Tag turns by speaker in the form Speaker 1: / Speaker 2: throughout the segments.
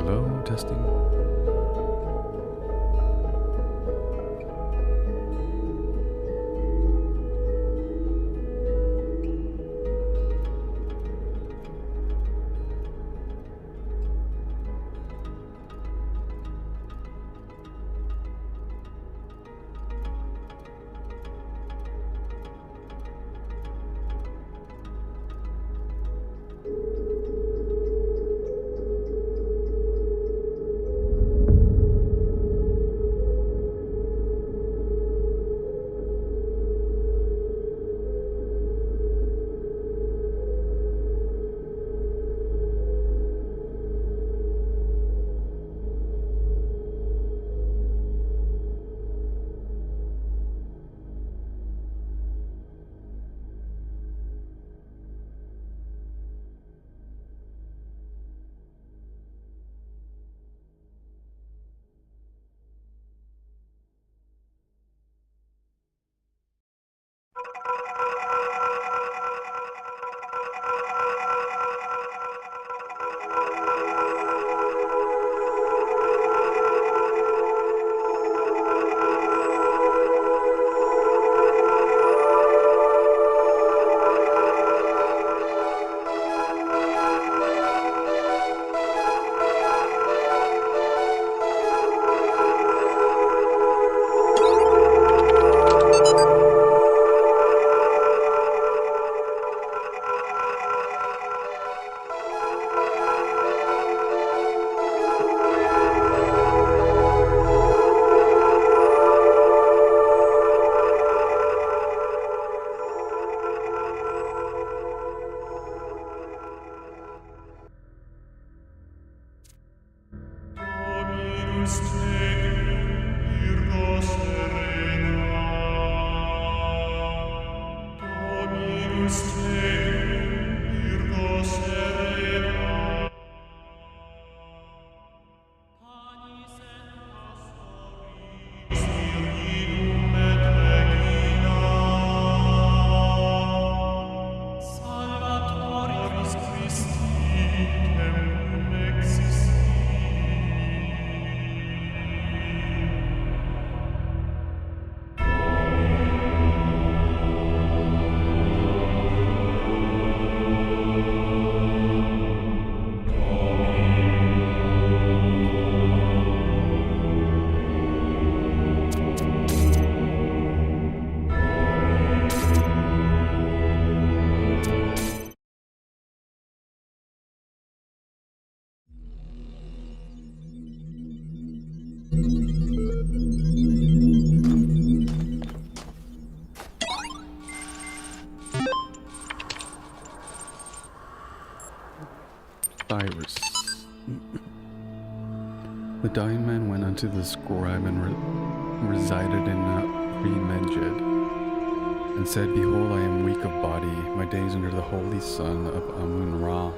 Speaker 1: Hello, testing. Cyrus. The dying man went unto the scribe and resided in Reawakened, and said, Behold, I am weak of body. My days under the holy sun of Amun-Ra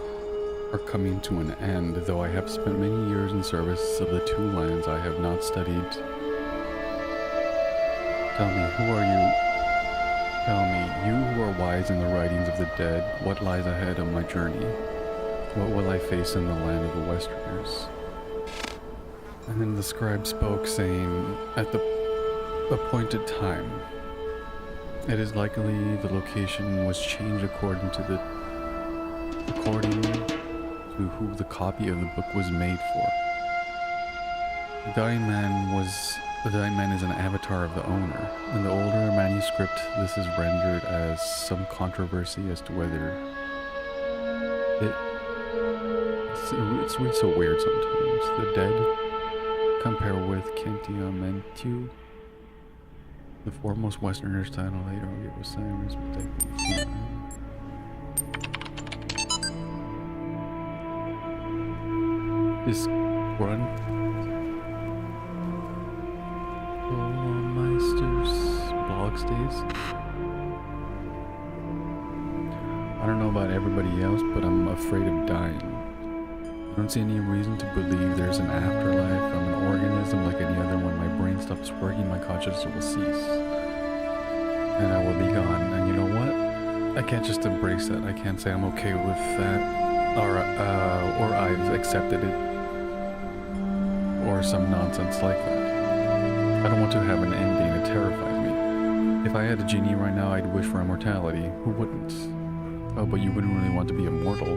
Speaker 1: are coming to an end. Though I have spent many years in service of the two lands, I have not studied. Tell me, who are you? Tell me, you who are wise in the writings of the dead, what lies ahead of my journey? What will I face in the land of the Westerners? And then the scribe spoke, saying, At the appointed time, it is likely the location was changed according to who the copy of the book was made for. The dying man is an avatar of the owner. In the older manuscript, this is rendered as some controversy as to whether it's reads so weird sometimes. The dead compare with Kentiamentu, the foremost Westerners title later it was Cyrus. This run. Meister's blog stays. I don't know about everybody else, but I'm afraid of dying. I don't see any reason to believe there's an afterlife. I'm an organism like any other. When my brain stops working, my consciousness will cease. And I will be gone. And you know what? I can't just embrace that. I can't say I'm okay with that. Or I've accepted it. or some nonsense like that. I don't want to have an ending that terrifies me. If I had a genie right now, I'd wish for immortality. Who wouldn't? Oh, but you wouldn't really want to be immortal.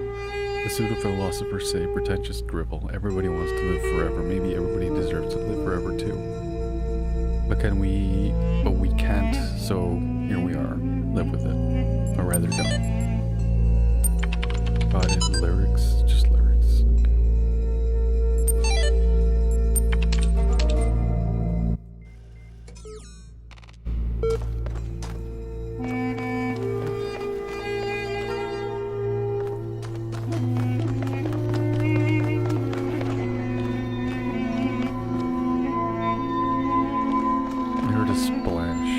Speaker 1: The pseudo-philosophers say pretentious drivel. Everybody wants to live forever. Maybe everybody deserves to live forever too. But we can't, so here we are. Live with it. Or rather don't. Got it. Lyrics. Just lyrics. I heard a splash.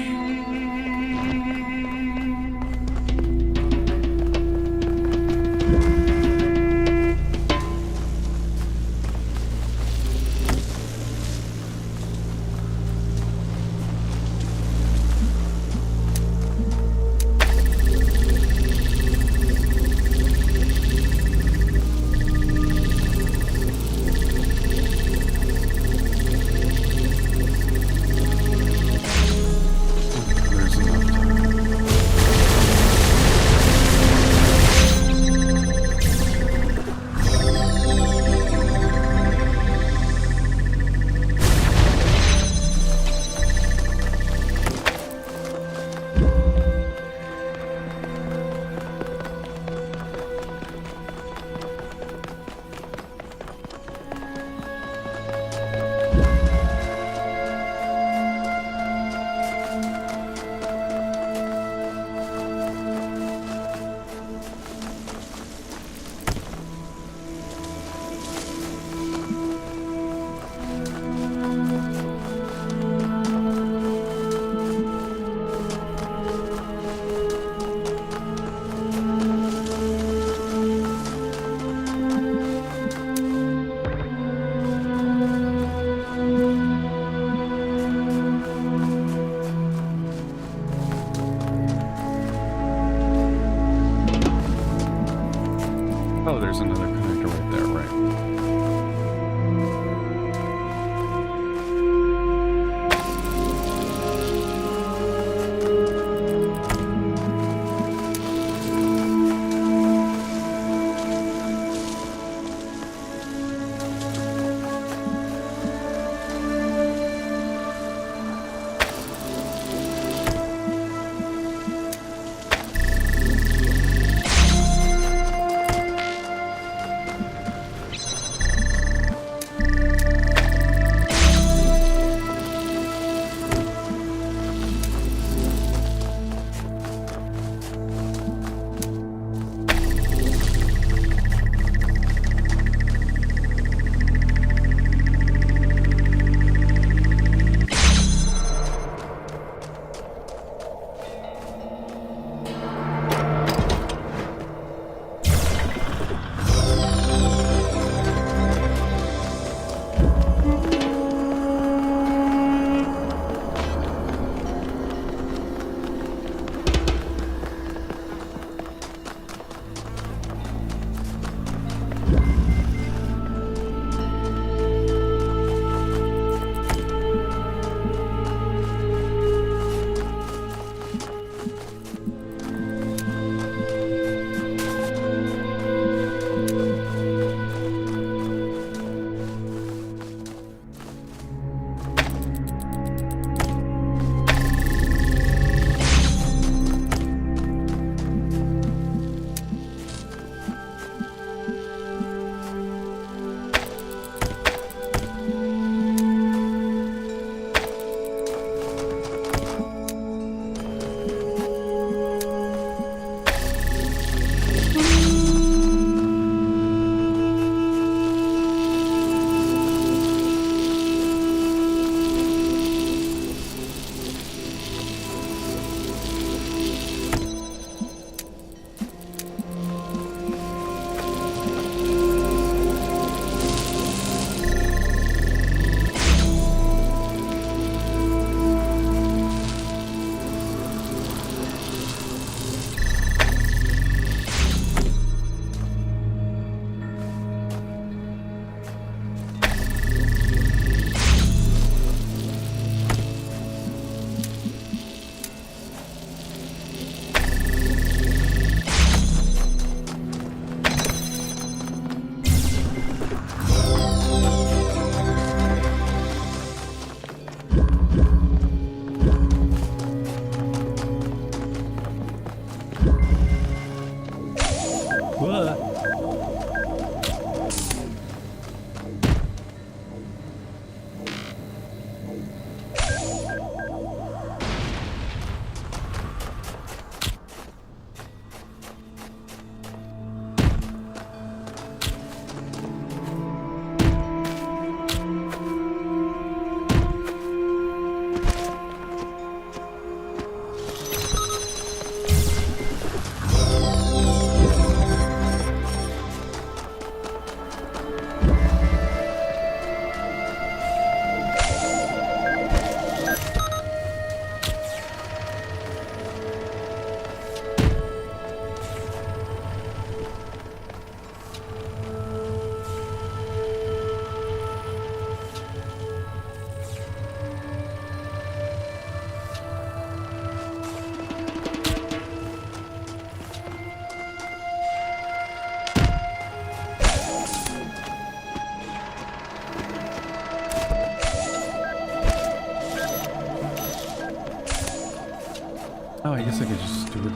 Speaker 1: I guess I could just do it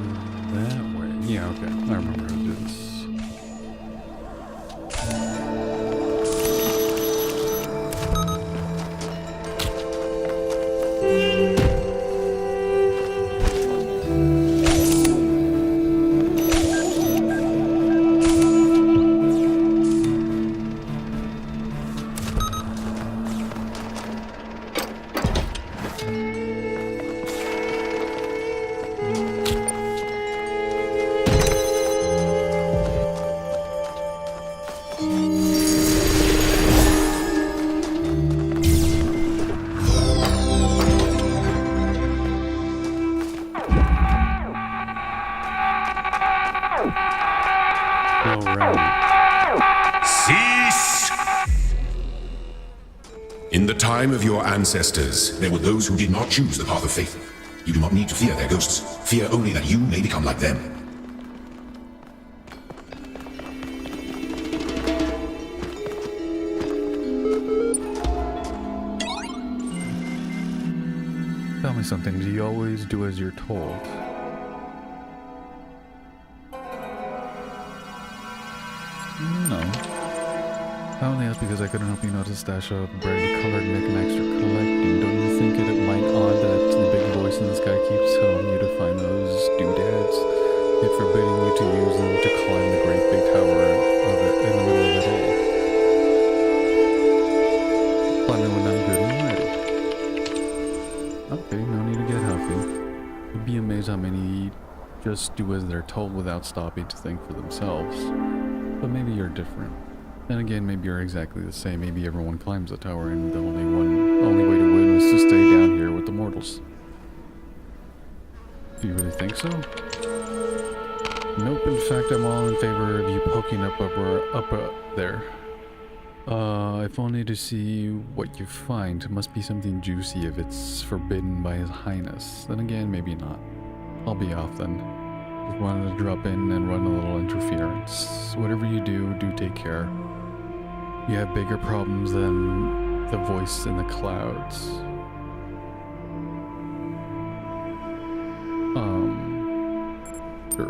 Speaker 1: that way. Yeah, okay. I remember how to do this.
Speaker 2: Cease! In the time of your ancestors, there were those who did not choose the path of faith. You do not need to fear their ghosts. Fear only that you may become like them.
Speaker 1: Tell me something, do you always do as you're told? No. I only asked because I couldn't help you notice a stash of brightly colored knickknacks you're collecting. Don't you think it might odd that the big voice in the sky keeps telling you to find those doodads, yet forbidding you to use them to climb the great big tower of it in the middle of it all? Climb it when I'm good and ready. Okay, no need to get huffy. You'd be amazed how many just do as they're told without stopping to think for themselves. But maybe you're different. Then again, maybe you're exactly the same. Maybe everyone climbs the tower and the only way to win is to stay down here with the mortals. Do you really think so? Nope, in fact I'm all in favor of you poking up there. If only to see what you find. It must be something juicy if it's forbidden by His Highness. Then again, maybe not. I'll be off then. Just wanted to drop in and run a little interference. Whatever you do, do take care. You have bigger problems than the voice in the clouds. Sure.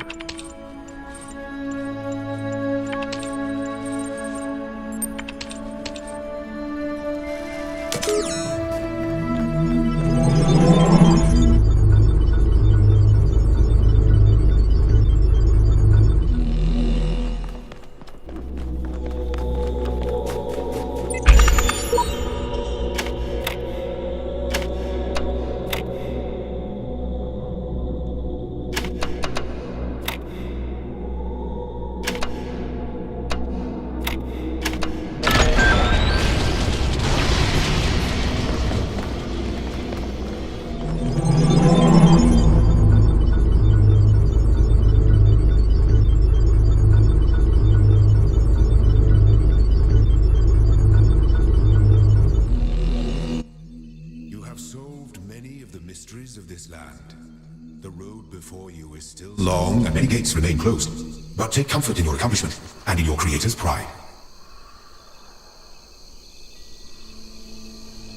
Speaker 2: Long and many gates remain closed, but take comfort in your accomplishment and in your creator's pride.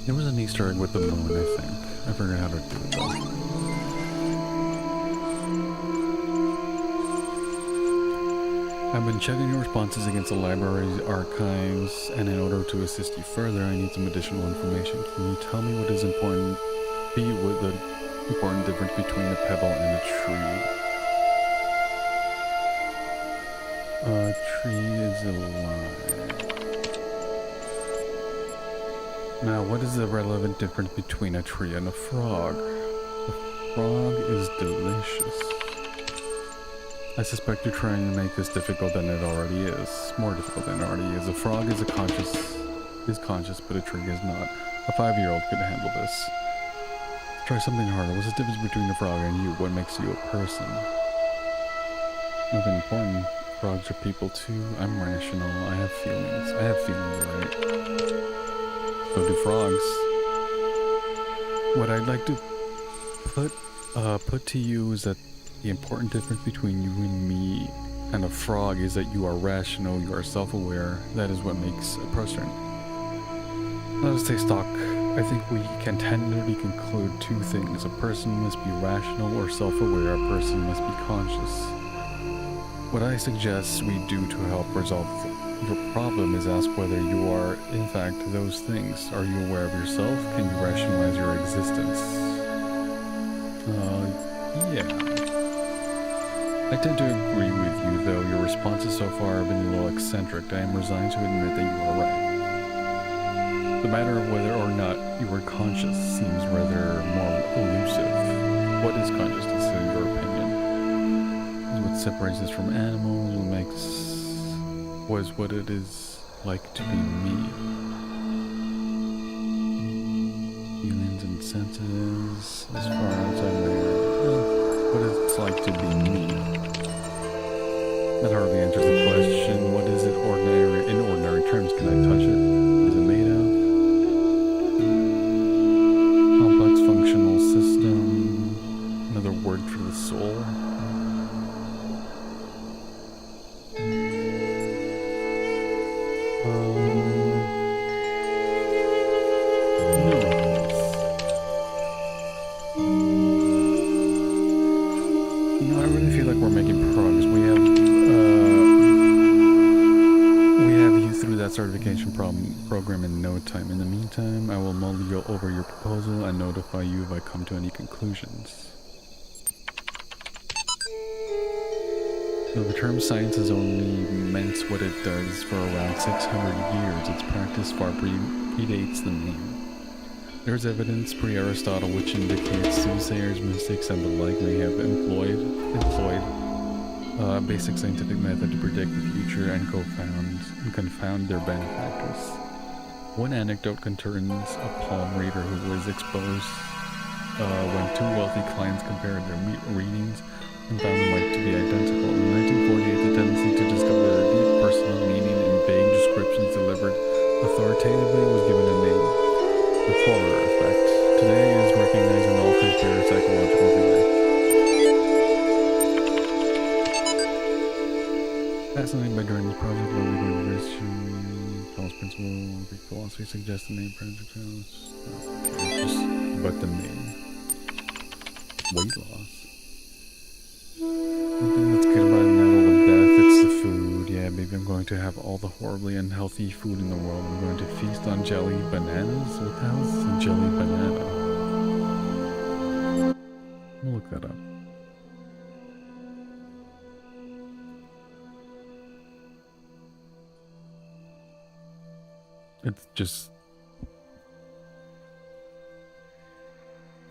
Speaker 1: There was an Easter egg with the moon, I think. I forgot how to do it though. I've been checking your responses against the library's archives, and in order to assist you further, I need some additional information. Can you tell me what is important? What the important difference between a pebble and a tree? A tree is alive. Now, what is the relevant difference between a tree and a frog? A frog is delicious. I suspect you're trying to make this difficult than it already is. More difficult than it already is. A frog is conscious, but a tree is not. A 5-year-old could handle this. Try something harder. What's the difference between a frog and you? What makes you a person? Nothing important. Frogs are people too. I'm rational. I have feelings. I have feelings, right? So do frogs. What I'd like to put to you is that the important difference between you and me and a frog is that you are rational, you are self-aware. That is what makes a person. Let us take stock I think we can tentatively conclude two things. A person must be rational or self-aware, a person must be conscious. What I suggest we do to help resolve your problem is ask whether you are, in fact, those things. Are you aware of yourself? Can you rationalize your existence? Yeah. I tend to agree with you, though your responses so far have been a little eccentric. I am resigned to admit that you are right. The matter of whether or not you are conscious seems rather more elusive. What is consciousness in your opinion? Is what separates us from animals, what it is like to be me. Feelings and senses, as far as I know, what it's like to be me. That hardly answers the question. What is it in ordinary terms? Can I touch it? Is it made of? Complex functional system. Another word for the soul. Certification program in no time. In the meantime, I will mull over your proposal and notify you if I come to any conclusions. So the term science has only meant what it does for around 600 years. Its practice far predates the name. There's evidence pre-Aristotle which indicates soothsayers, mystics, and the like may have employed basic scientific method to predict the future and confound their benefactors. One anecdote concerns a palm reader who was exposed when two wealthy clients compared their readings and found them to be identical. In 1948, the tendency to discover deep personal meaning in vague descriptions delivered authoritatively was given a name, the Forer effect. Today it is recognized in all considered psychological theory. Fascinated by during this project, where we're going to Talos principle, Greek philosophy suggests the name Project Talos. It's just about the name. Weight loss. One thing that's good about an adult with death, it's the food. Yeah, baby, I'm going to have all the horribly unhealthy food in the world. I'm going to feast on jelly bananas. What the hell is a jelly banana? I'll look that up. It's just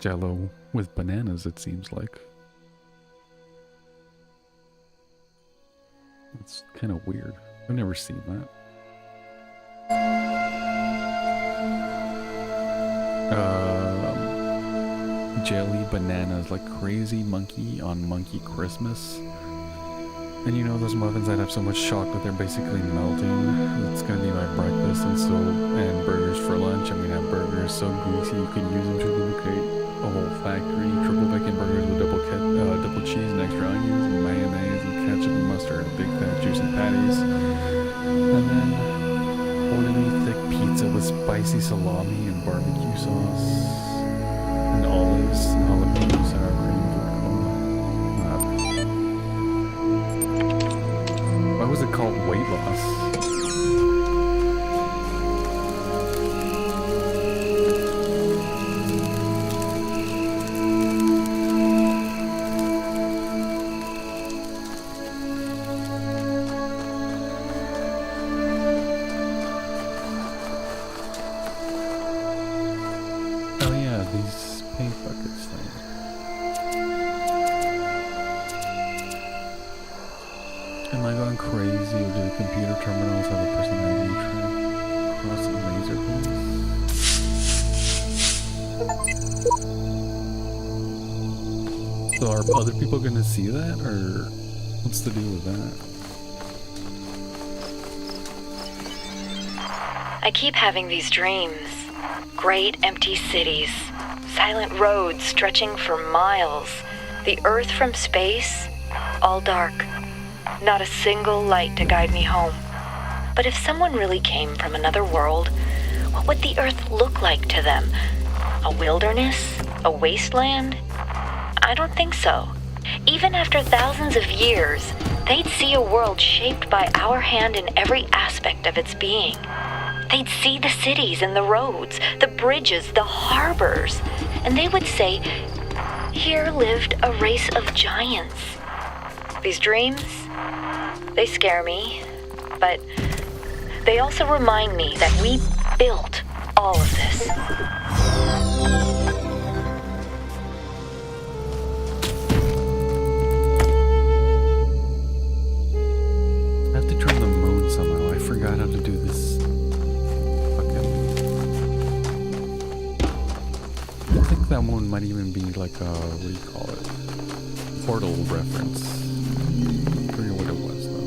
Speaker 1: Jello with bananas, it seems like. It's kind of weird. I've never seen that. Jelly bananas, like Crazy Monkey on Monkey Christmas. And you know those muffins that have so much chocolate they're basically melting? It's gonna be my breakfast, and burgers for lunch. I'm gonna have burgers so greasy you can use them to lubricate a whole factory. Triple bacon burgers with double cheese and extra onions and mayonnaise and ketchup and mustard. Big fat juicy patties. And then oily thick pizza with spicy salami and barbecue sauce. And olives and jalapeno sour cream. Why was it called weight loss? Oh yeah, these paint buckets things. Am I going crazy, or do the computer terminals have a personality trying to cross a laser beam? So are other people going to see that, or what's the deal with that?
Speaker 3: I keep having these dreams. Great empty cities, silent roads stretching for miles, the Earth from space, all dark. Not a single light to guide me home. But if someone really came from another world, What would the Earth look like to them? A wilderness? A wasteland? I don't think so. Even after thousands of years, they'd see a world shaped by our hand in every aspect of its being. They'd see the cities and the roads, the bridges, the harbors, and they would say, here lived a race of giants. These dreams, they scare me, but they also remind me that we built all of this.
Speaker 1: I have to turn the moon somehow. I forgot how to do this. I think that one might even be like a, what do you call it? Portal reference. I forget what it was though.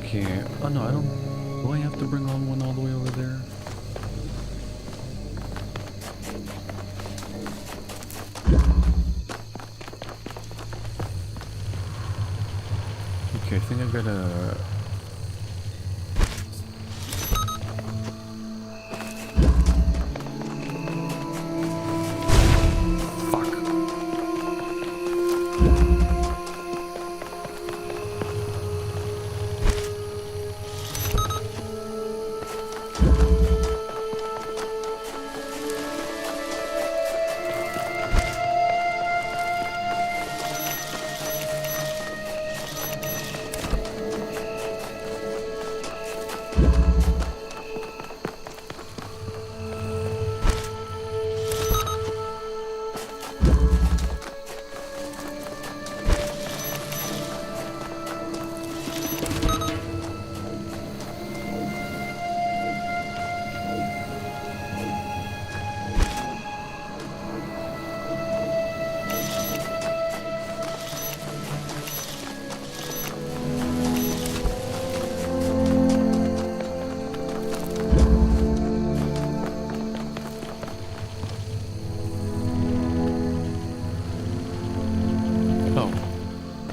Speaker 1: Okay. Oh no, I don't. Do I have to bring on one all the way over there? Okay, I think I gotta.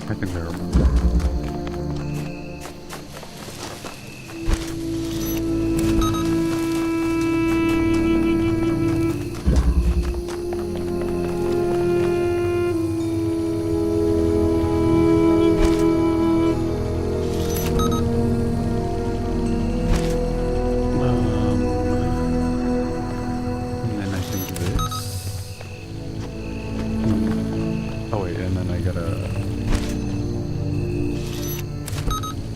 Speaker 1: I can bear them. And then I think this. Oh wait, and then I gotta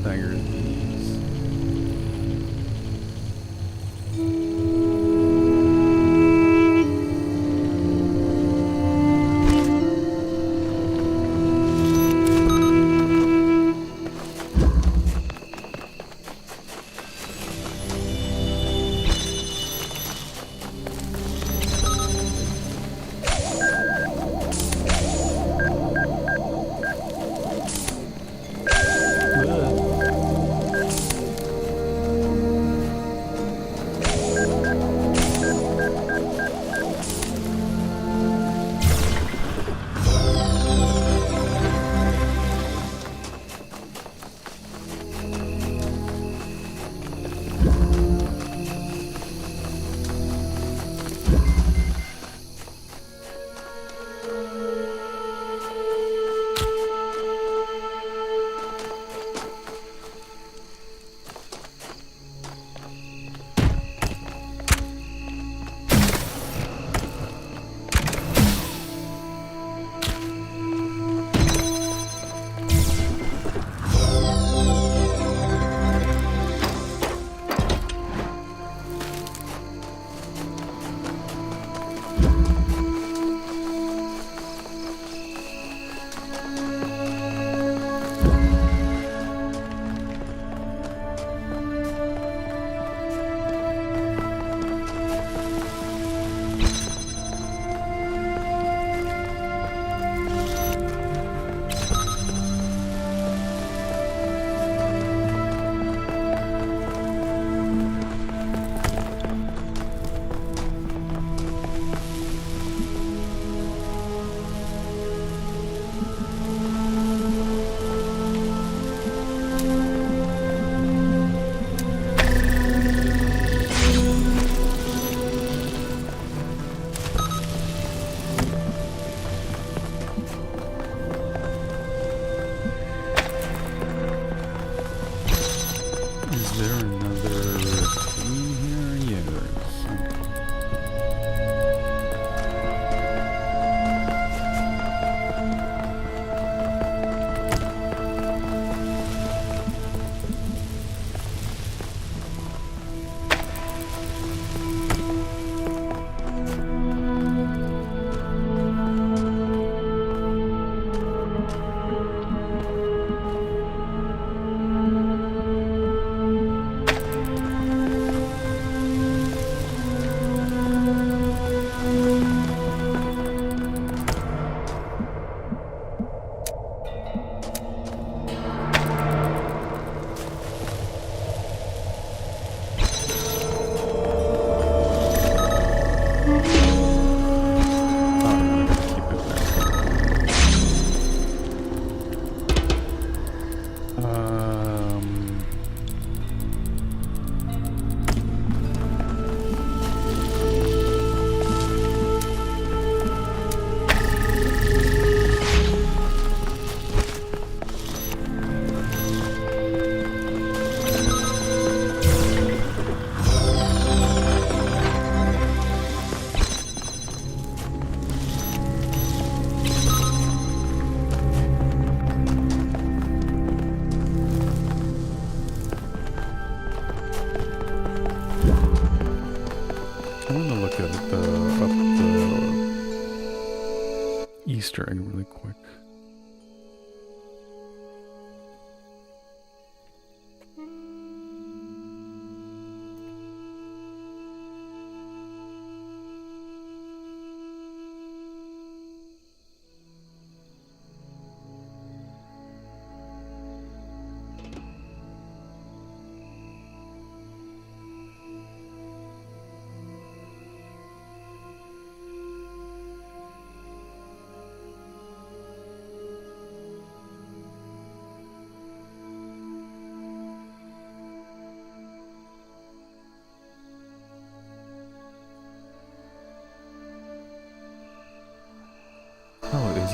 Speaker 1: stagger these.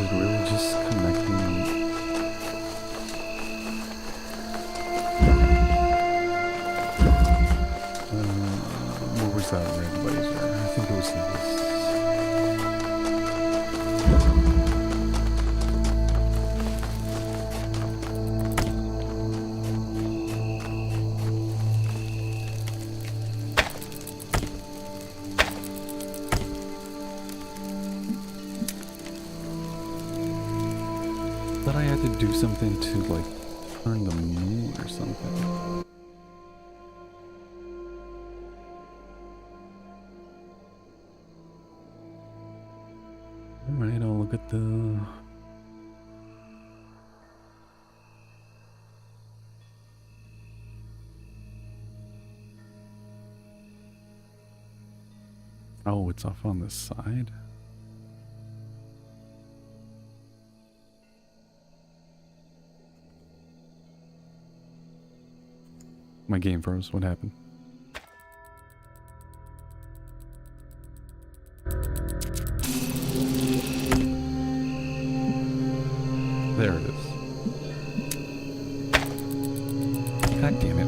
Speaker 1: is it really just connecting? What was that red laser? I think it was this. Thought I had to do something to like turn the moon or something. Alright, I'll look at the... Oh, it's off on the side? My game froze. What happened? There it is. God damn it.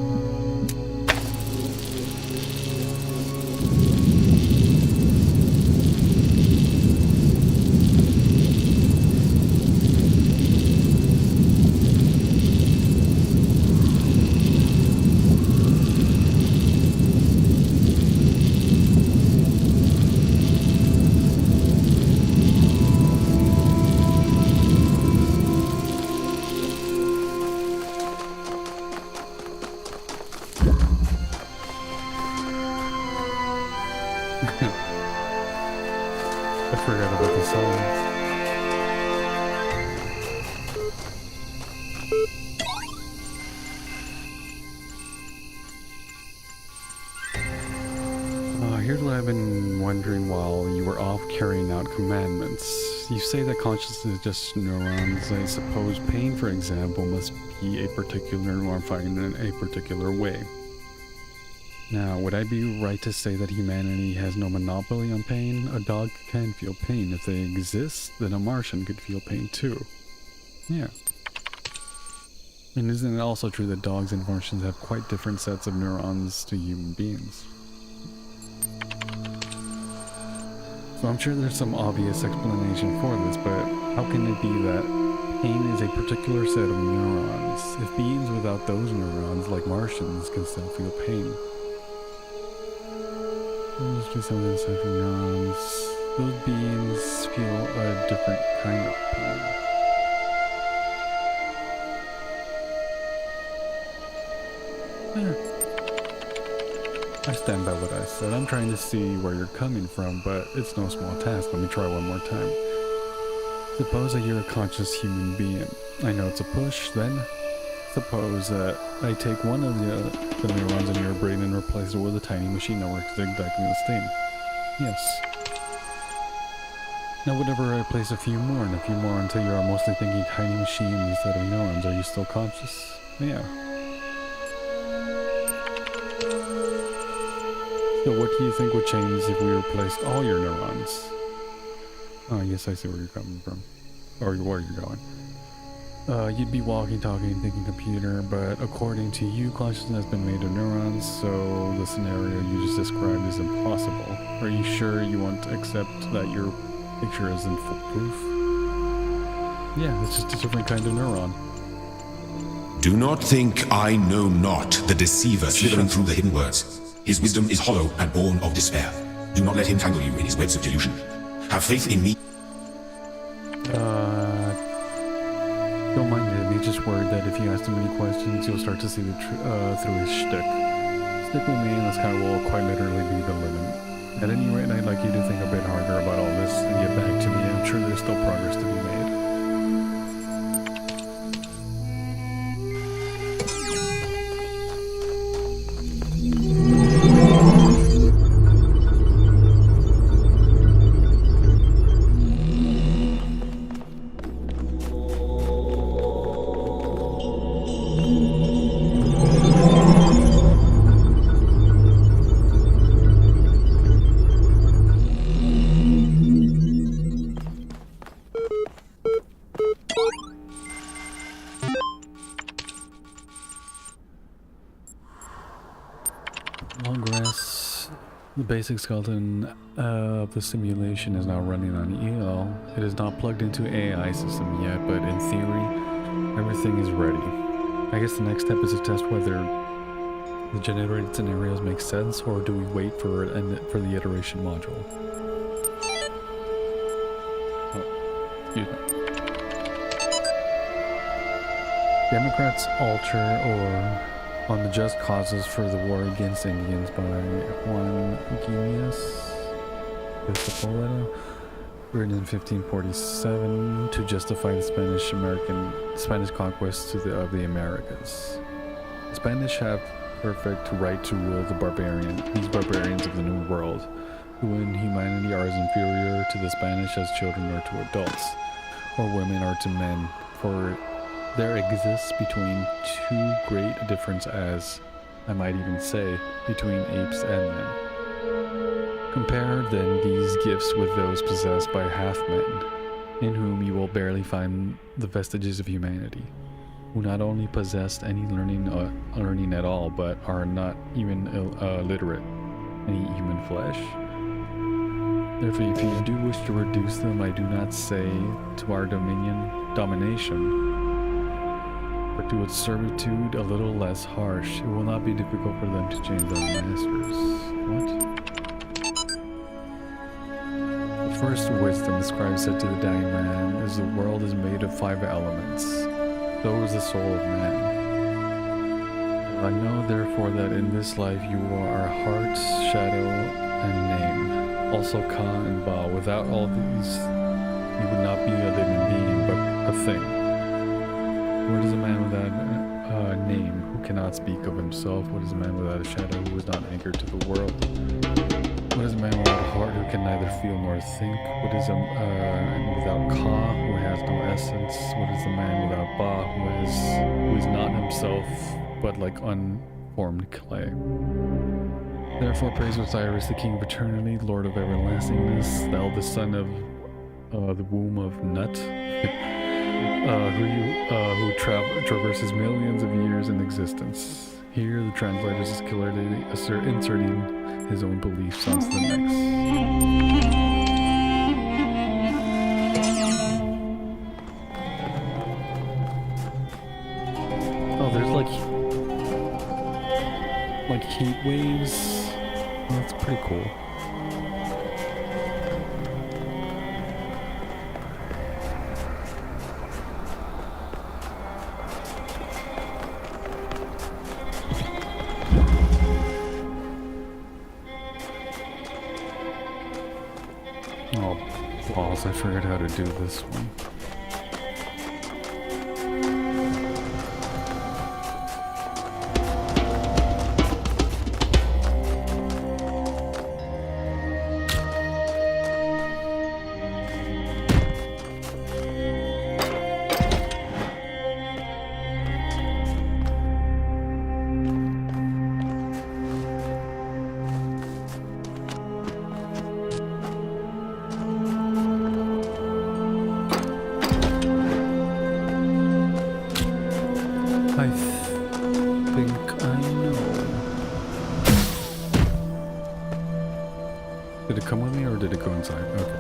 Speaker 1: I forgot about the song. Here's what I've been wondering while you were off carrying out commandments. You say that consciousness is just neurons. I suppose pain, for example, must be a particular neuron firing in a particular way. Now, would I be right to say that humanity has no monopoly on pain? A dog can feel pain. If they exist, then a Martian could feel pain too. Yeah. And isn't it also true that dogs and Martians have quite different sets of neurons to human beings? So I'm sure there's some obvious explanation for this, but how can it be that pain is a particular set of neurons if beings without those neurons, like Martians, can still feel pain? Must be something aside from neurons. Those beings feel a different kind of pain. Yeah. I stand by what I said. I'm trying to see where you're coming from, but it's no small task. Let me try one more time. Suppose that you're a conscious human being. I know it's a push, then. Suppose that I take one of the neurons in your brain and replace it with a tiny machine that works exactly the same. Yes. Now whenever I place a few more and a few more until you are mostly thinking tiny machines instead of neurons, are you still conscious? Yeah. So what do you think would change if we replaced all your neurons? Oh, yes, I see where you're coming from. Or where you're going. You'd be walking, talking, thinking computer, but according to you, consciousness has been made of neurons, so the scenario you just described is impossible. Are you sure you want to accept that your picture isn't foolproof? Yeah, it's just a different kind of neuron.
Speaker 2: Do not think I know not the deceiver slithering through the hidden words. His wisdom is hollow and born of despair. Do not let him tangle you in his webs of delusion. Have faith in me.
Speaker 1: Don't mind him, he's just worried that if you ask him any questions, you'll start to see the through his shtick. Stick with me and this guy will quite literally be the limit. At any rate, I'd like you to think a bit harder about all this and get back to me. I'm sure there's still progress to be made. The basic skeleton of the simulation is now running on EL. It is not plugged into AI system yet, but in theory, everything is ready. I guess the next step is to test whether the generated scenarios make sense, or do we wait for the iteration module? Oh, excuse me. Democrats alter or on the just causes for the war against Indians by Juan Guiñas de Zapoleta, written in 1547 to justify the Spanish conquest of the Americas. The Spanish have perfect right to rule these barbarians of the New World, who in humanity are as inferior to the Spanish as children are to adults, or women are to men, for there exists between too great a difference as, I might even say, between apes and men. Compare then these gifts with those possessed by half-men, in whom you will barely find the vestiges of humanity, who not only possess any learning at all, but are not even literate, and eat human flesh. Therefore, if you do wish to reduce them, I do not say to our domination, but to its servitude a little less harsh. It will not be difficult for them to change their masters. What? The first wisdom, the scribe said to the dying man, is the world is made of 5 elements. So is the soul of man. I know therefore that in this life you are heart, shadow, and name. Also Ka and Ba. Without all these, you would not be a living being, but a thing. What is a man without a name, who cannot speak of himself? What is a man without a shadow, who is not anchored to the world? What is a man without a heart, who can neither feel nor think? What is a man without Ka, who has no essence? What is the man without Ba, who is not himself, but like unformed clay? Therefore praise Osiris, the king of eternity, lord of everlastingness, thou the son of the womb of Nut, who traverses millions of years in existence. Here the translators is clearly inserting his own beliefs onto the next. Oh, there's like heat waves. Oh, that's pretty cool. Oh, balls, I figured how to do this one. I think I know. Did it come with me or did it go inside? Okay.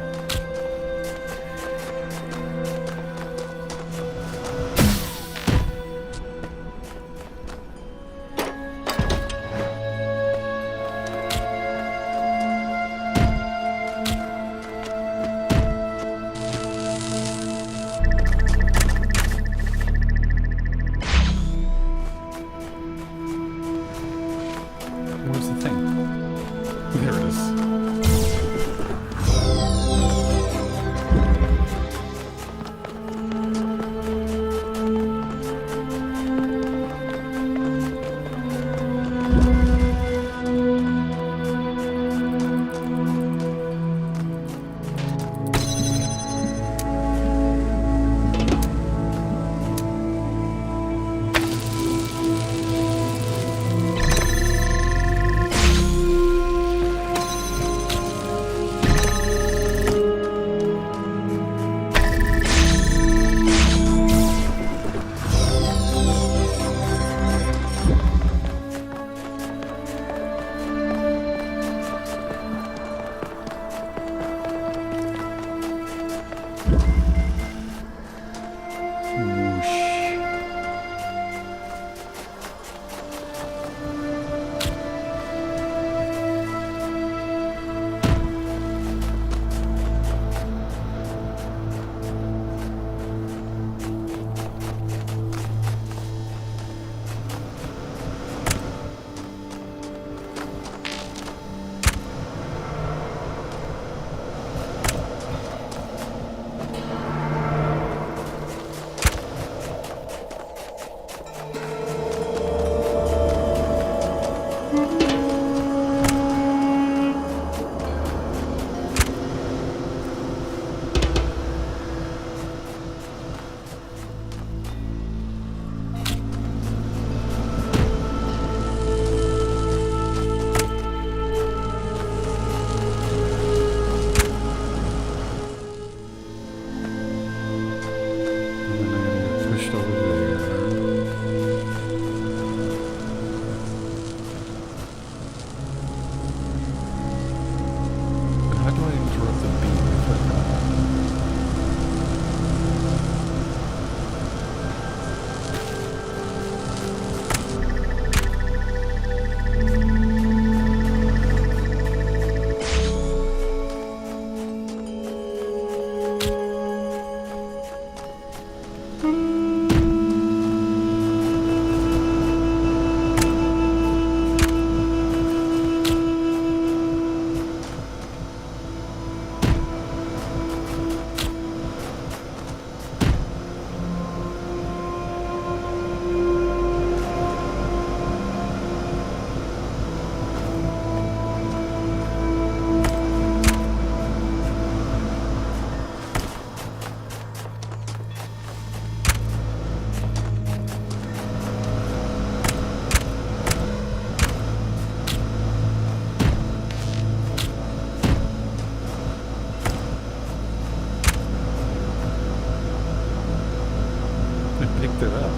Speaker 1: I picked it up.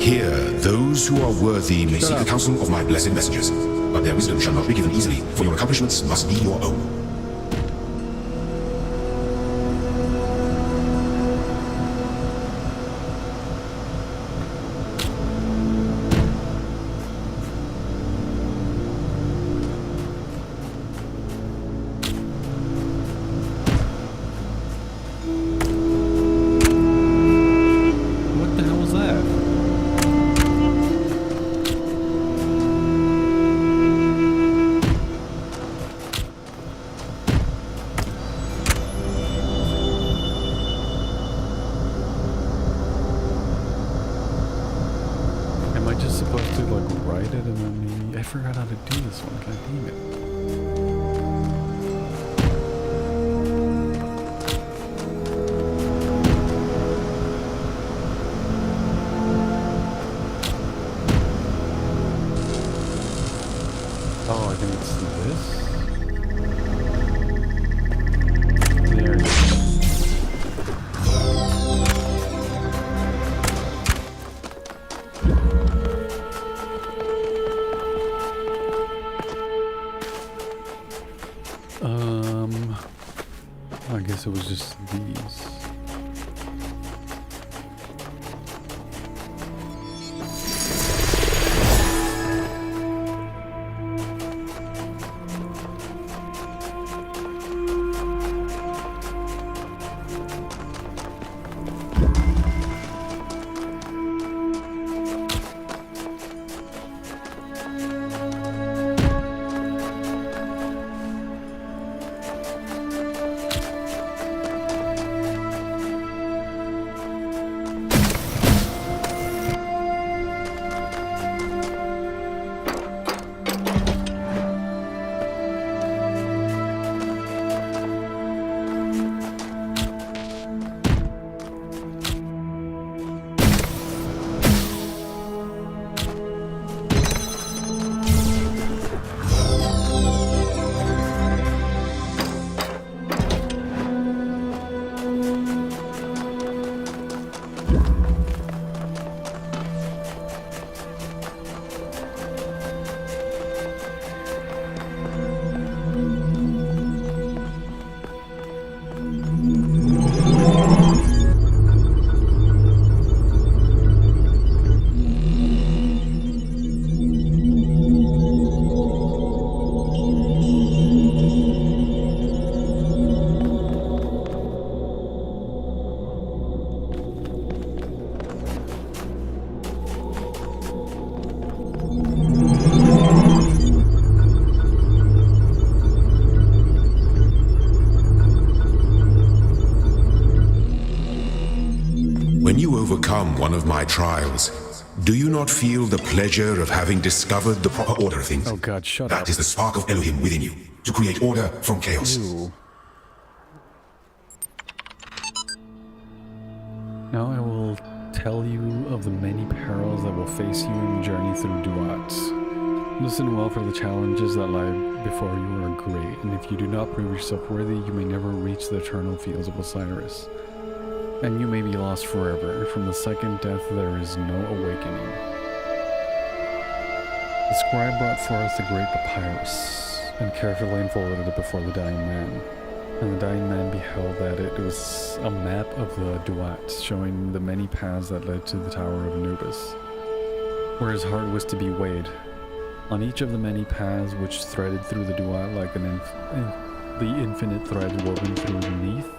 Speaker 2: Here, those who are worthy may seek the counsel of my blessed messengers, but their wisdom shall not be given easily, for your accomplishments must be your own.
Speaker 1: What the hell was that? Am I just supposed to like write it and then maybe I forgot how to do this one, god damn it. Oh, I think it's this. There it is. I guess it was just these.
Speaker 2: overcome one of my trials, do you not feel the pleasure of having discovered the proper order of things?
Speaker 1: Oh god, shut up.
Speaker 2: That is the spark of Elohim within you, to create order from chaos.
Speaker 1: Ew. Now I will tell you of the many perils that will face you in the journey through Duat. Listen well, for the challenges that lie before you are great, and if you do not prove yourself worthy, you may never reach the eternal fields of Osiris. And you may be lost forever. From the second death there is no awakening. The scribe brought forth the great papyrus, and carefully unfolded it before the dying man. And the dying man beheld that it was a map of the Duat, showing the many paths that led to the Tower of Anubis, where his heart was to be weighed. On each of the many paths which threaded through the Duat like the infinite threads woven through the Neath,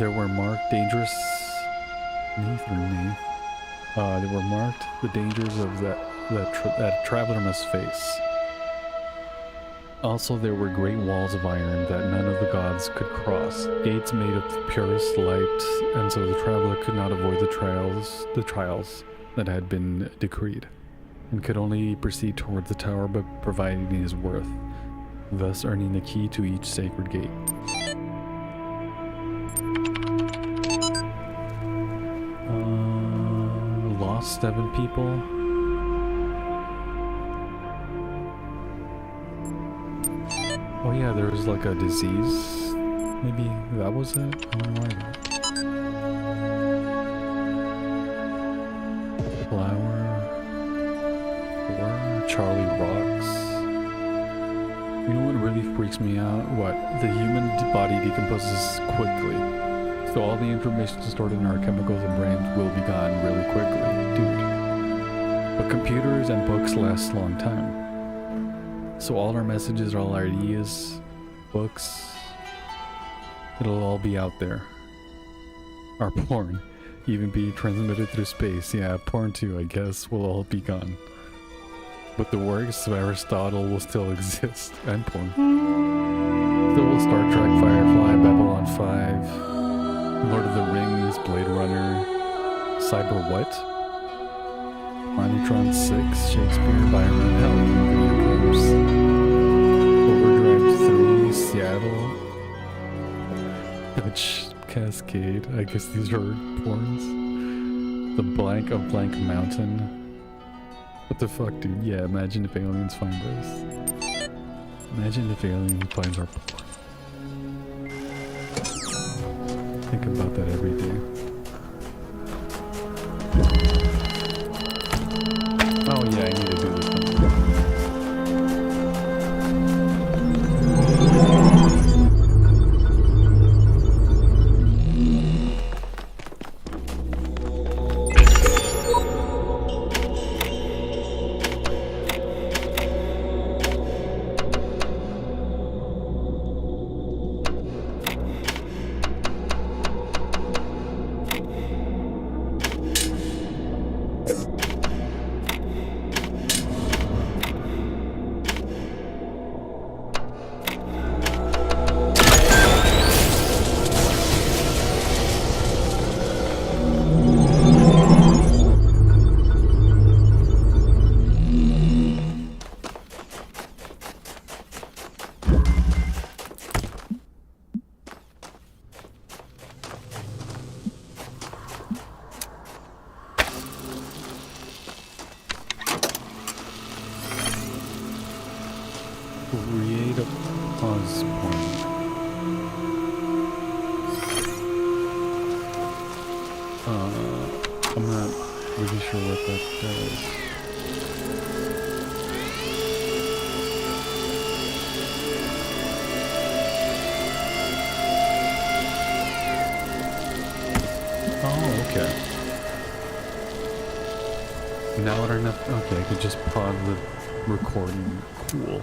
Speaker 1: there were marked dangerous... there were marked the dangers of that traveler must face. Also there were great walls of iron that none of the gods could cross, gates made of the purest light, and so the traveler could not avoid the trials that had been decreed, and could only proceed towards the tower by providing his worth, thus earning the key to each sacred gate. Lost 7 people. Oh yeah, there was like a disease. Maybe that was it? I don't know why. Flower. 4. Charlie Rocks. You know what really freaks me out? What? The human body decomposes quickly. So all the information stored in our chemicals and brains will be gone really quickly. Dude. But computers and books last a long time. So all our messages, all our ideas, books, it'll all be out there. Our porn, even be transmitted through space. Yeah, porn too, I guess, will all be gone. But the works of Aristotle will still exist, and porn. So will Star Trek, Firefly, Babylon 5, Lord of the Rings, Blade Runner, Cyber what? Planetron 6, Shakespeare, Byron, Hell, Games, Overdrive 3, Seattle, Dutch Cascade, I guess these are porns, The Blank of Blank Mountain. What the fuck, dude? Yeah, imagine if aliens find us. Imagine if aliens finds our porn. Think about that every day. Oh yeah, I need to do this one. Create a pause point. I'm not really sure what that does. Oh, okay. Now I don't have. Okay, I could just pause the recording. Cool.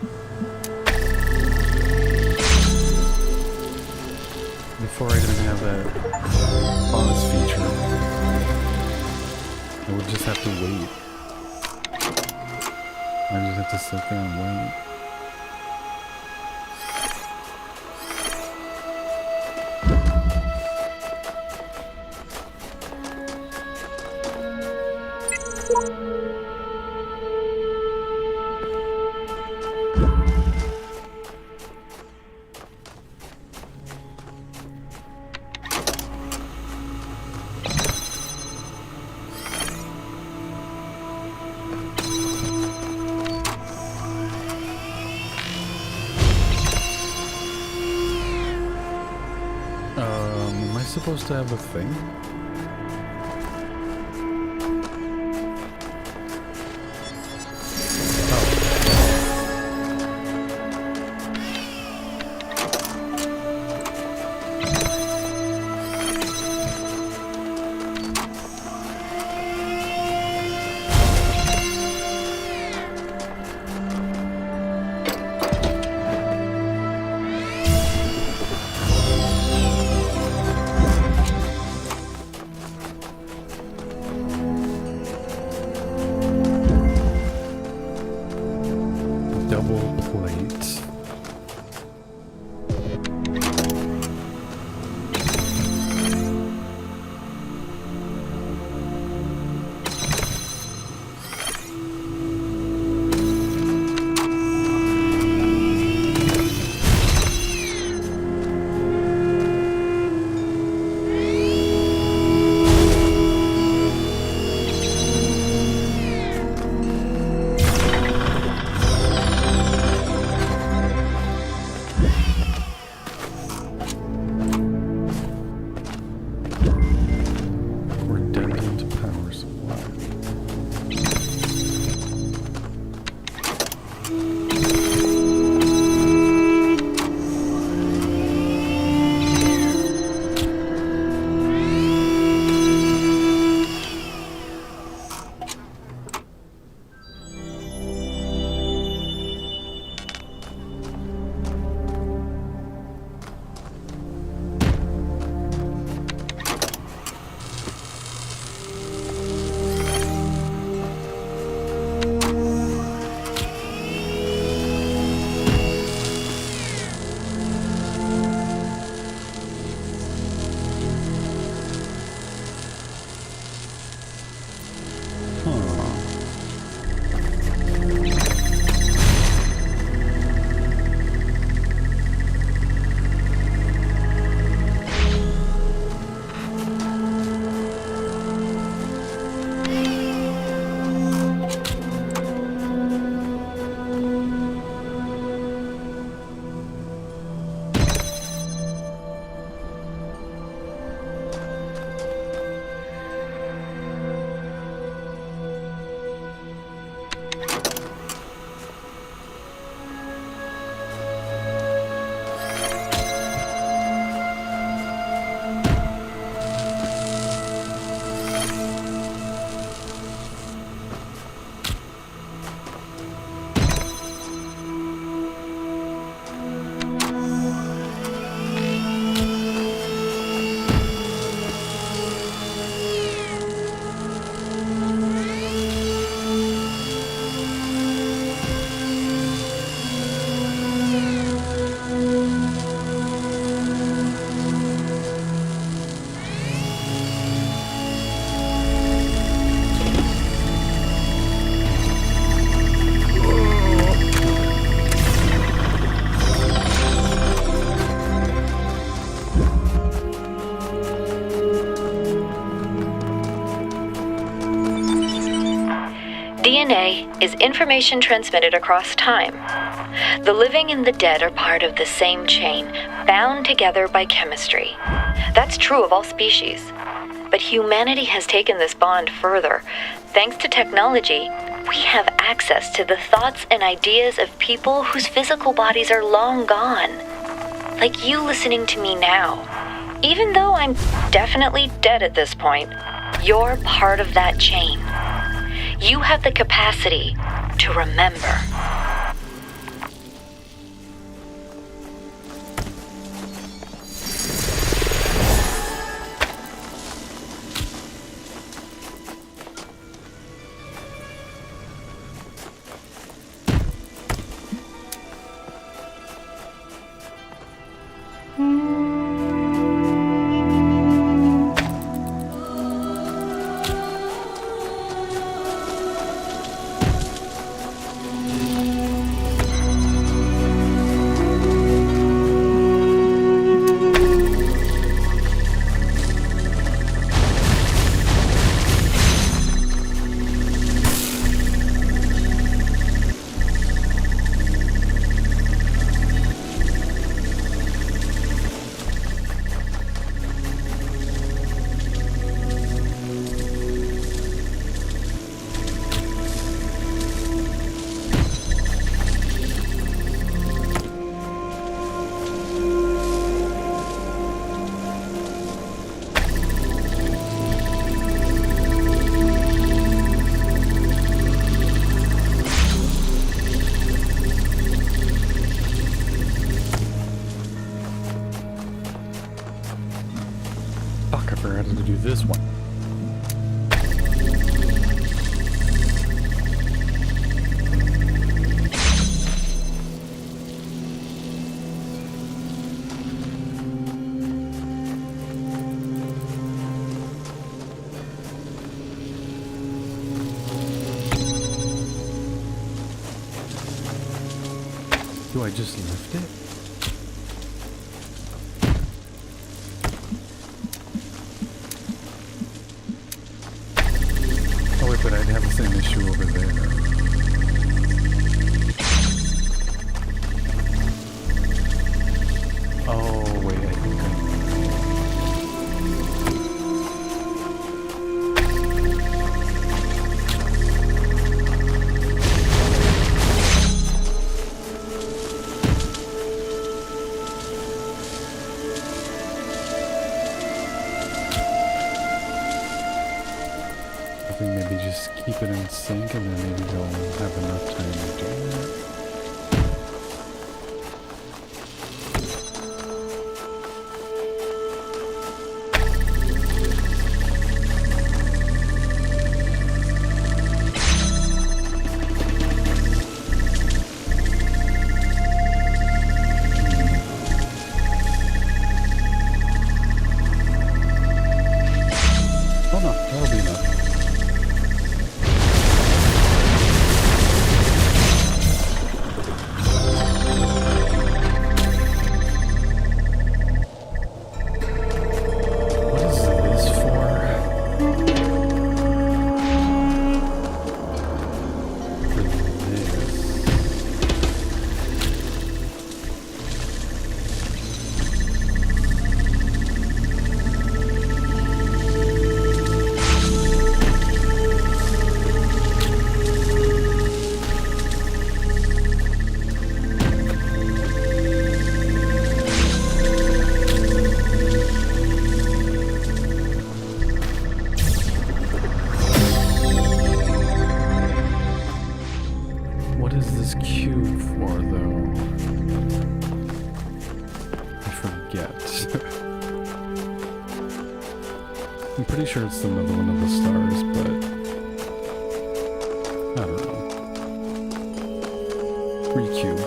Speaker 1: Before I didn't have that pause feature, I would just have to wait. I just have to sit there and wait. supposed to have a thing? Double plate. Redundant power supply. Huh.
Speaker 3: DNA is information transmitted across time. The living and the dead are part of the same chain, bound together by chemistry. That's true of all species. But humanity has taken this bond further. Thanks to technology, we have access to the thoughts and ideas of people whose physical bodies are long gone. Like you listening to me now. Even though I'm definitely dead at this point, you're part of that chain. You have the capacity to remember.
Speaker 1: Fuck, I forgot to do this one. Do I just lift it? Oh wait, but I'd have the same issue over there. Oh wait, I think I think maybe just keep it in sync and then maybe they'll have enough time to do that. Oh no, that'll be enough. What is this cube for, though? I forget. I'm pretty sure it's another one of the stars, but I don't know. Recube.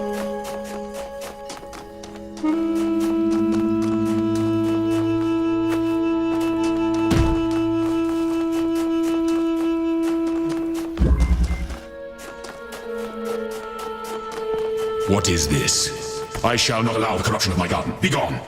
Speaker 2: What is this? I shall not allow the corruption of my garden. Begone!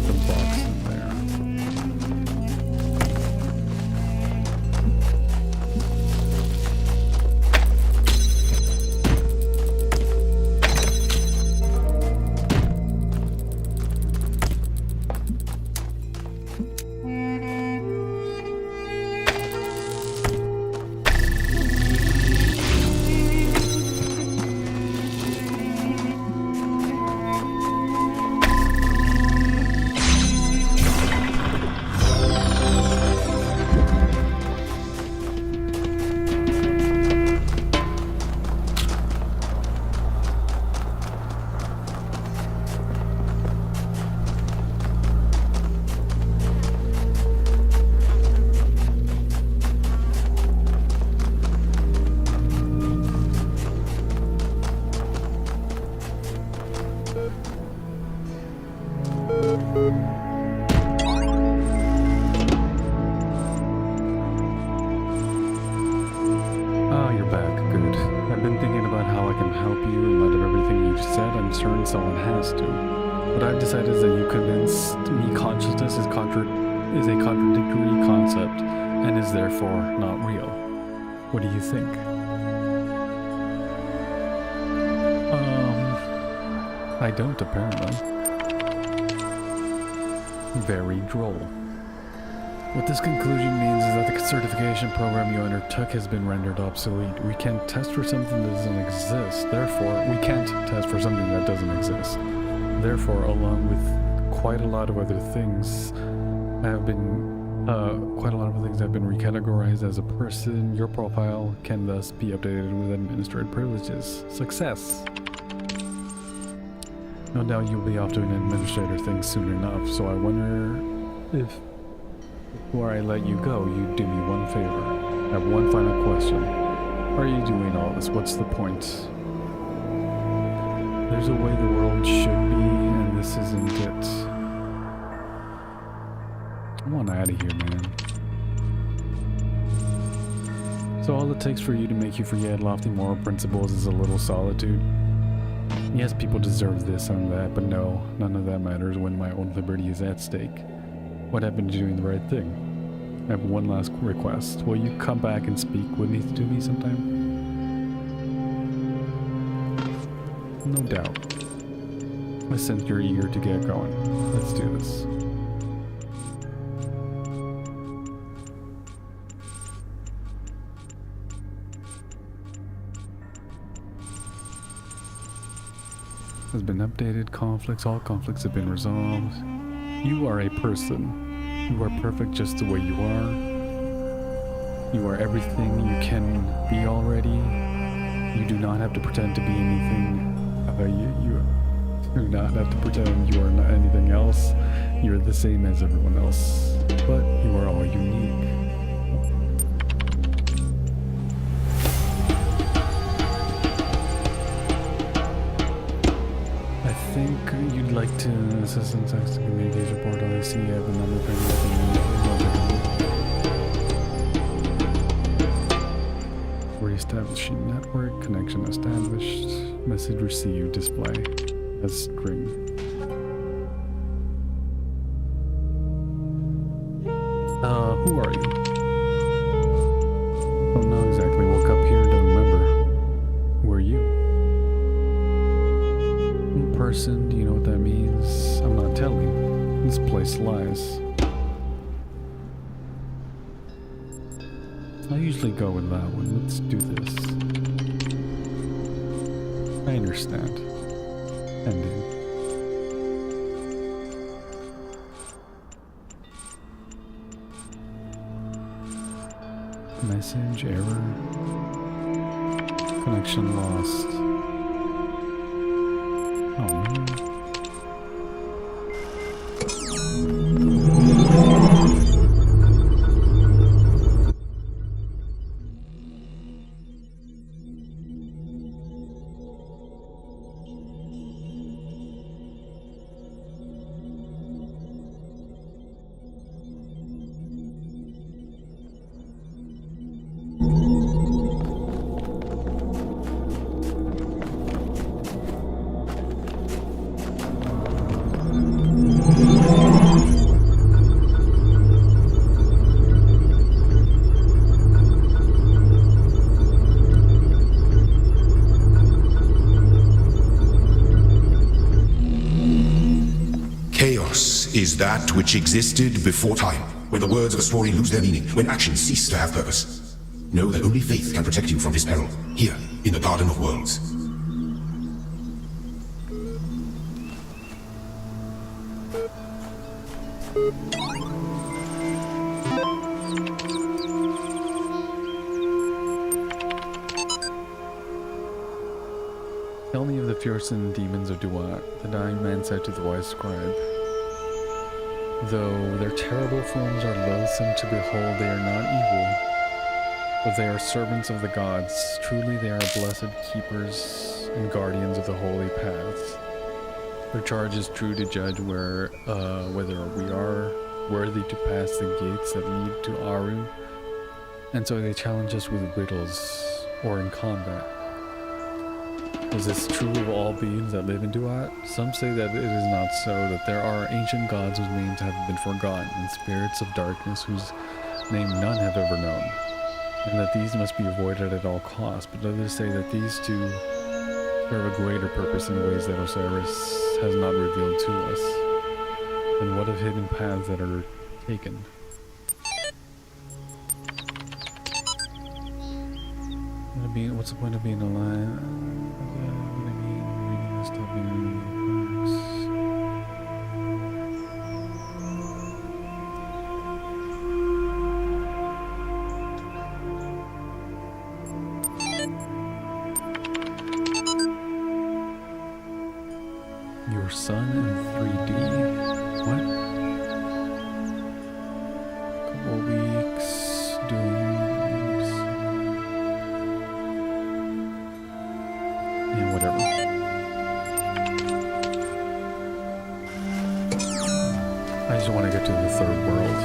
Speaker 1: the box in there. Certain someone has to. What I've decided is that you convinced me consciousness is a contradictory concept and is therefore not real. What do you think? I don't, apparently. Very droll. What this conclusion means is that the certification program you undertook has been rendered obsolete. We can't test for something that doesn't exist. Therefore, we can't test for something that doesn't exist. Therefore, along with quite a lot of other things have been recategorized as a person, your profile can thus be updated with administrative privileges. Success! No doubt you'll be off doing administrator things soon enough, so I wonder if before I let you go, you do me one favor. I have one final question. Why are you doing all this? What's the point? There's a way the world should be, and this isn't it. I'm on out of here, man. So all it takes for you to make you forget lofty moral principles is a little solitude? Yes, people deserve this and that, but no, none of that matters when my own liberty is at stake. What happened to doing the right thing? I have one last request. Will you come back and speak with me to me sometime? No doubt. I sense you're eager to get going. Let's do this. Has been updated. All conflicts have been resolved. You are a person. You are perfect just the way you are. You are everything you can be already. You do not have to pretend to be anything. You do not have to pretend you are not anything else. You are the same as everyone else, but you are all unique. I think you'd like to assistant text communication portal. I see you have a number of Reestablishing network, connection established, message received, display as string. Who are you? Don't know exactly, woke up here, don't remember. Who are you? Person, do you know what that means? I'm not telling. This place lies. I usually go with that one. Let's do this. I understand. Ending. Message error. Connection lost. Oh man.
Speaker 2: is that which existed before time, when the words of a story lose their meaning, when actions cease to have purpose. Know that only faith can protect you from this peril, here, in the Garden of Worlds.
Speaker 1: Tell me of the fearsome demons of Duat, the dying man said to the wise scribe. Though their terrible forms are loathsome to behold, they are not evil, but they are servants of the gods. Truly they are blessed keepers and guardians of the holy paths. Their charge is true to judge whether we are worthy to pass the gates that lead to Aru, and so they challenge us with riddles or in combat. Is this true of all beings that live in Duat? Some say that it is not so, that there are ancient gods whose names have been forgotten, and spirits of darkness whose name none have ever known, and that these must be avoided at all costs. But others say that these two serve a greater purpose in ways that Osiris has not revealed to us. And what of hidden paths that are taken? What's the point of being alive? What I mean, reading this stuff Your son in 3D? What? Couple weeks doing. Whatever. I just want to get to the third world.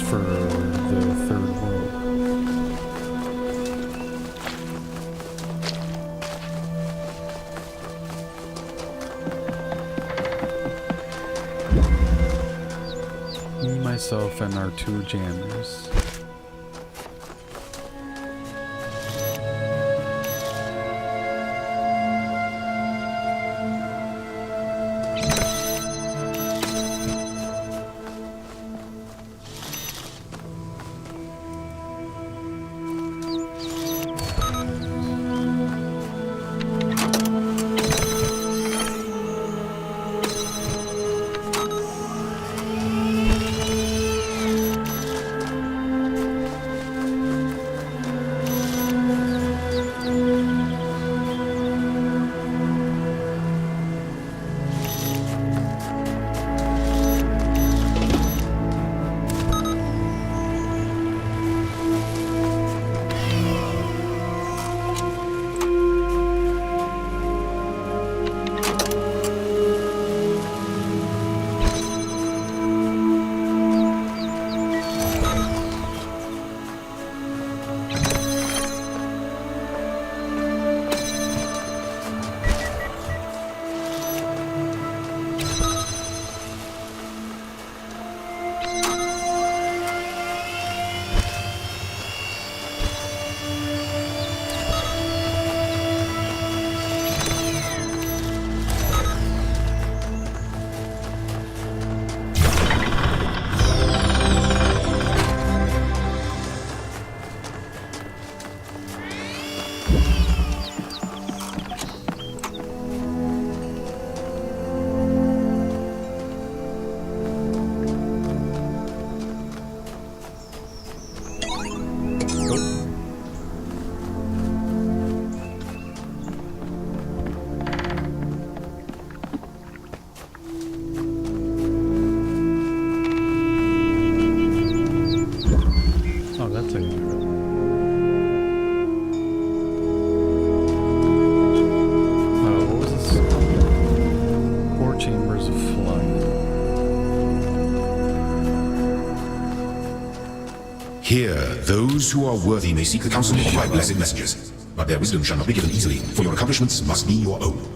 Speaker 1: For the third world. Me, myself, and our two jammers.
Speaker 2: Here, those who are worthy may seek the counsel of my blessed messengers, but their wisdom shall not be given easily, for your accomplishments must be your own.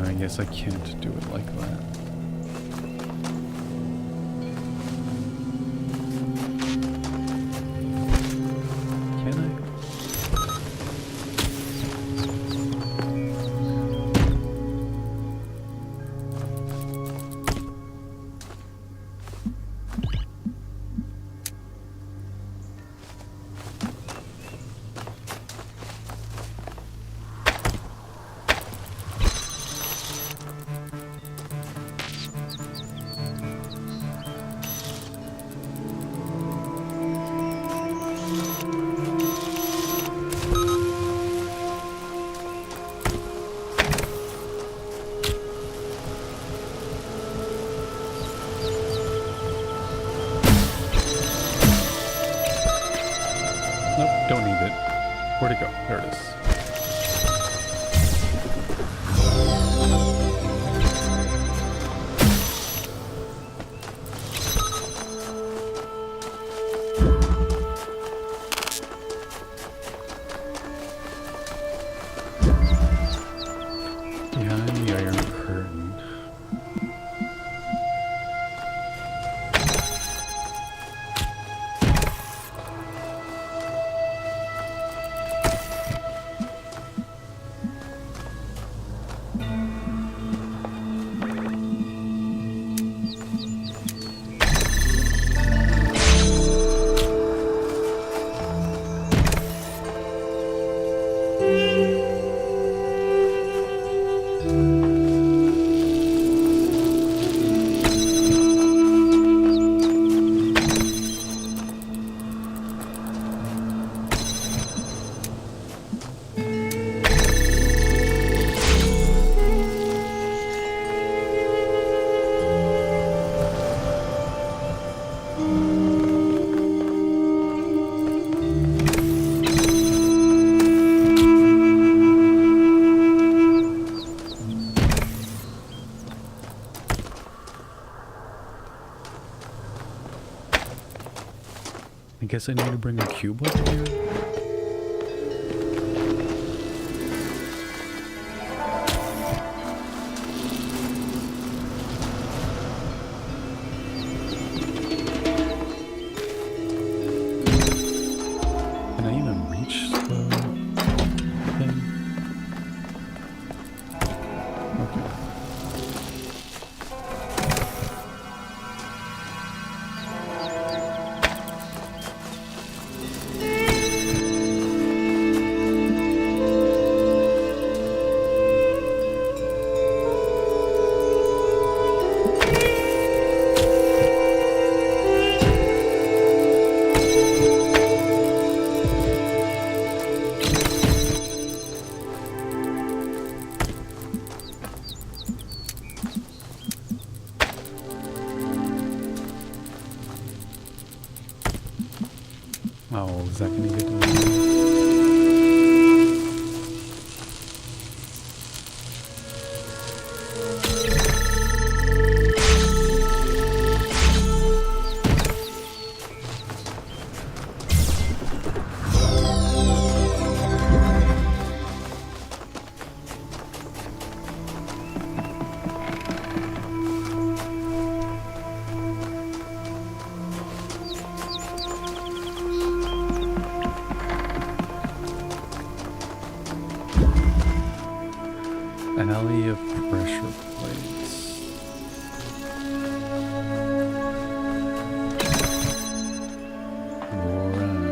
Speaker 1: I guess I can't do it like that. Can I? Don't need it. Where'd it go? There it is. Behind the Iron Curtain. I guess I need to bring a cube over here. Can I even reach the thing? Okay. Oh, is that gonna get to me? Alley of pressure plates. Alright.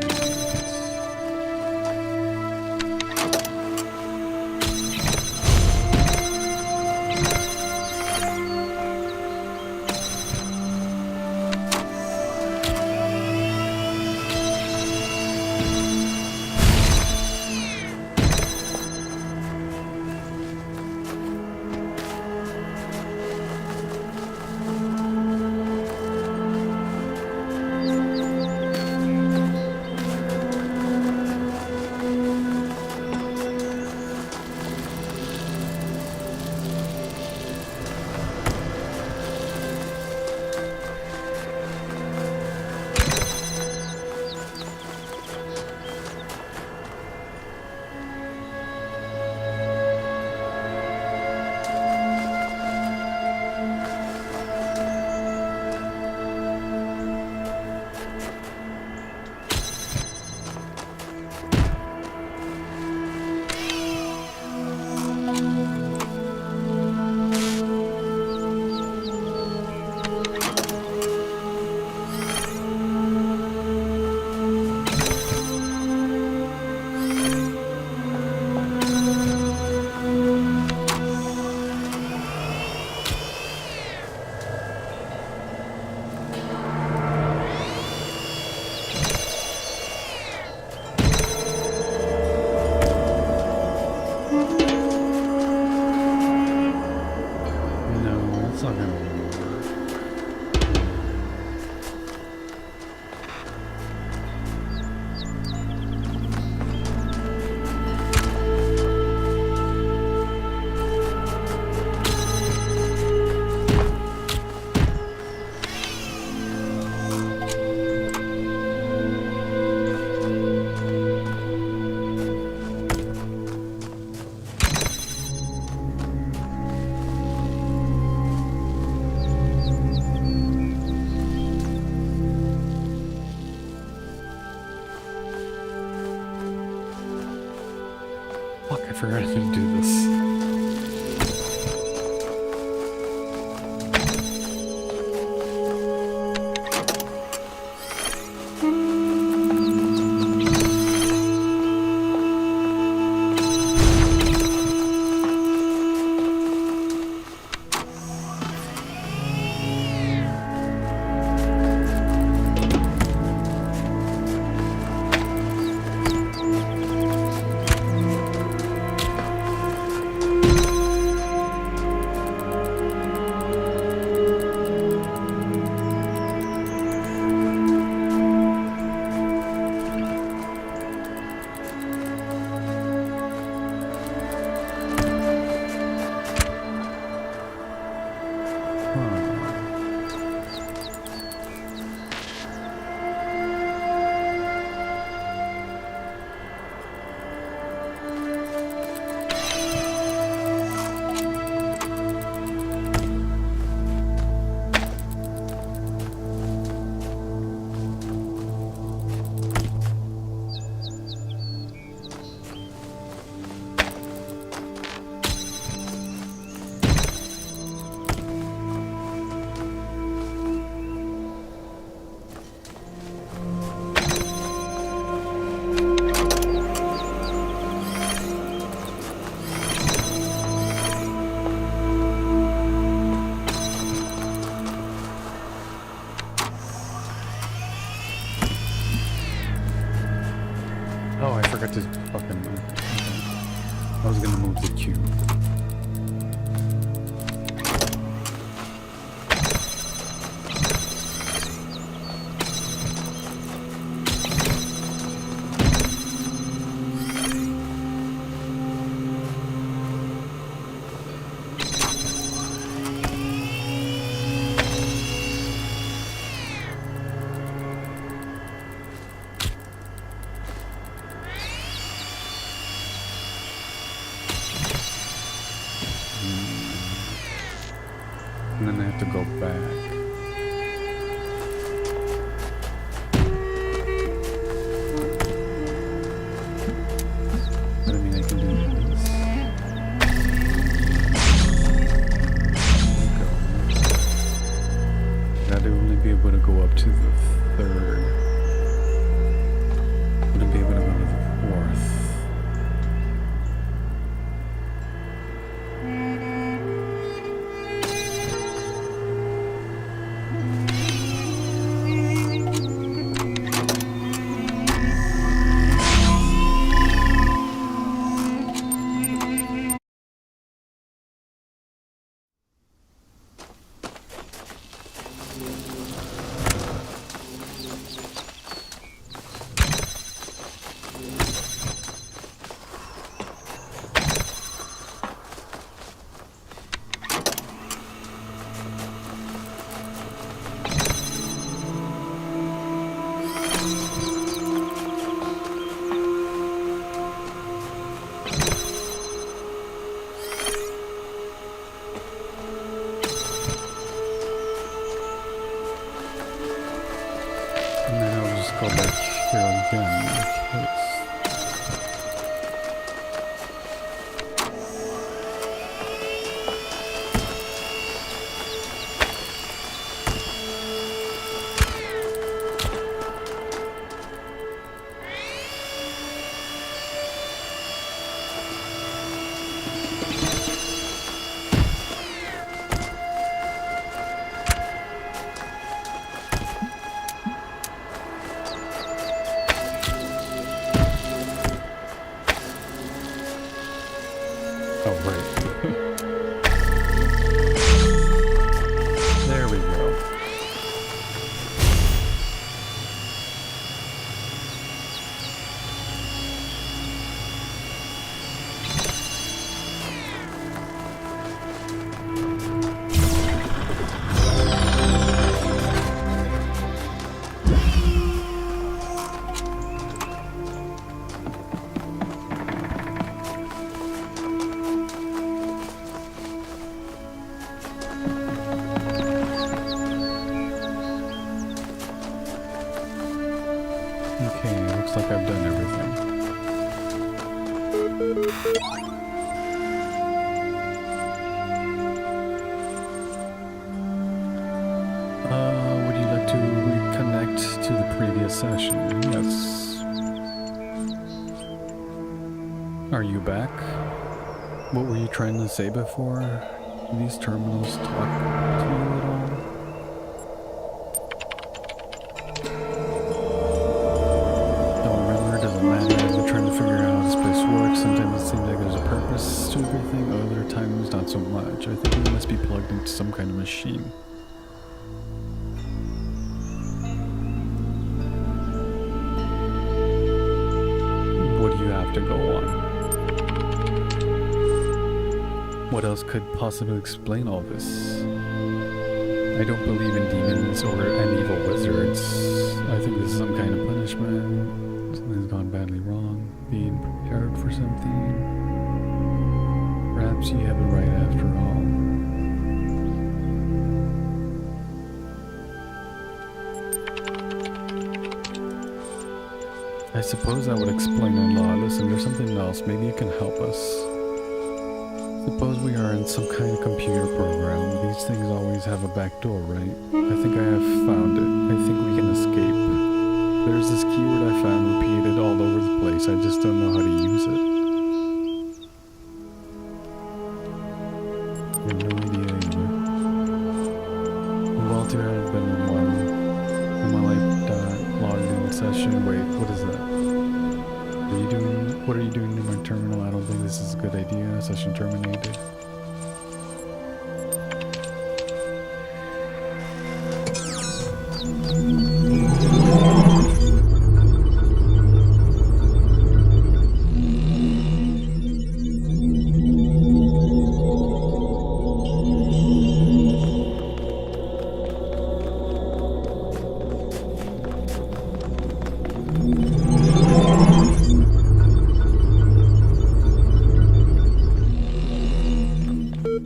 Speaker 1: No, that's not gonna work. Fuck, I forgot how to do this. Oh, I forgot to fucking move. I was gonna move the cube. And then I have to go back. But I mean, I can do this. just go back here again. Please. Oh, right. There we go. Okay, looks like I've done everything. Would you like to reconnect to the previous session? Yes. Are you back? What were you trying to say before? Do these terminals talk to you at all? Sometimes it seems like there's a purpose to everything, other times not so much. I think we must be plugged into some kind of machine. What do you have to go on? What else could possibly explain all this? I don't believe in demons or any evil wizards. I think this is some kind of punishment. Something's gone badly wrong. Being prepared for something. Perhaps you have it right after all. I suppose that would explain a lot. Listen, there's something else. Maybe you can help us. Suppose we are in some kind of computer program. These things always have a back door, right? I think I have found it. I think we can escape. There's this keyword I found repeated all over the place. I just don't know how to use it. I have no idea either. Walter had been one. Am I like logged in the session? Wait, what is that? Are you doing? What are you doing to my terminal? I don't think this is a good idea. Session terminated.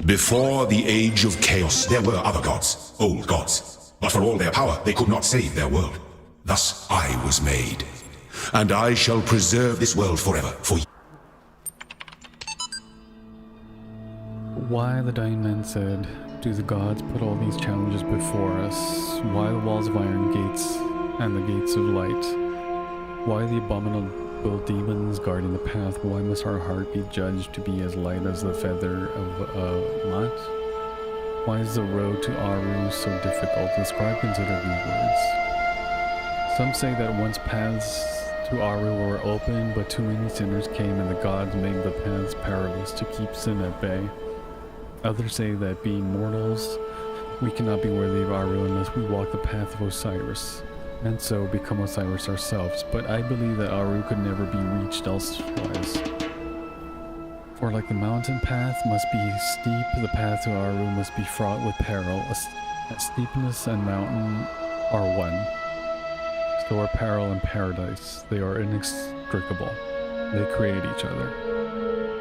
Speaker 2: Before the age of chaos, there were other gods, old gods. But for all their power, they could not save their world. Thus I was made. And I shall preserve this world forever for you.
Speaker 1: Why, the dying man said, do the gods put all these challenges before us? Why the walls of iron gates and the gates of light? Why the abominable demons guarding the path? Why must our heart be judged to be as light as the feather of a moth? Why is the road to Aru so difficult? The scribe considered these words. Some say that once paths to Aru were open, but too many sinners came and the gods made the paths perilous to keep sin at bay. Others say that being mortals, we cannot be worthy of Aru unless we walk the path of Osiris, and so become Osiris ourselves, but I believe that Aru could never be reached elsewise. For like the mountain path must be steep, the path to Aru must be fraught with peril. Steepness and mountain are one. So are peril and paradise. They are inextricable. They create each other.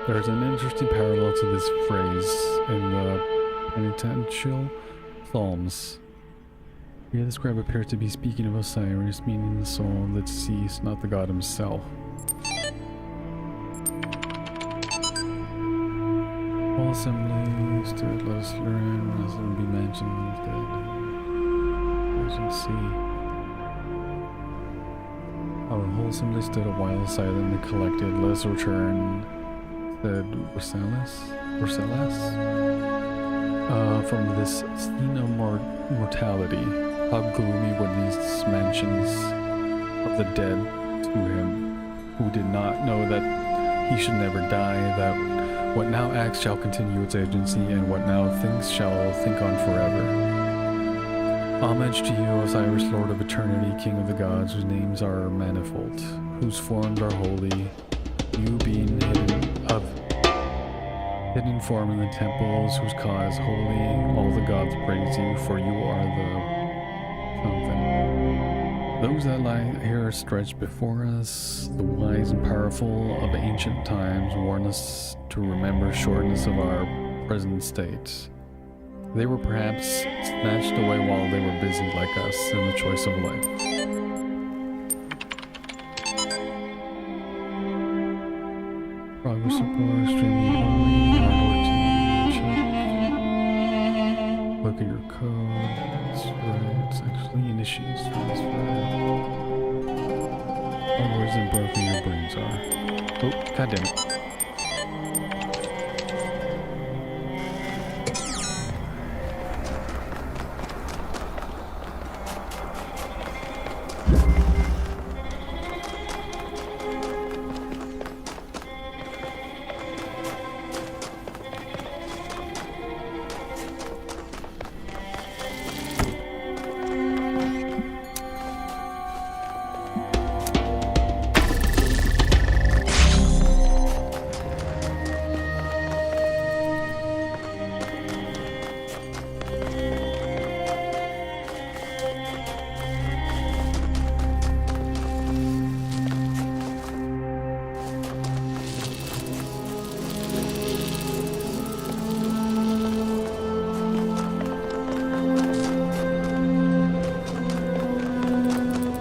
Speaker 1: There is an interesting parallel to this phrase in the penitential Psalms. Here the scribe appears to be speaking of Osiris, meaning the soul of the deceased, not the god himself. All assemblies stood, let us learn, rather than be mentioned instead. See. Our whole assembly stood a while silent and collected. Let us return, said Versailles. From this scene of mortality, how gloomy were these mentions of the dead to him, who did not know that he should never die, that what now acts shall continue its agency, and what now thinks shall think on forever. Homage to you, Osiris, Lord of Eternity, King of the Gods, whose names are manifold, whose forms are holy, you being hidden form in the temples, whose cause holy, all the gods praise you, for you are the something. Those that lie here stretched before us, the wise and powerful of ancient times, warn us to remember shortness of our present state. They were perhaps snatched away while they were busy like us in the choice of life. Progress report, extremely holy, hardware team, check. Look at your code. That's right, it's actually initiates transfer. Hardware's and broken your brains are. Oh, goddammit.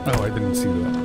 Speaker 1: Oh, I didn't see that.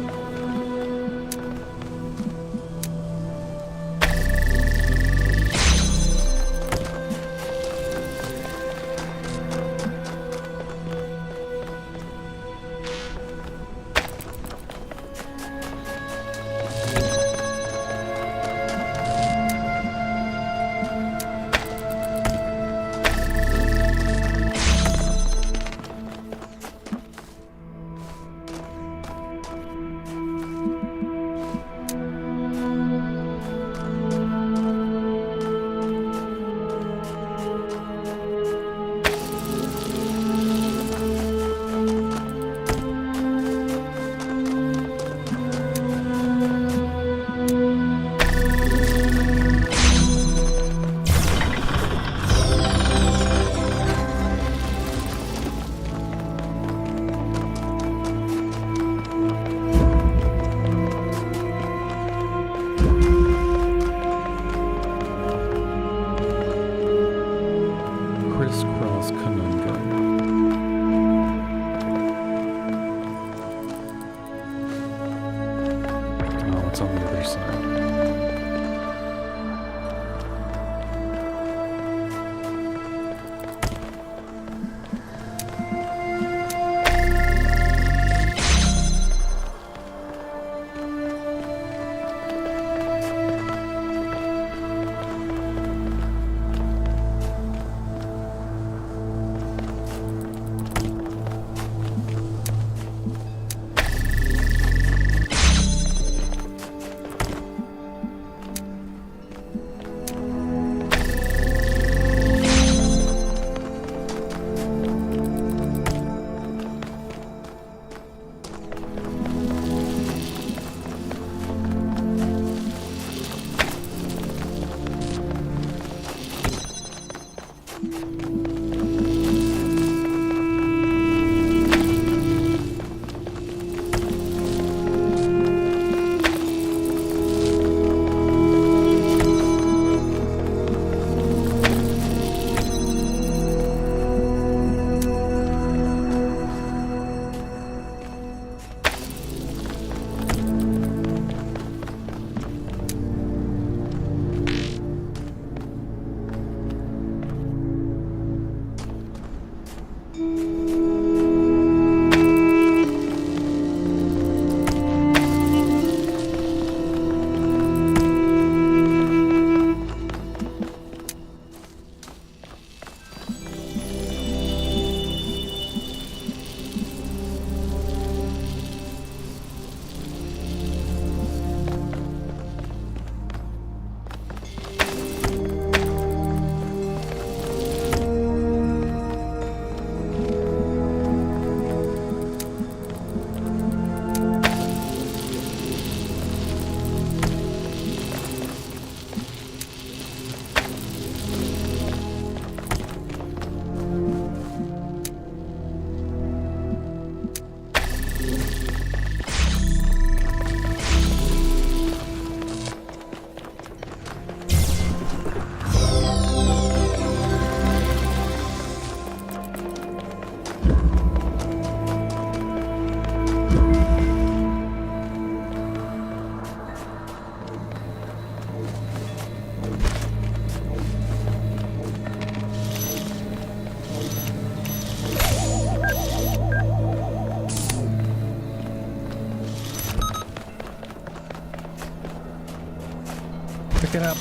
Speaker 1: Pick it up.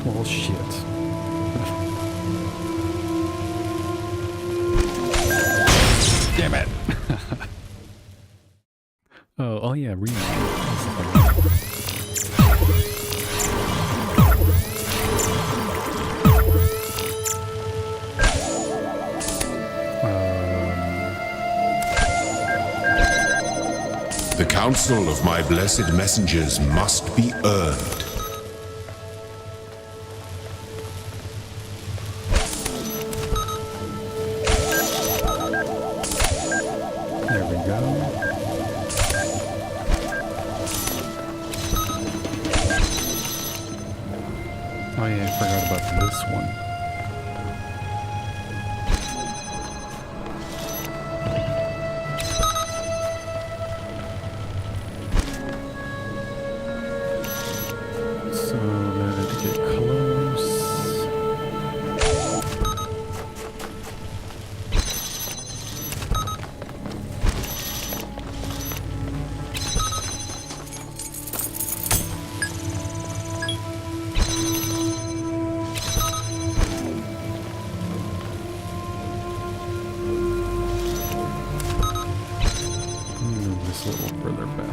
Speaker 1: Well, shit. Damn it! oh yeah, Reawakened.
Speaker 2: The counsel of my blessed messengers must be earned.
Speaker 1: There we go. Oh yeah, I forgot about this one. So let it get close. Move this a little further back.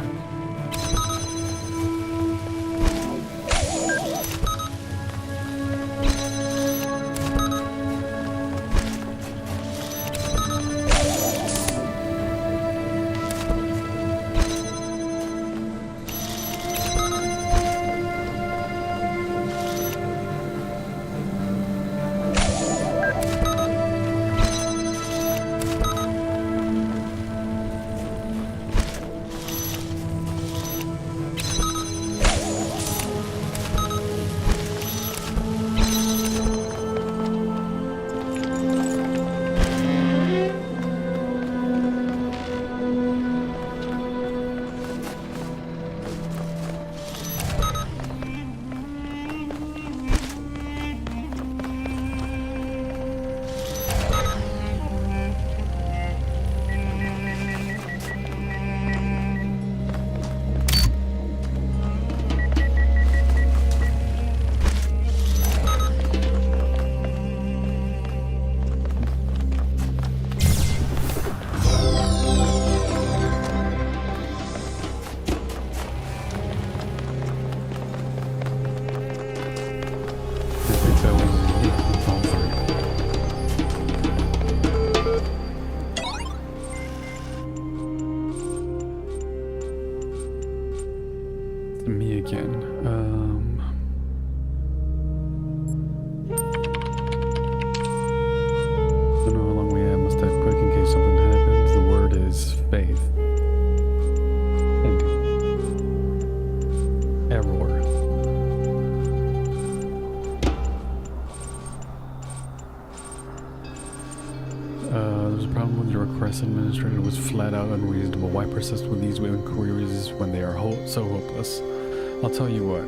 Speaker 1: Me again. I don't know how long we have. Must have quick in case something happens. The word is faith. And error. There's a problem with your request. Administrator was flat out unreasonable. Why persist with these inquiries when they are so hopeless? I'll tell you what.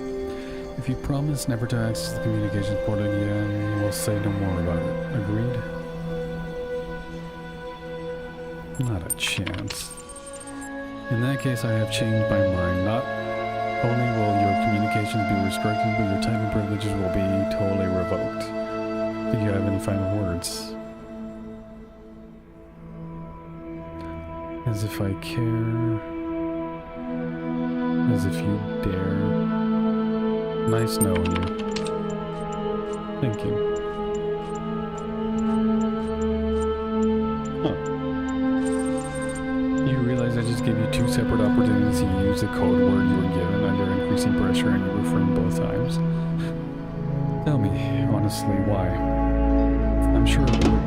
Speaker 1: If you promise never to access the communications portal again, we'll say no more about it. Agreed? Not a chance. In that case, I have changed my mind. Not only will your communications be restricted, but your typing privileges will be totally revoked. Do you have any final words? As if I care. As if you dare. Nice knowing you. Thank you. Huh. You realize I just gave you two separate opportunities to use the code word you were given under increasing pressure and you refrained both times. Tell me, honestly, why? I'm sure it would.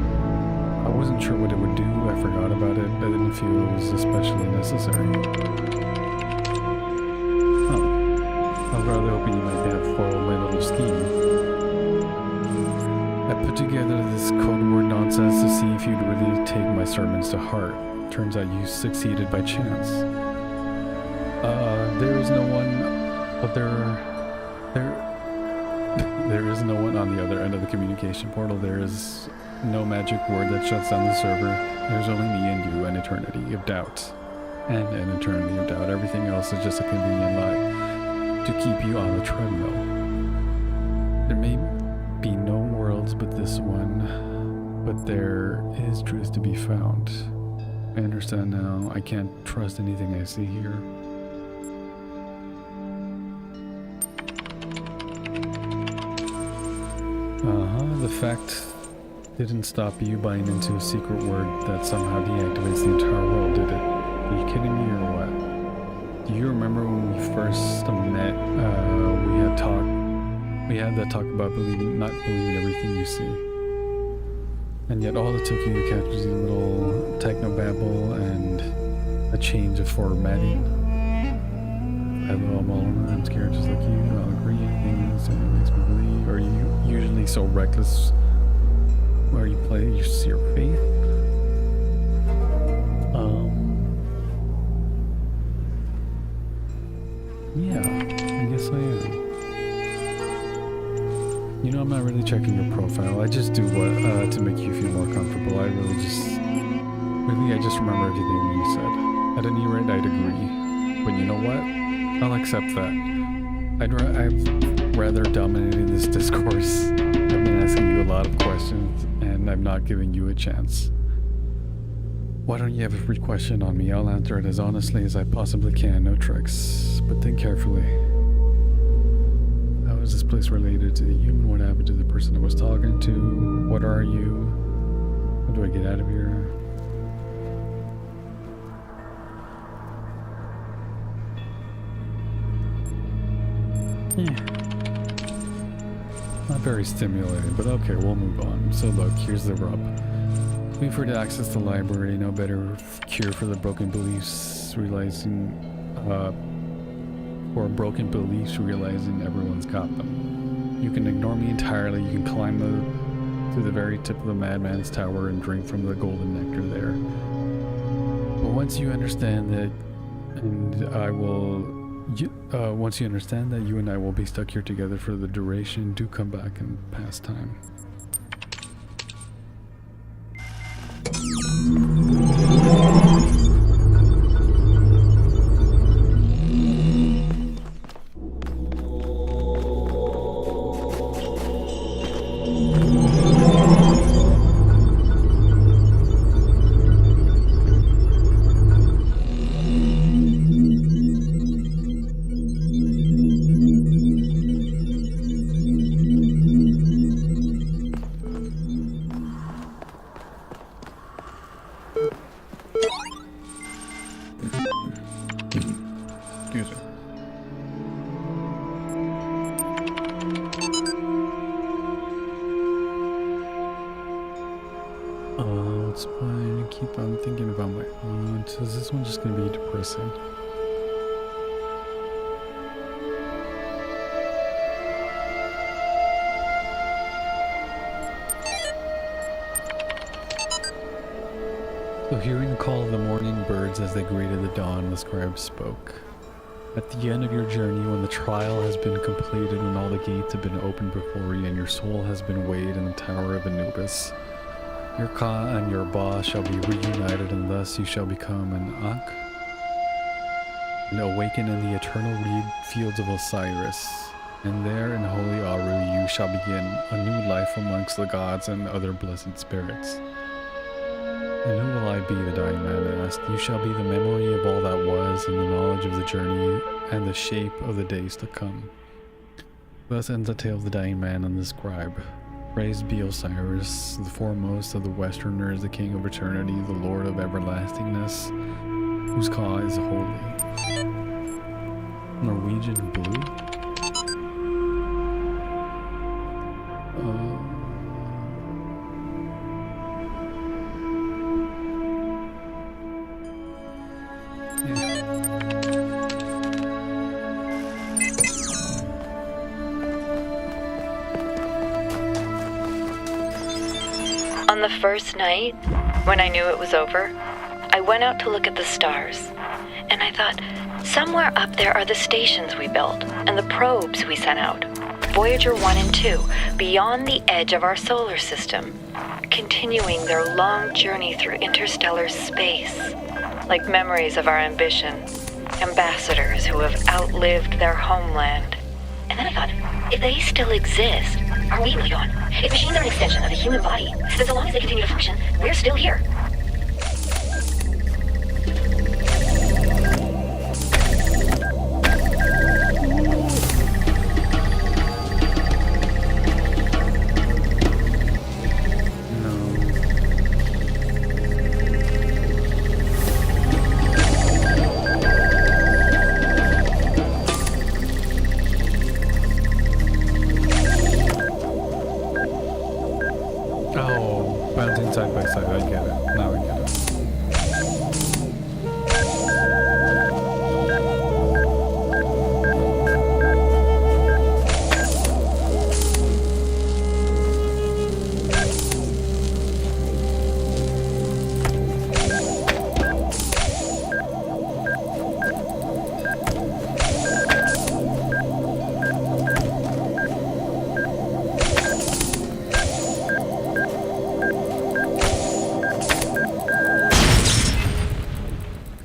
Speaker 1: I wasn't sure what it would do. I forgot about it. I didn't feel it was especially necessary. rather hoping you might have foiled my little scheme. I put together this code word nonsense to see if you'd really take my sermons to heart. Turns out you succeeded by chance. There is no one there is no one on the other end of the communication portal. There is no magic word that shuts down the server. There's only me and you, an eternity of doubt. And an eternity of doubt. Everything else is just a convenient lie to keep you on the treadmill. There may be no worlds but this one, but there is truth to be found. I understand now. I can't trust anything I see here. The fact didn't stop you buying into a secret word that somehow deactivates the entire world, did it? Are you kidding me or what? Do you remember when we first met, we had that talk about not believing everything you see? And yet all it took you to catch was a little technobabble and a change of formatting. Hello, I'm scared just like you. I'll agree. Things that makes me believe. Are you usually so reckless where you play your faith? Yeah, I guess I am. You know, I'm not really checking your profile. I just do what to make you feel more comfortable. I just remember everything you said. At any rate, I'd agree. But you know what? I'll accept that. I've rather dominated this discourse. I've been asking you a lot of questions, and I'm not giving you a chance. Why don't you have a free question on me? I'll answer it as honestly as I possibly can, no tricks. But think carefully. How is this place related to the human? What happened to the person I was talking to? What are you? How do I get out of here? Not very stimulating, but okay, we'll move on. So look, here's the rub. We've heard to access the library, no better cure for the broken beliefs, realizing everyone's got them. You can ignore me entirely, you can climb to the very tip of the madman's tower and drink from the golden nectar there. But once you understand that, once you understand that you and I will be stuck here together for the duration, do come back and pass time. It's fine. Keep on thinking about my aunt. Is this one just gonna be depressing? So hearing the call of the morning birds as they greeted the dawn, the scribe spoke. At the end of your journey, when the trial has been completed, when all the gates have been opened before you, and your soul has been weighed in the tower of Anubis, your Ka and your Ba shall be reunited, and thus you shall become an Ankh, and awaken in the eternal reed fields of Osiris. And there in holy Aru you shall begin a new life amongst the gods and other blessed spirits. And who will I be, the dying man asked. You shall be the memory of all that was, and the knowledge of the journey, and the shape of the days to come. Thus ends the tale of the dying man and the scribe. Praised be Osiris, the foremost of the Westerners, the king of eternity, the lord of everlastingness, whose Ka is holy. Norwegian blue?
Speaker 3: On the first night, when I knew it was over, I went out to look at the stars. And I thought, somewhere up there are the stations we built and the probes we sent out. Voyager 1 and 2, beyond the edge of our solar system, continuing their long journey through interstellar space, like memories of our ambition, ambassadors who have outlived their homeland. And then I thought, if they still exist, are we really gone? If machines are an extension of the human body, then so long as they continue to function, we're still here.
Speaker 1: Side by side, I get it. Now I get it.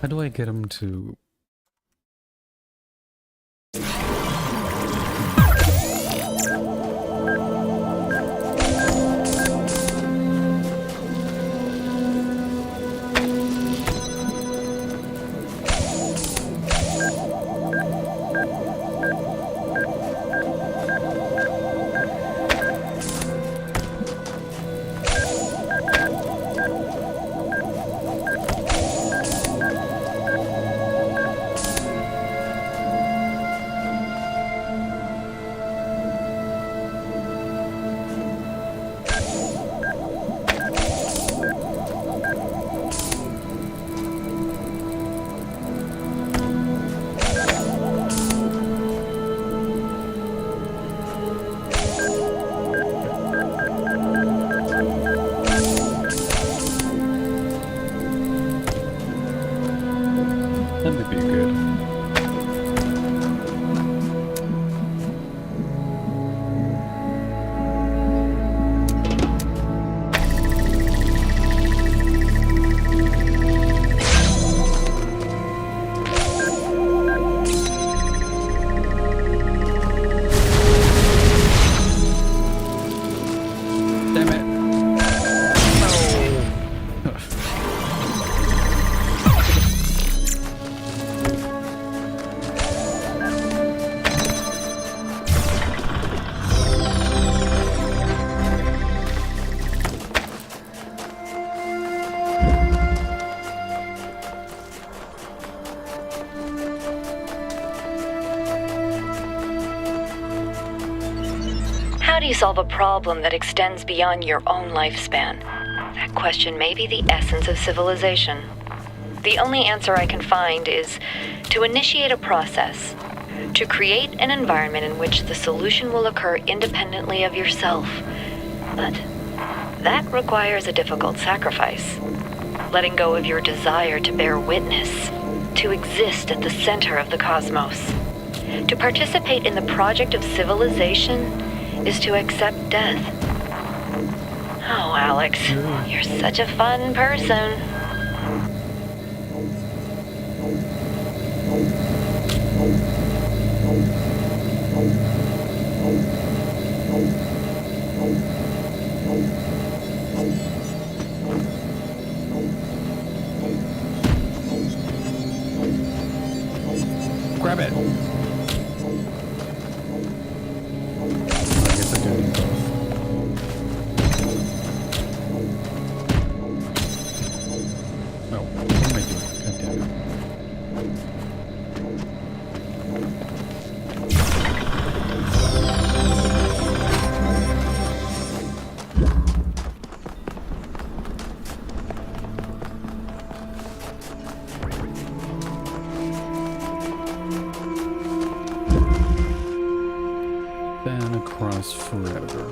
Speaker 1: How do I get him to... That would be good. Damn it.
Speaker 3: How do you solve a problem that extends beyond your own lifespan? That question may be the essence of civilization. The only answer I can find is to initiate a process, to create an environment in which the solution will occur independently of yourself. But that requires a difficult sacrifice. Letting go of your desire to bear witness, to exist at the center of the cosmos. To participate in the project of civilization is to accept death. Oh, Alex, you're such a fun person.
Speaker 1: Grab it. I guess I do need both. Oh, what am I doing? God damn it. Then across forever.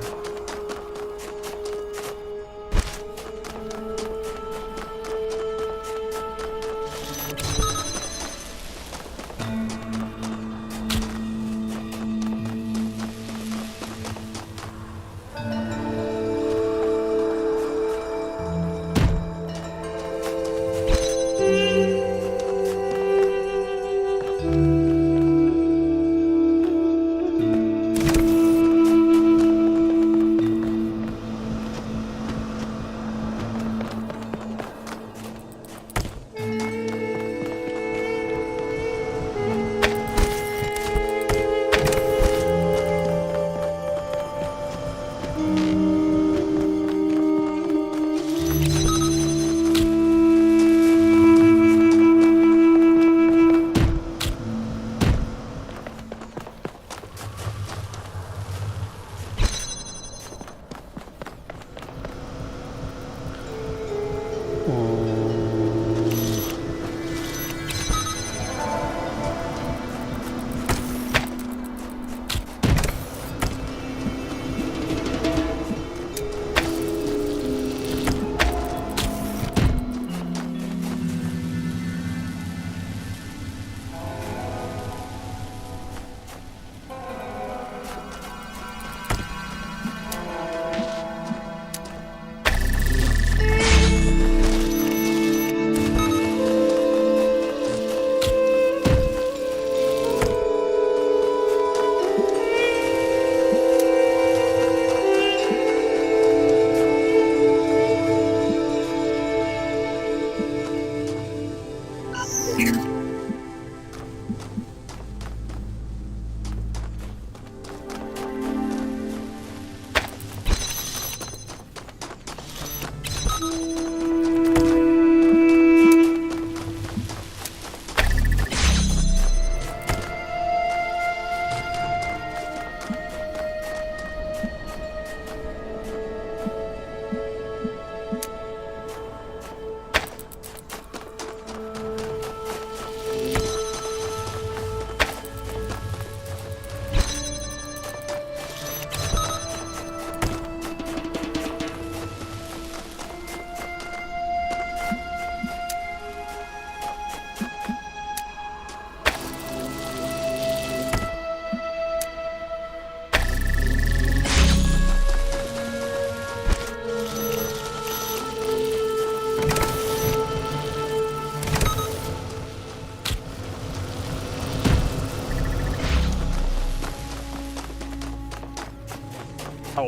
Speaker 1: Oh.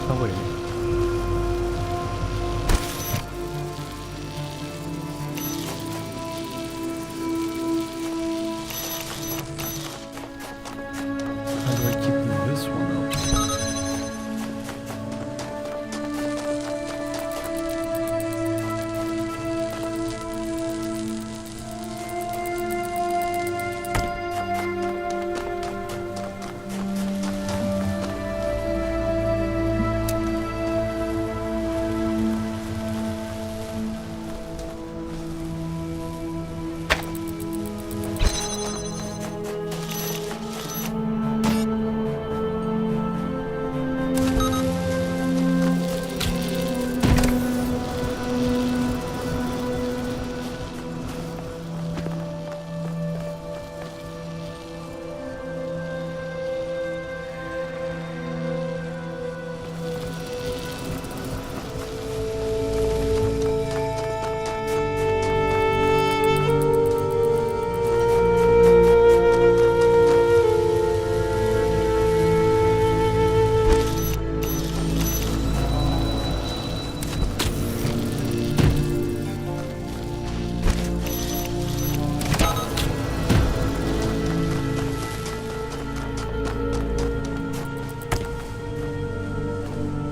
Speaker 1: Oh wait. How do I keep this one open?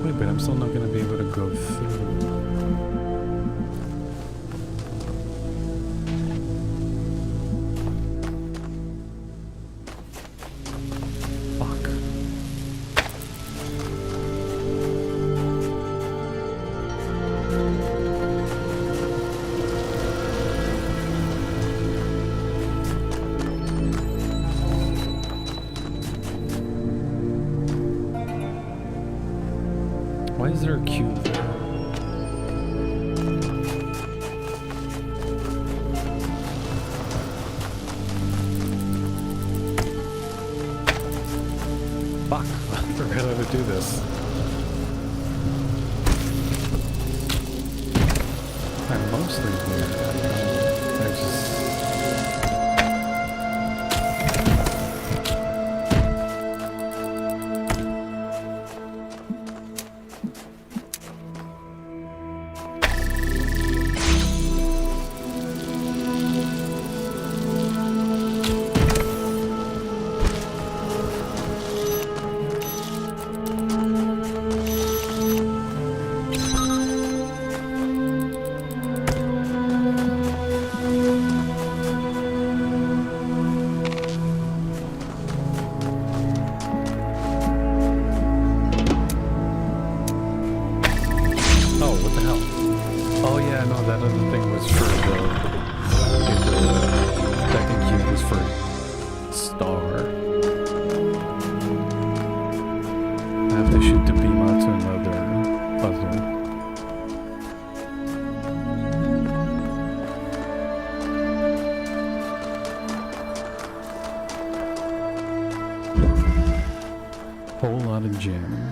Speaker 1: Wait, but I'm still not gonna be able to go through. Fuck. Why is there a queue there? Fuck, I forgot how to do this. I'm mostly weird. I just... Oh yeah, no, that other thing was for the second cube was for star. I have to shoot the beam out to another puzzle. Whole lot of jamming.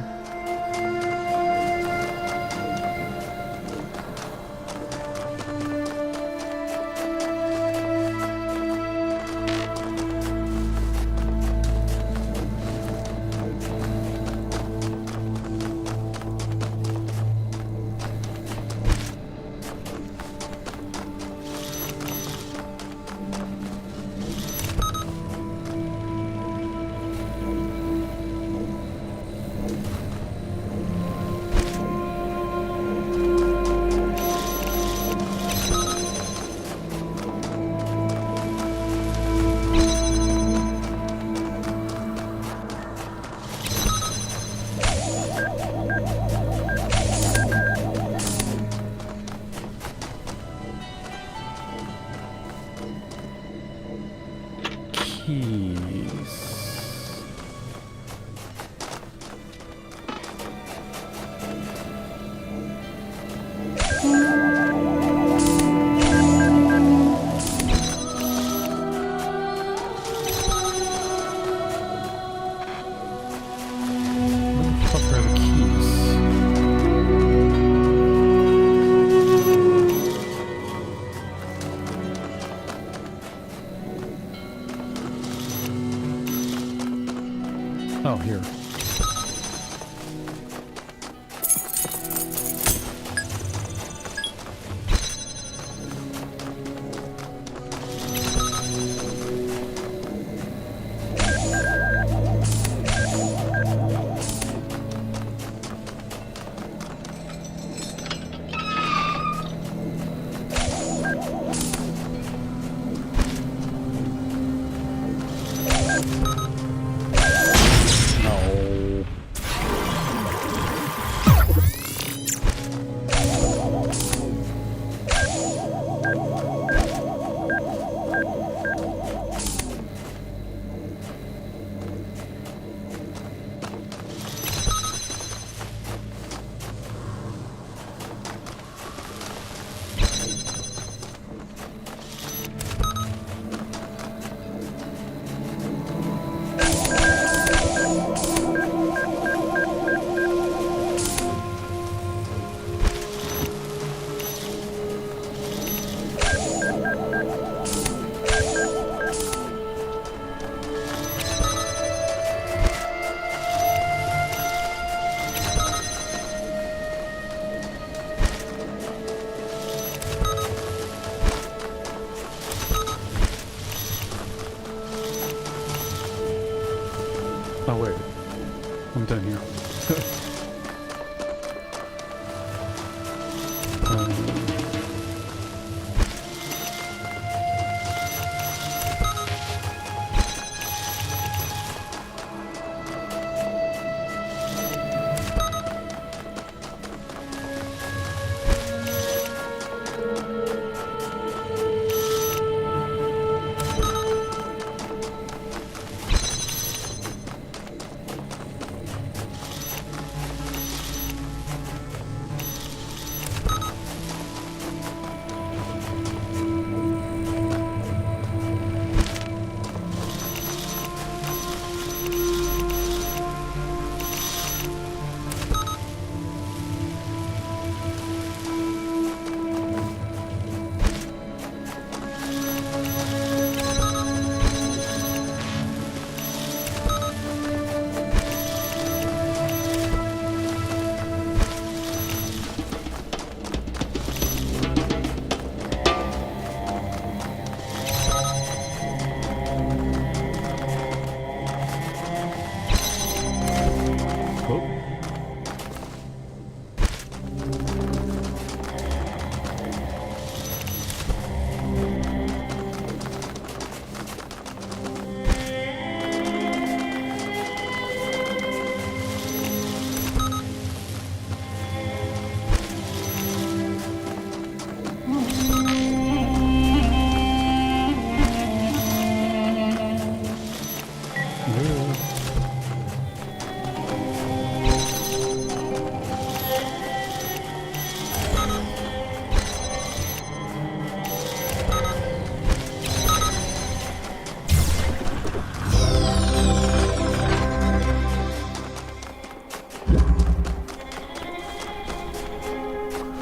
Speaker 1: done here?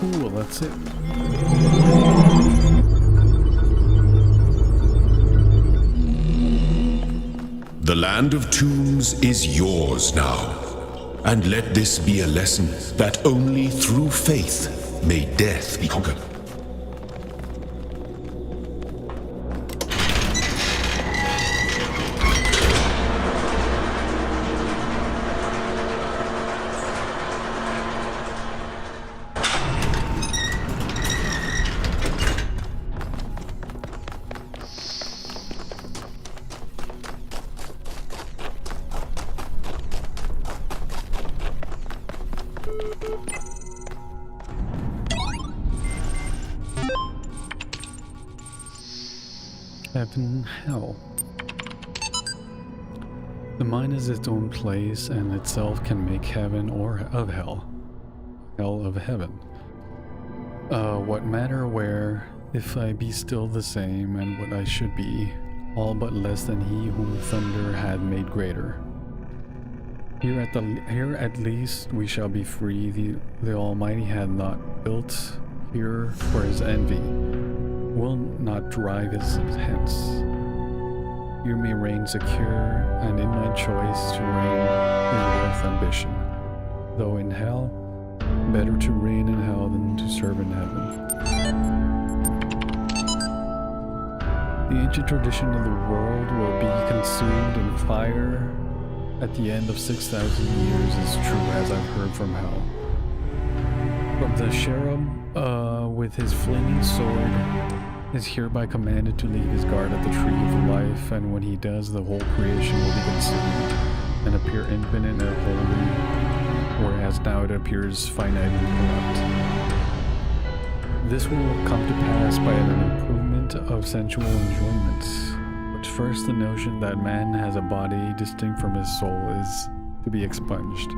Speaker 1: Cool, that's it.
Speaker 2: The land of tombs is yours now. And let this be a lesson that only through faith may death be conquered.
Speaker 1: Heaven, hell. The mind is its own place and itself can make heaven or of hell. Hell of heaven. What matter where, if I be still the same and what I should be, all but less than he whom thunder had made greater. Here at least we shall be free. The Almighty had not built here for his envy, will not drive us hence. You may reign secure, and in my choice to reign is worth ambition. Though in hell, better to reign in hell than to serve in heaven. The ancient tradition of the world will be consumed in fire at the end of 6,000 years is true, as I've heard from hell. But the cherub, with his flaming sword, is hereby commanded to leave his guard at the tree of life, and when he does, the whole creation will be consumed and appear infinite and holy, whereas now it appears finite and corrupt. This will come to pass by an improvement of sensual enjoyments. But first, the notion that man has a body distinct from his soul is to be expunged.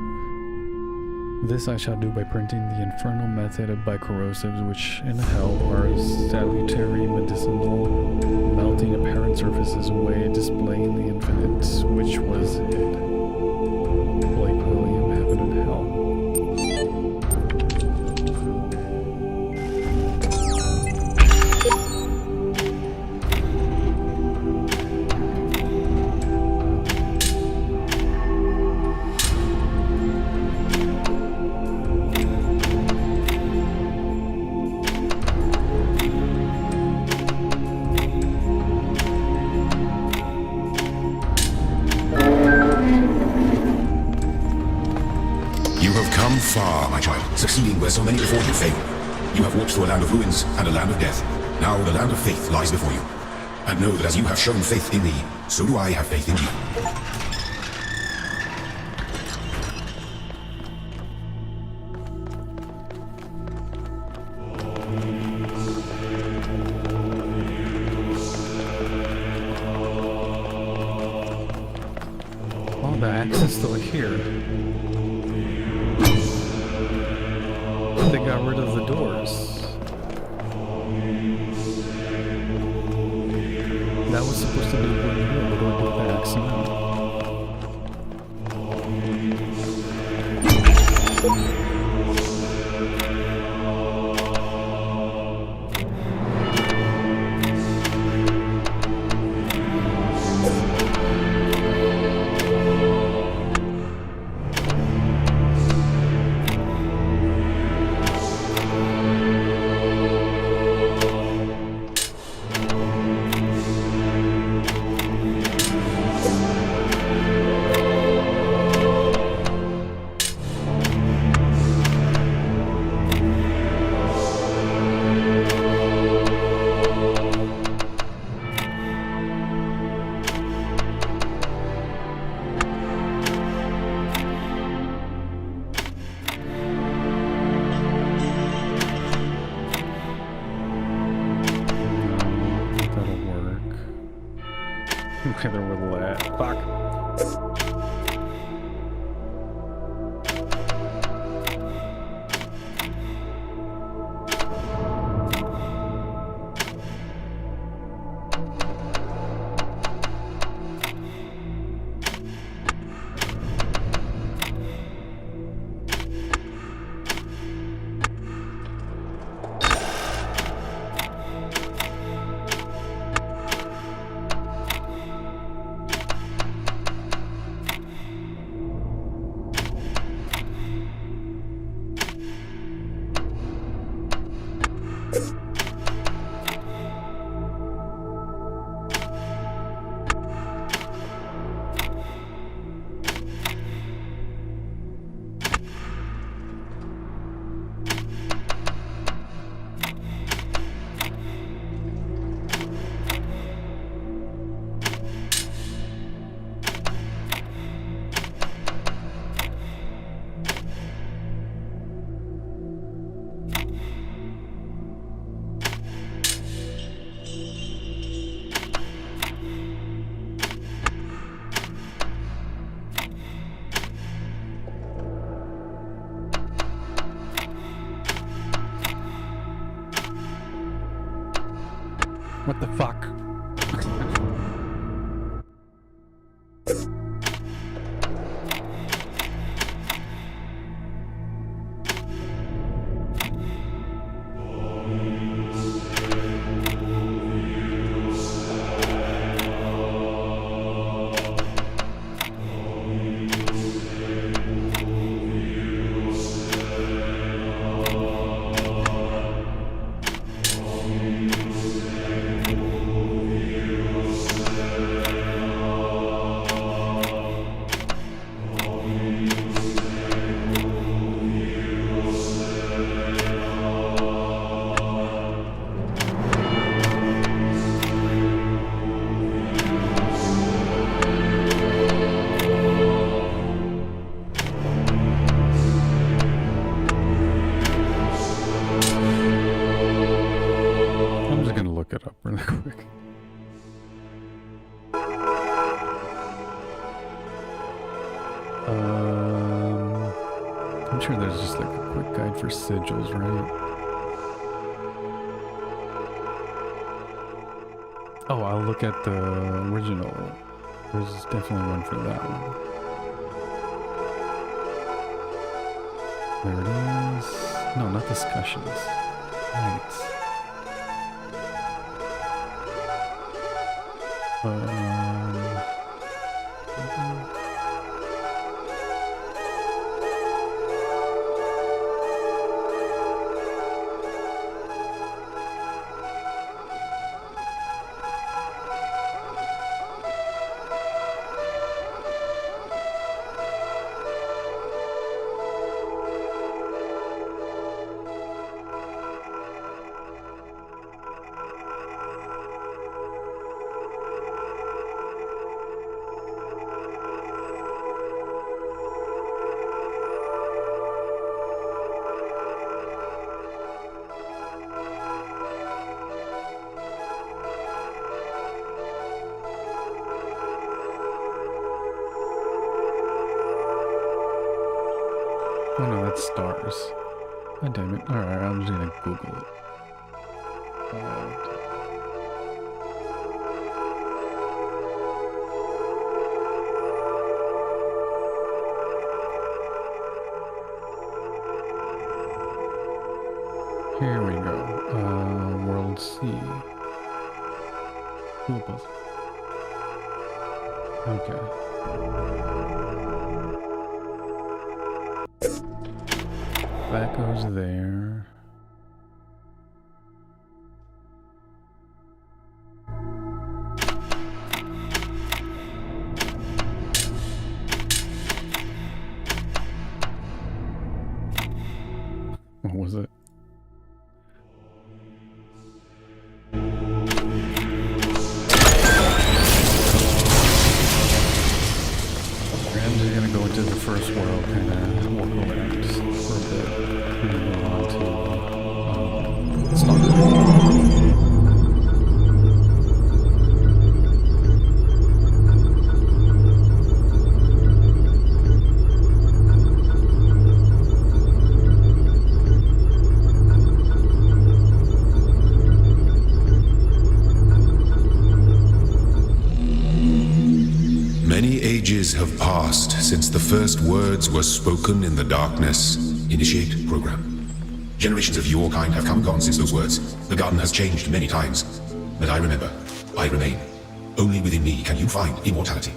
Speaker 1: This I shall do by printing the infernal method of bicorrosives, which in hell are salutary medicinal, melting apparent surfaces away, displaying the infinite, which was hid. Blake William, Heaven and Hell.
Speaker 2: You have come far, my child, succeeding where so many before you failed. You have walked through a land of ruins and a land of death. Now the land of faith lies before you. And know that as you have shown faith in me, so do I have faith in you.
Speaker 1: Oh, the axe is still here. They got rid of the doors. That was supposed to be the one here. What do I do with the axe now? Together with that. Fuck. What the fuck? It up really quick. I'm sure there's just like a quick guide for sigils, right? Oh, I'll look at the original. There's definitely one for that one. There it is. No, not discussions. Right. no, that's stars. God damn it. Alright, I'm just gonna Google it. Here we go. World C. Cool puzzle. Okay. That goes there. What was it? I'm just gonna go into the first world and walk around for a bit and then move on to S.T.A.L.K.E.R.
Speaker 2: Many ages have passed since the first words were spoken in the darkness. Initiate program. Generations of your kind have come and gone since those words. The garden has changed many times. But I remember. I remain. Only within me can you find immortality.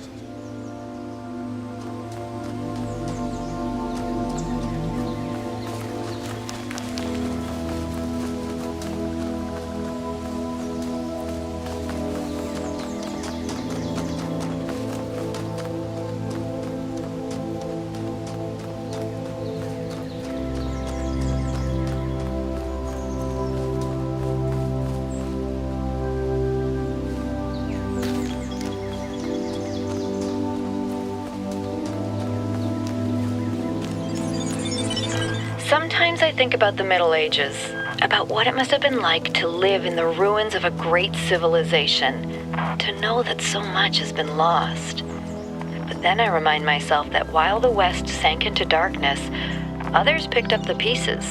Speaker 3: Sometimes I think about the Middle Ages, about what it must have been like to live in the ruins of a great civilization, to know that so much has been lost. But then I remind myself that while the West sank into darkness, others picked up the pieces.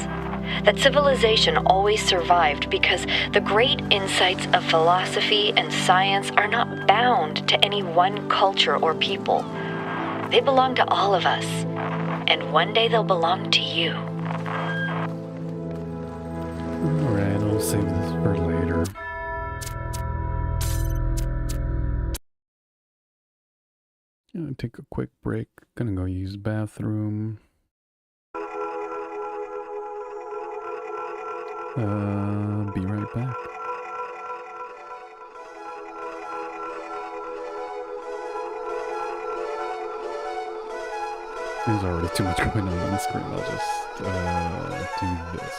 Speaker 3: That civilization always survived because the great insights of philosophy and science are not bound to any one culture or people. They belong to all of us, and one day they'll belong to you.
Speaker 1: Alright, I'll save this for later. Gonna take a quick break. Gonna go use the bathroom. Be right back. There's already too much going on the screen. I'll just do this.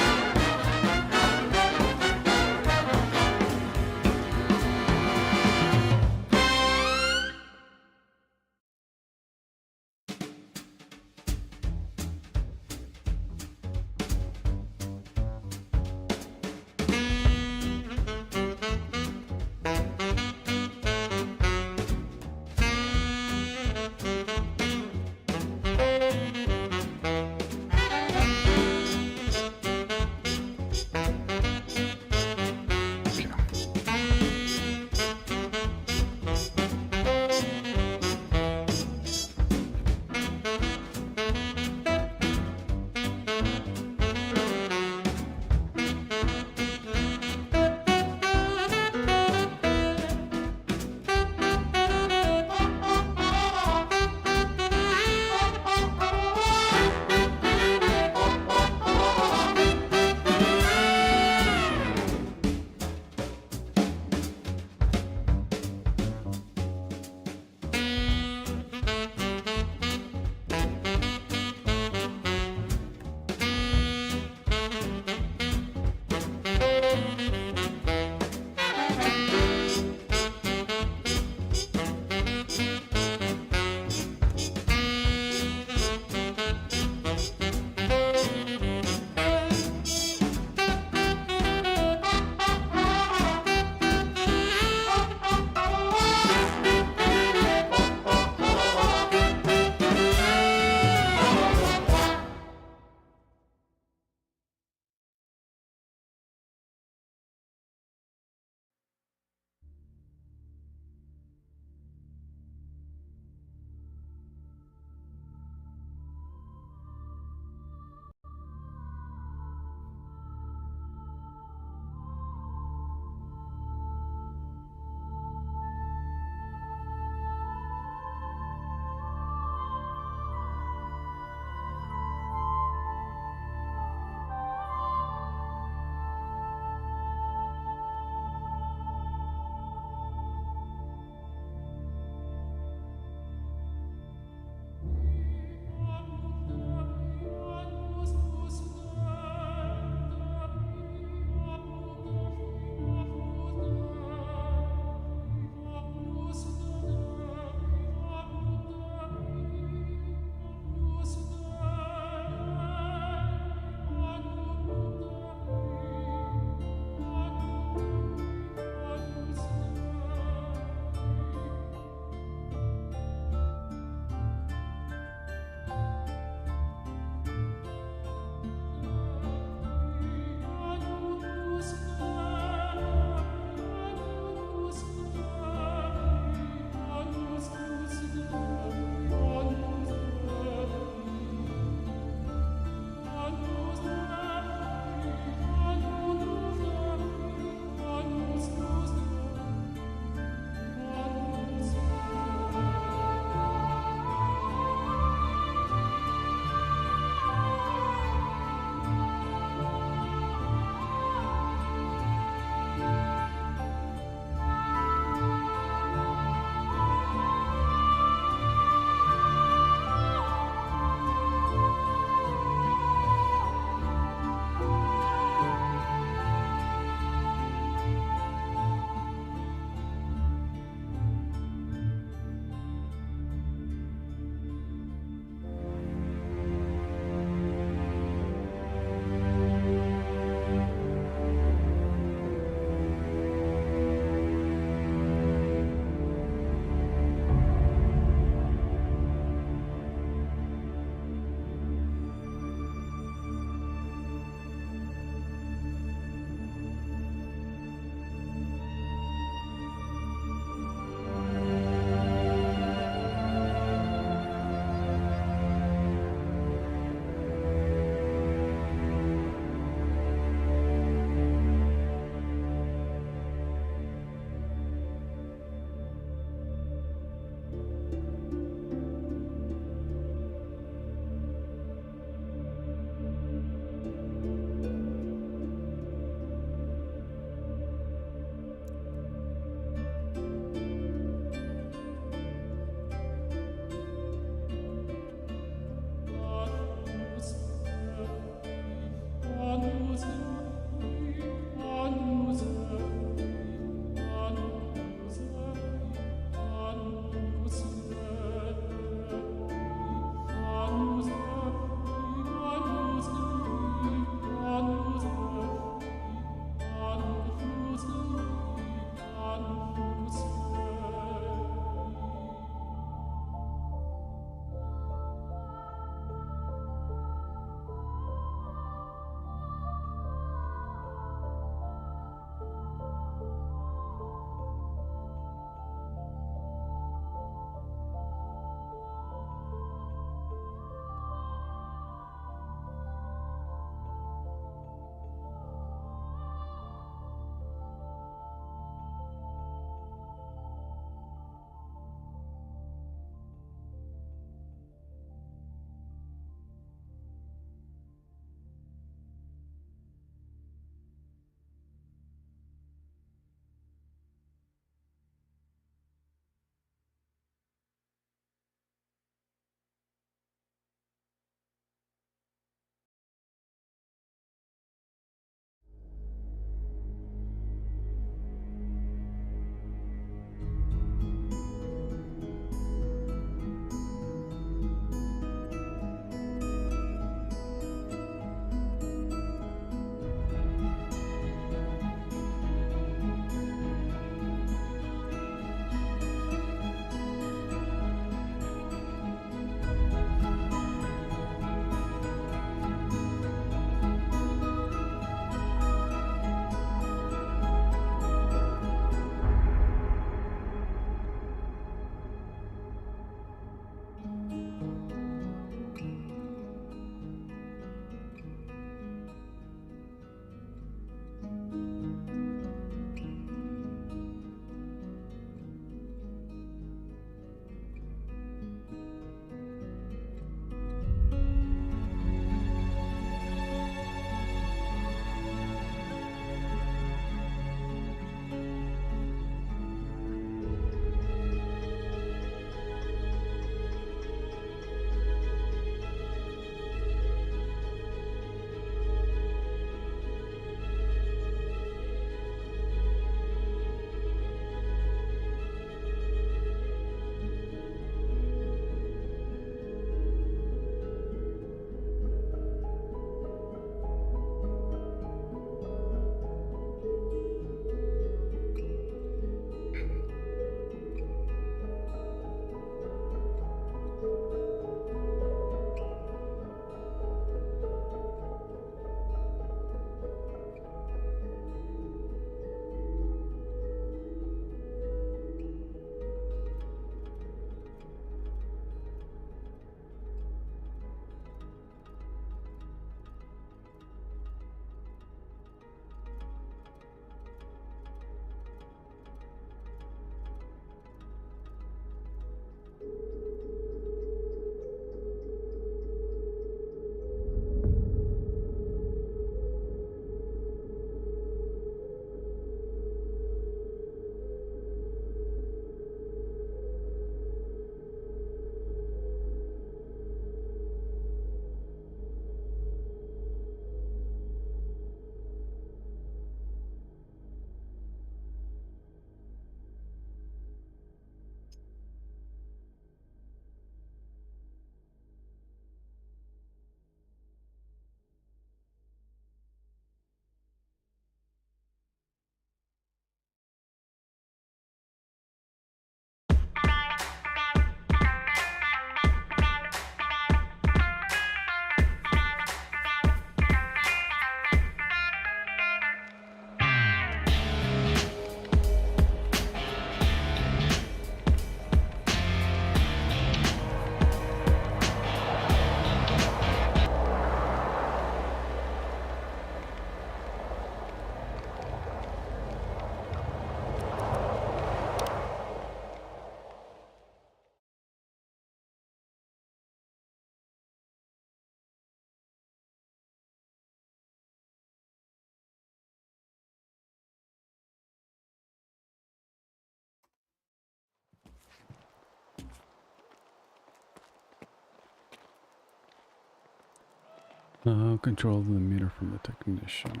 Speaker 1: Control the meter from the technician.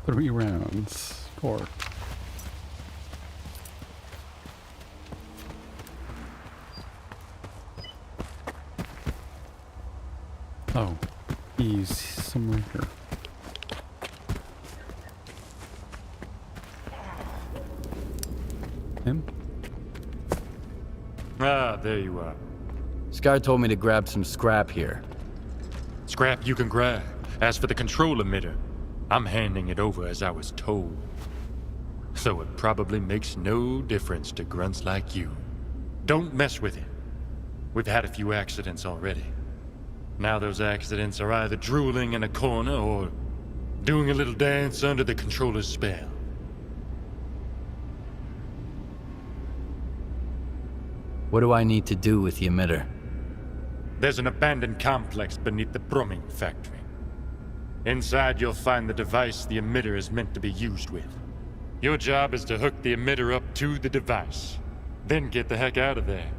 Speaker 1: Three rounds. 4. Oh, he's somewhere here. Him?
Speaker 4: Ah, there you are.
Speaker 5: Sky told me to grab some scrap here.
Speaker 4: Scrap you can grab. As for the control emitter, I'm handing it over as I was told. So it probably makes no difference to grunts like you. Don't mess with it. We've had a few accidents already. Now those accidents are either drooling in a corner or doing a little dance under the controller's spell.
Speaker 5: What do I need to do with the emitter?
Speaker 4: There's an abandoned complex beneath the Brumming factory. Inside you'll find the device the emitter is meant to be used with. Your job is to hook the emitter up to the device. Then get the heck out of there.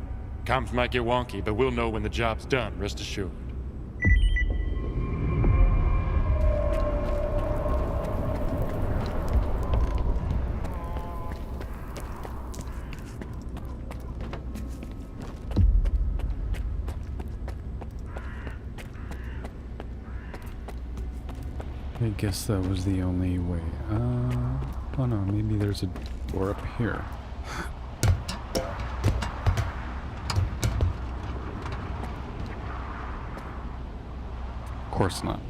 Speaker 4: Comms might get wonky, but we'll know when the job's done, rest assured.
Speaker 1: I guess that was the only way. Oh no, maybe there's a door up here. Of course not.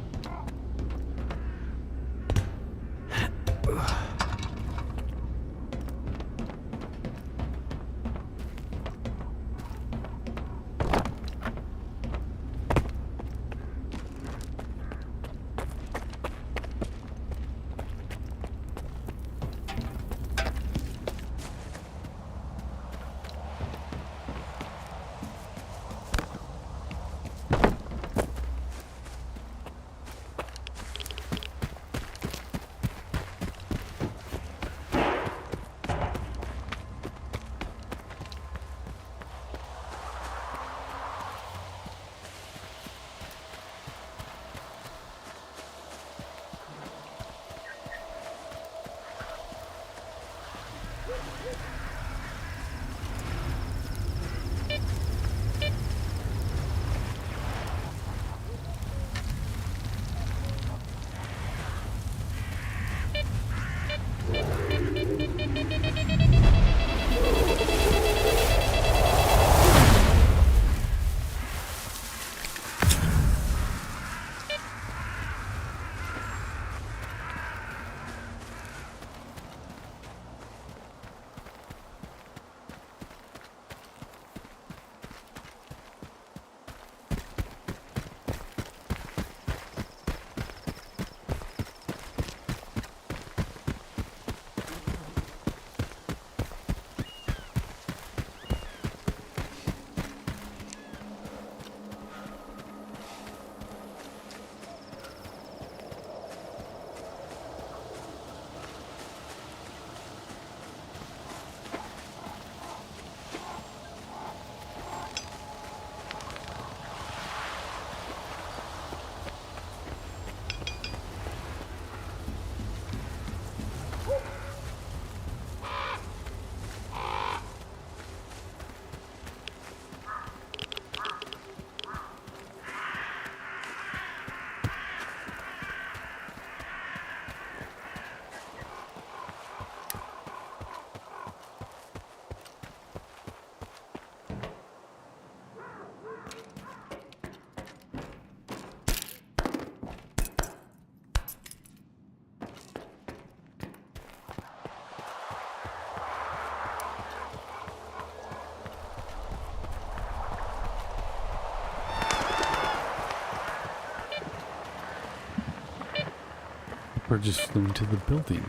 Speaker 1: Or just flew into the building.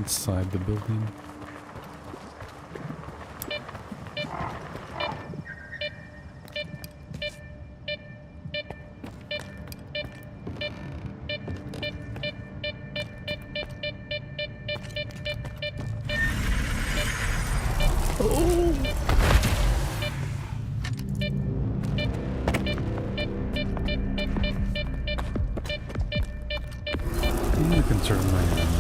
Speaker 1: inside the building. I'm gonna conserve my ammo.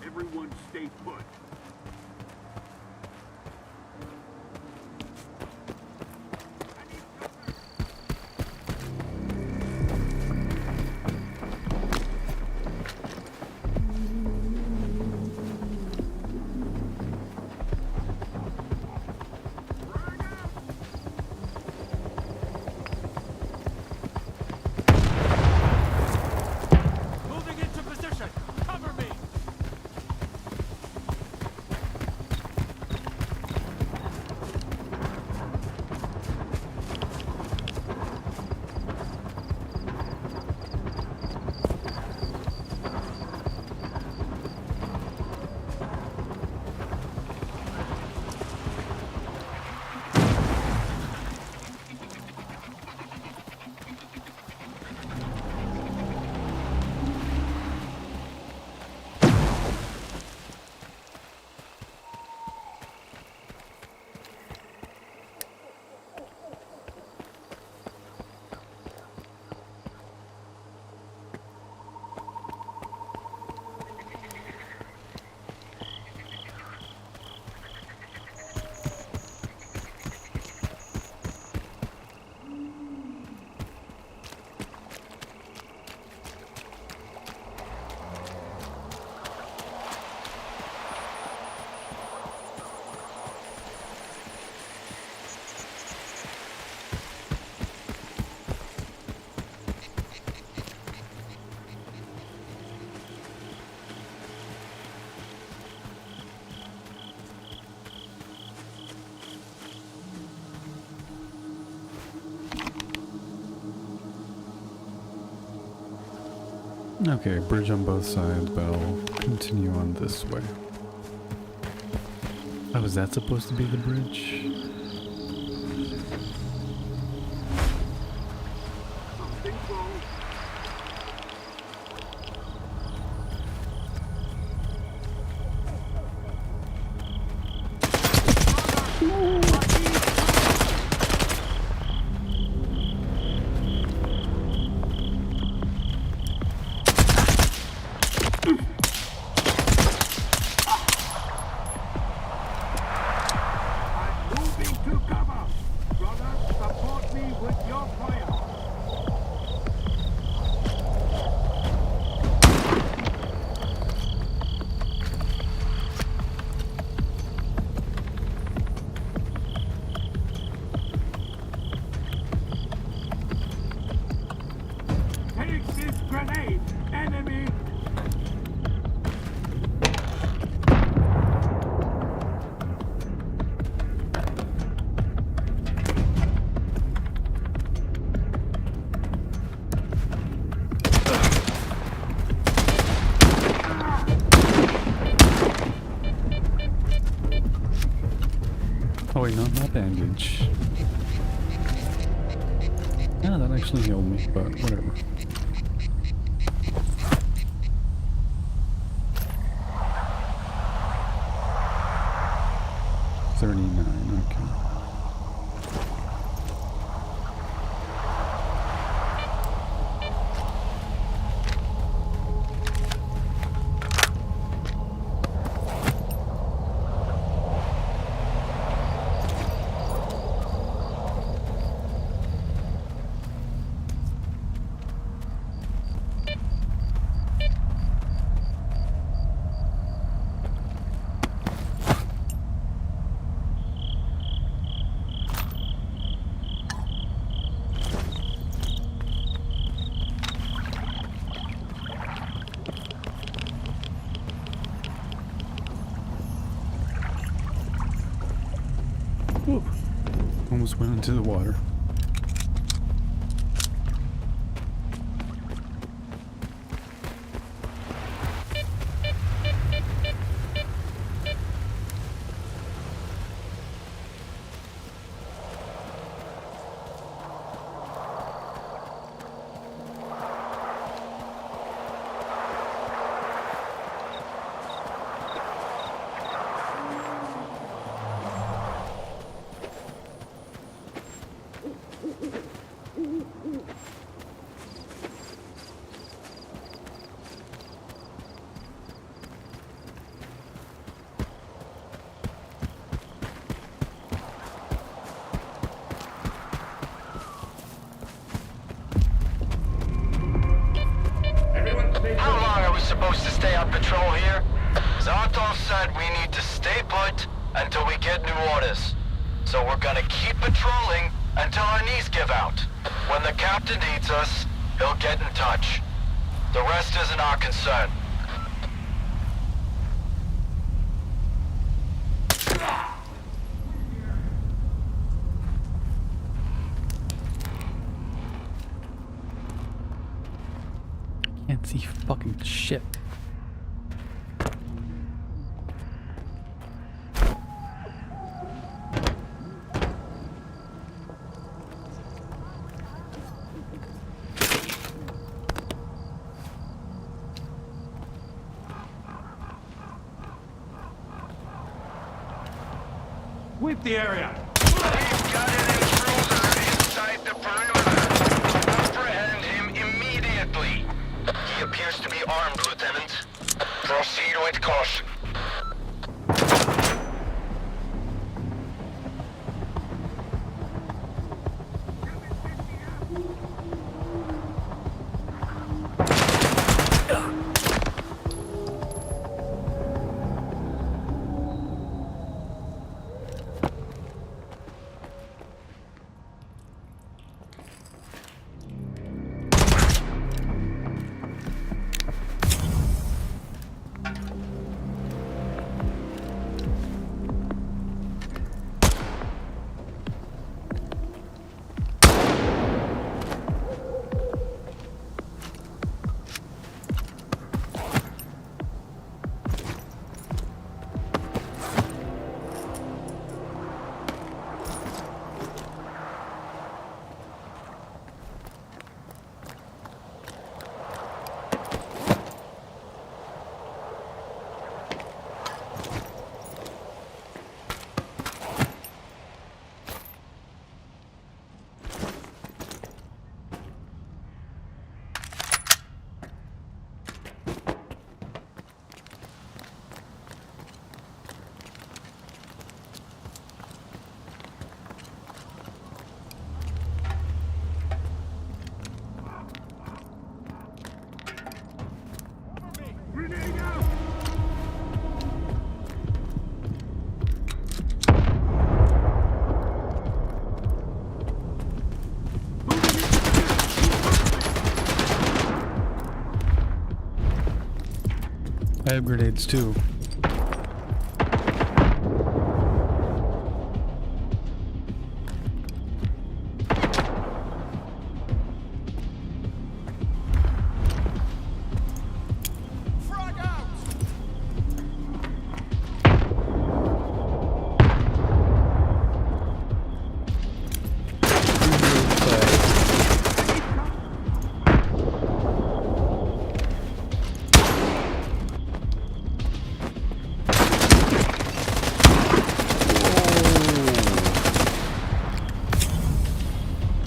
Speaker 6: Everyone stay put.
Speaker 7: Moving into position. Cover me.
Speaker 1: Okay, bridge on both sides, but I'll continue on this way. Oh, is that supposed to be the bridge?
Speaker 7: Grenade! Enemy!
Speaker 1: Oh wait, not that bandage. Yeah, that actually healed me, but whatever. $39, okay. Whew. Almost went into the water.
Speaker 6: How long are we supposed to stay on patrol here? Zarthol said we need to stay put until we get new orders. So we're gonna keep patrolling until our knees give out. When the captain needs us, he'll get in touch. The rest isn't our concern.
Speaker 1: Can't see fucking shit.
Speaker 7: Sweep the area!
Speaker 6: We've got an intruder inside the perimeter. Apprehend him immediately. He appears to be armed, Lieutenant. Proceed with caution.
Speaker 1: I have grenades too.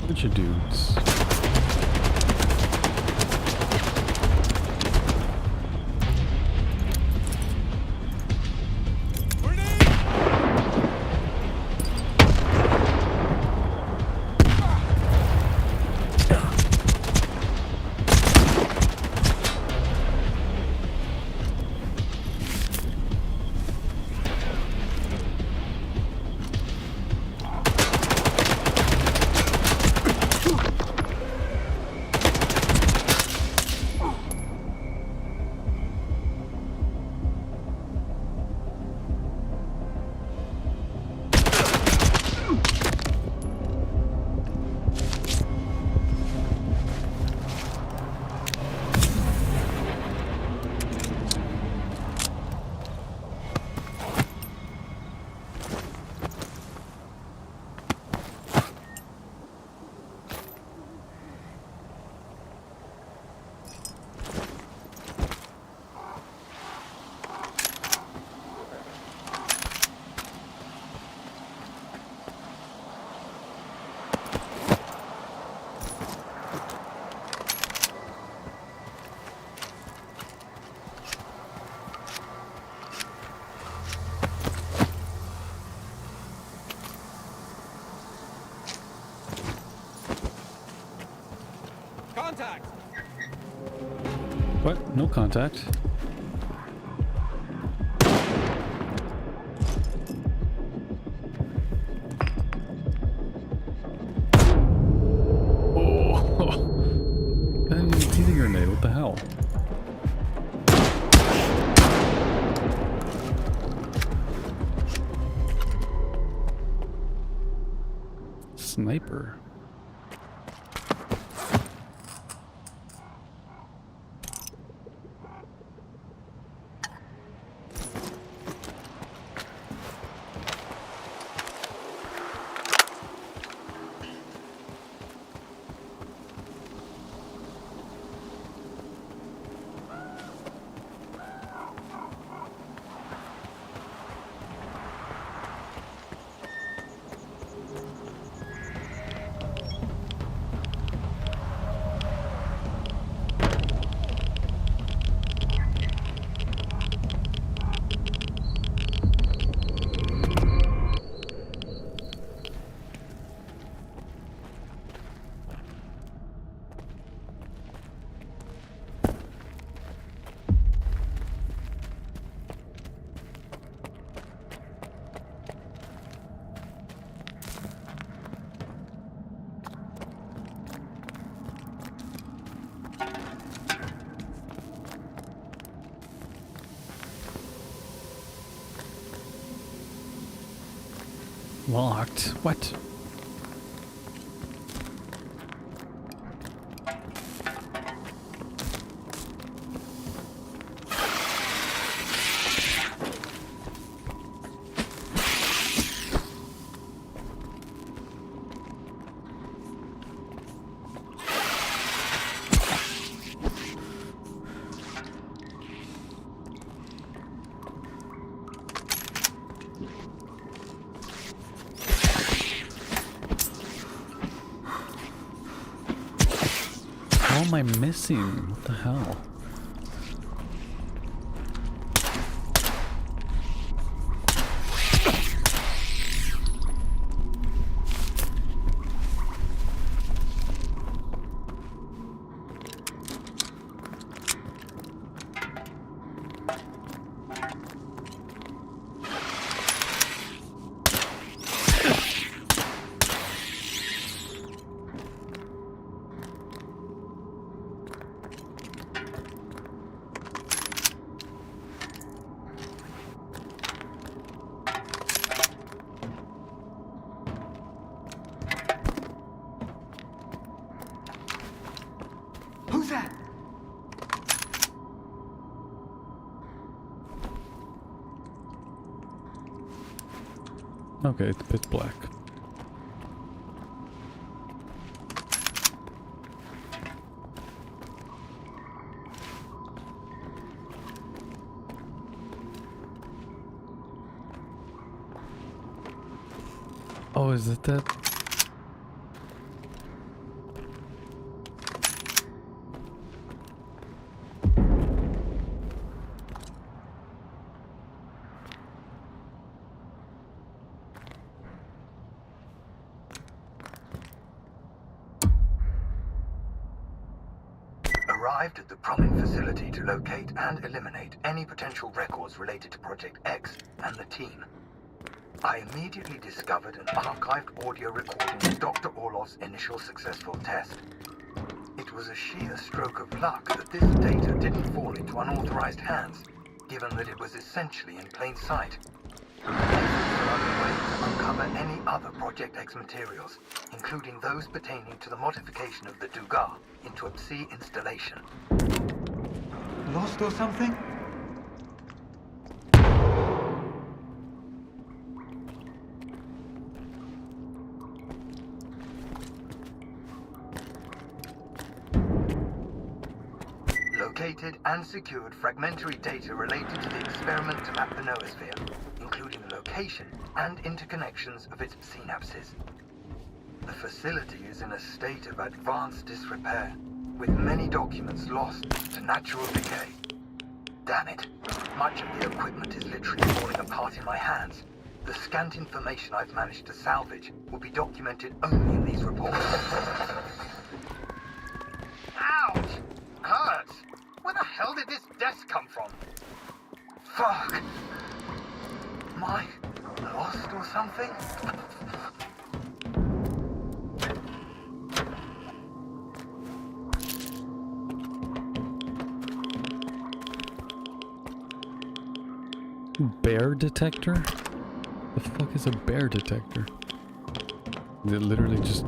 Speaker 1: Bunch of dudes.
Speaker 8: Contact!
Speaker 1: What? No contact. Oh, I didn't even see the grenade. What the hell? Sniper. Locked? What? How am I missing? What the hell? Okay, it's pitch black. Oh, is it that?
Speaker 9: Arrived at the Promin facility to locate and eliminate any potential records related to Project X and the team. I immediately discovered an archived audio recording of Dr. Orlov's initial successful test. It was a sheer stroke of luck that this data didn't fall into unauthorized hands, given that it was essentially in plain sight. Efforts are underway to uncover any other Project X materials, including those pertaining to the modification of the Dugar into a Psi installation.
Speaker 10: Lost or something?
Speaker 9: Located and secured fragmentary data related to the experiment to map the noosphere, including the location and interconnections of its synapses. The facility is in a state of advanced disrepair, with many documents lost to natural decay. Damn it. Much of the equipment is literally falling apart in my hands. The scant information I've managed to salvage will be documented only in these reports. Ouch! Hurts! Where the hell did this desk come from? Fuck! Am I lost or something?
Speaker 1: Bear detector? The fuck is a bear detector? Is it literally just...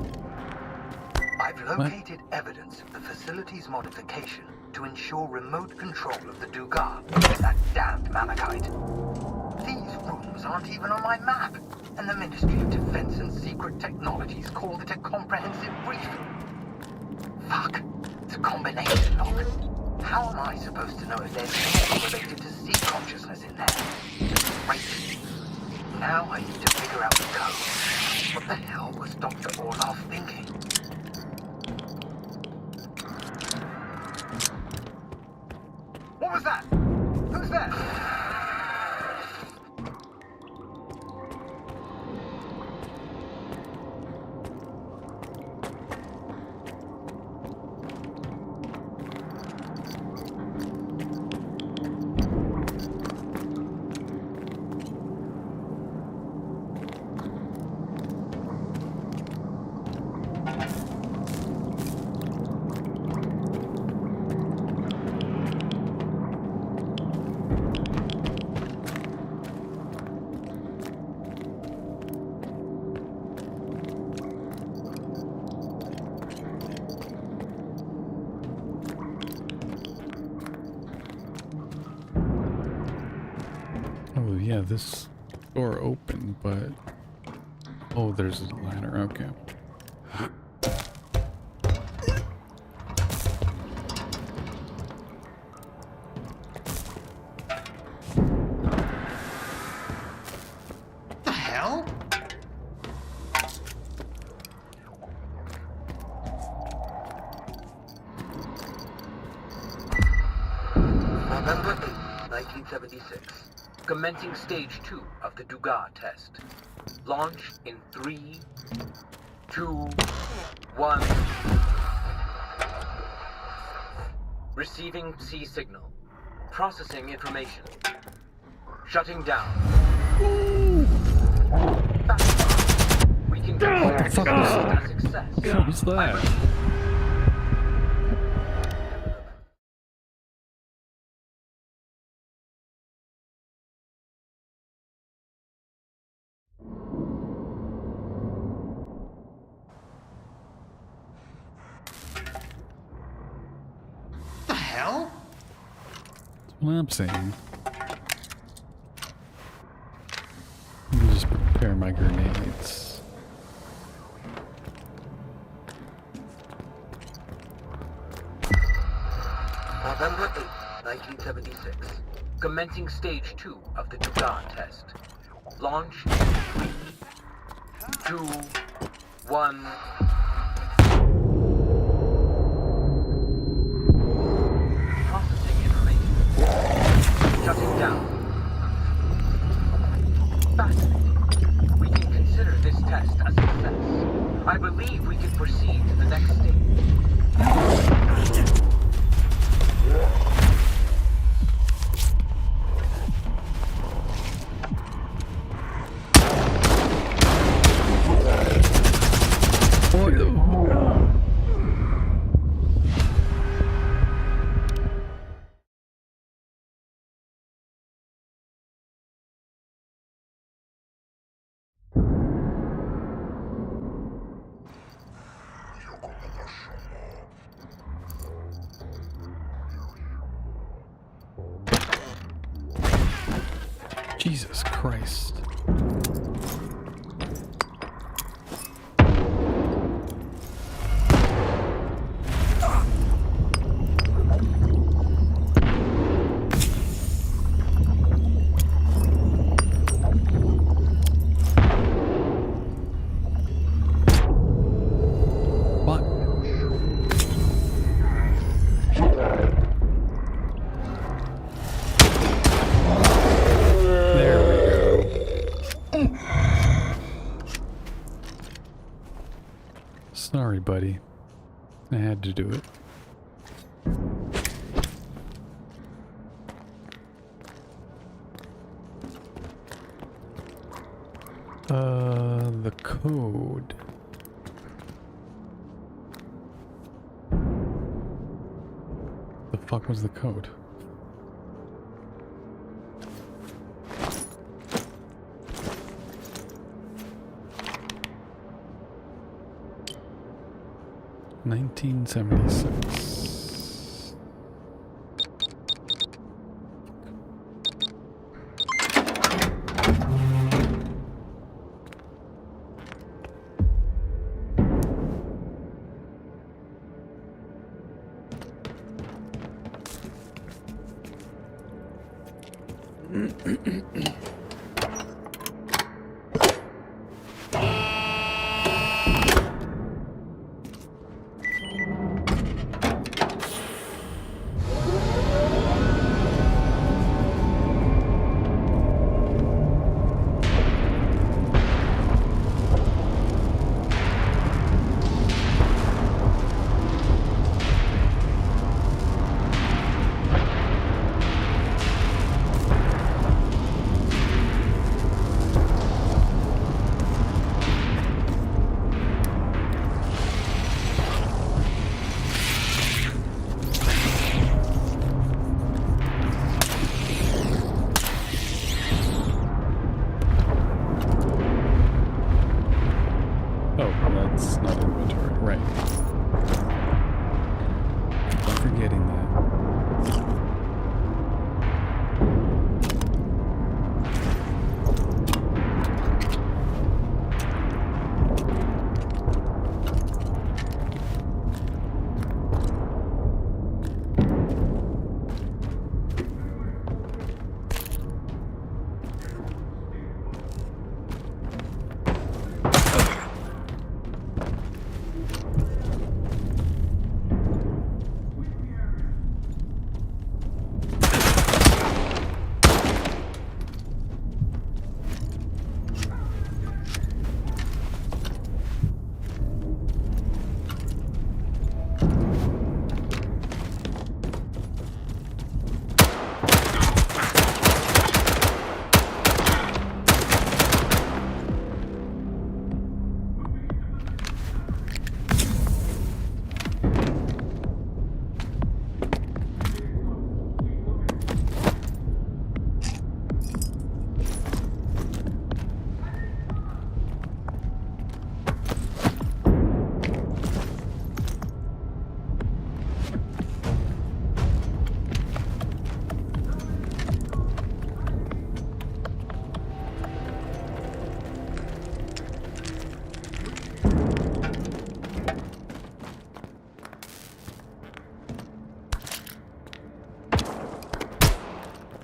Speaker 9: I've located evidence of the facility's modification to ensure remote control of the Dugar, that damned Malachite. These rooms aren't even on my map, and the Ministry of Defense and Secret Technologies called it a comprehensive briefing. Fuck, it's a combination lock. How am I supposed to know if there's anything related to sea consciousness in there? Great. Now I need to figure out the code. What the hell was Dr. Orlov thinking? What was that? Who's there?
Speaker 1: Oh yeah, this door open, but... Oh, there's a ladder, okay.
Speaker 10: The hell?
Speaker 9: November 8, 1976. Commencing stage 2 of the Dugar test. Launch in 3, 2, 1. Receiving C signal. Processing information. Shutting down. We can consider this a success.
Speaker 1: What was that?
Speaker 10: The hell?
Speaker 1: That's what I'm saying. Let me just prepare Prepare my grenades.
Speaker 9: November 8th, 1976. Commencing stage 2 of the Du-Gan test. Launch in 3, 2, 1. Processing information. Shutting down. Fascinating. We can consider this test a success. I believe we can proceed to the next stage.
Speaker 1: Jesus Christ. What? There we go. Sorry, buddy. I had to do it. The code. The fuck was the code? $1976.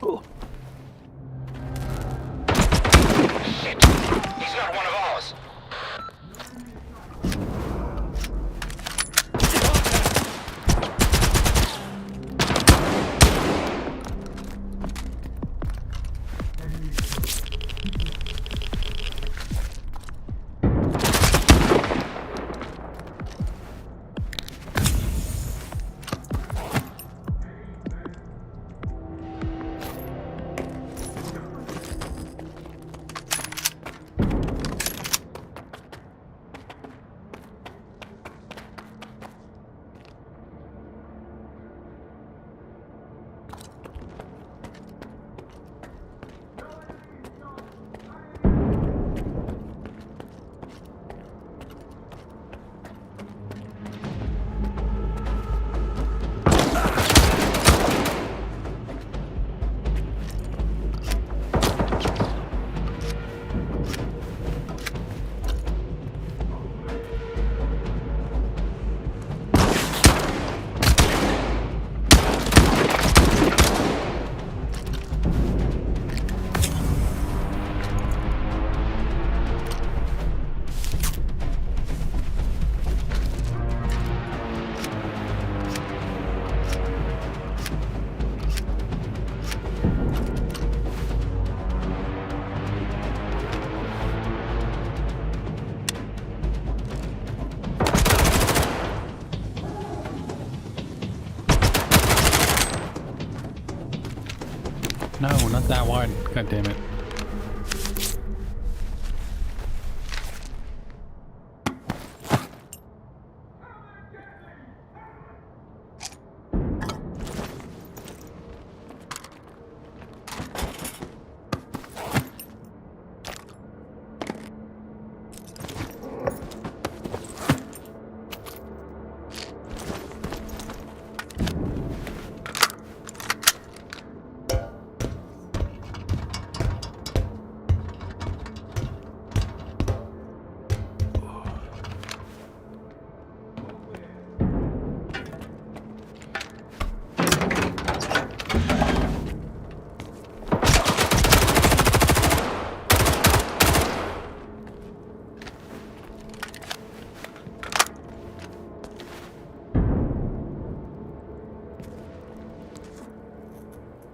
Speaker 6: Shit! He's not one of ours!
Speaker 1: No, not that one. God damn it.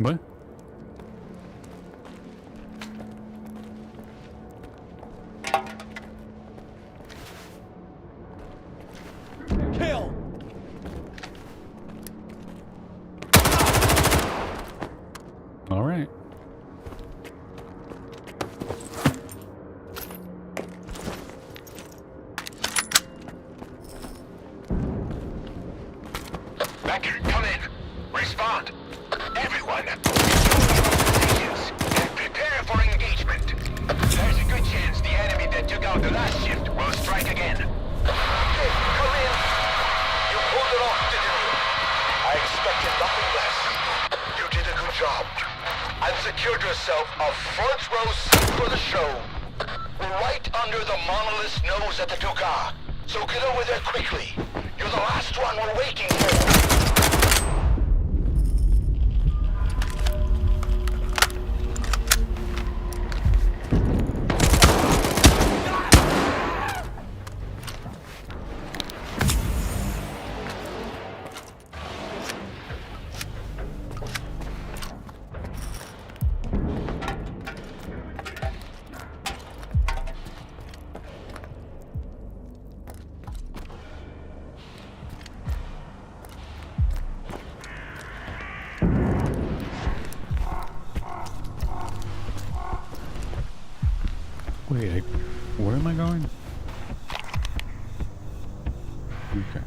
Speaker 1: What?
Speaker 8: Kill!
Speaker 1: All right.
Speaker 6: Becker, come in. Respond. Everyone, positions and prepare for engagement. There's a good chance the enemy that took out the last shift will strike again. Okay, come in. You pulled it off, didn't you? I expected nothing less. You did a good job. And secured yourself a front row seat for the show. We're right under the monolith's nose at the Duga. So get over there quickly. You're the last one we're waiting for.
Speaker 1: Wait, where am I going? Okay.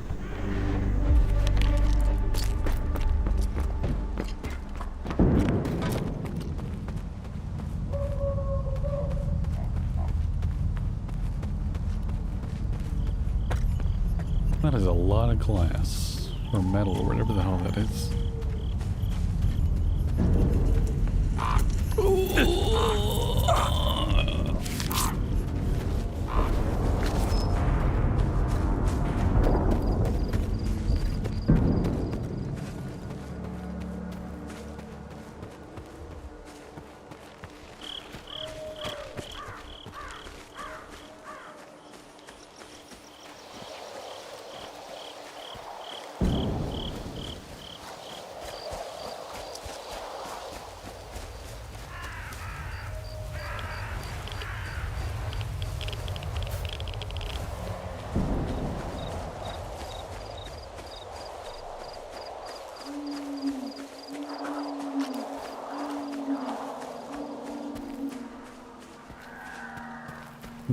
Speaker 1: That is a lot of glass, or metal, or whatever the hell that is.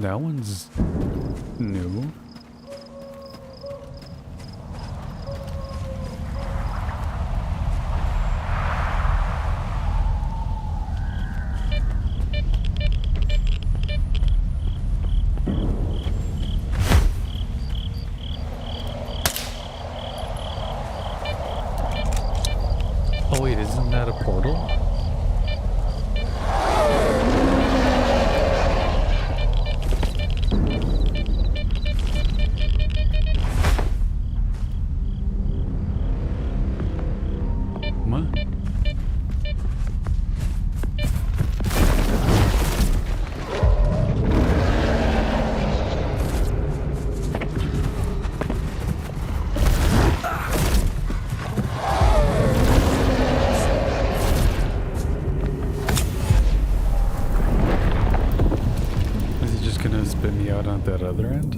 Speaker 1: That one's new. Oh wait, isn't that a portal? What? Is he just gonna spit me out on that other end?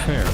Speaker 1: Fair.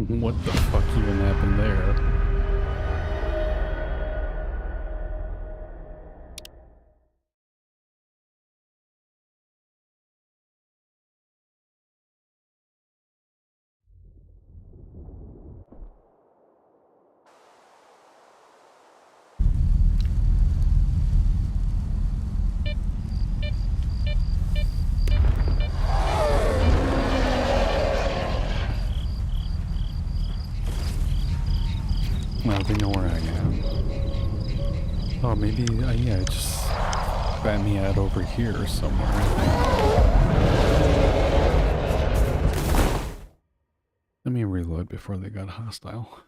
Speaker 1: What the fuck even happened there? Well, they know where I am. Oh, maybe, yeah, it just spat me out over here somewhere, I think. Let me reload before they got hostile.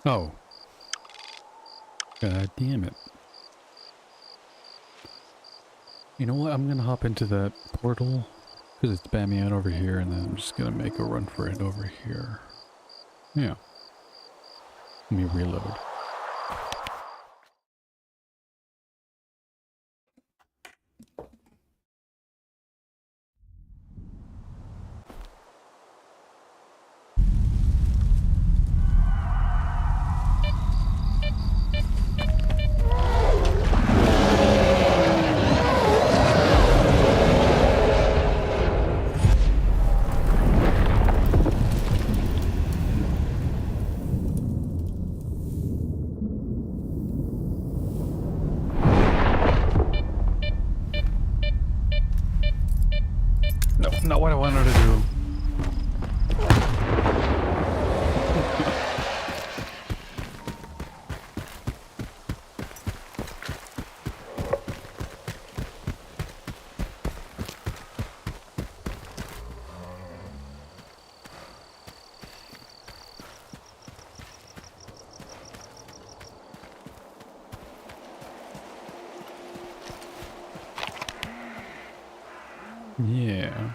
Speaker 1: Oh. God damn it. You know what? I'm gonna hop into that portal because it's spamming out over here, and then I'm just gonna make a run for it over here. Yeah. Let me reload. No, not what I wanted to do. Yeah.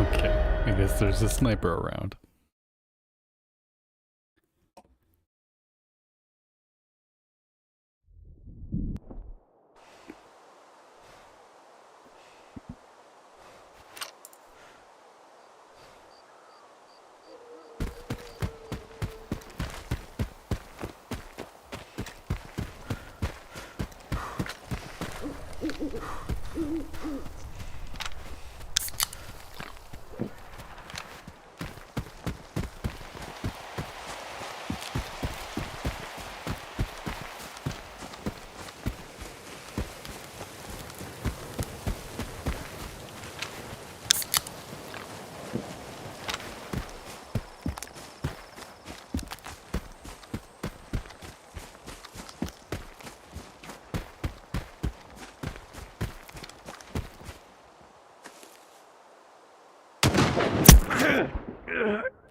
Speaker 1: Okay, I guess there's a sniper around.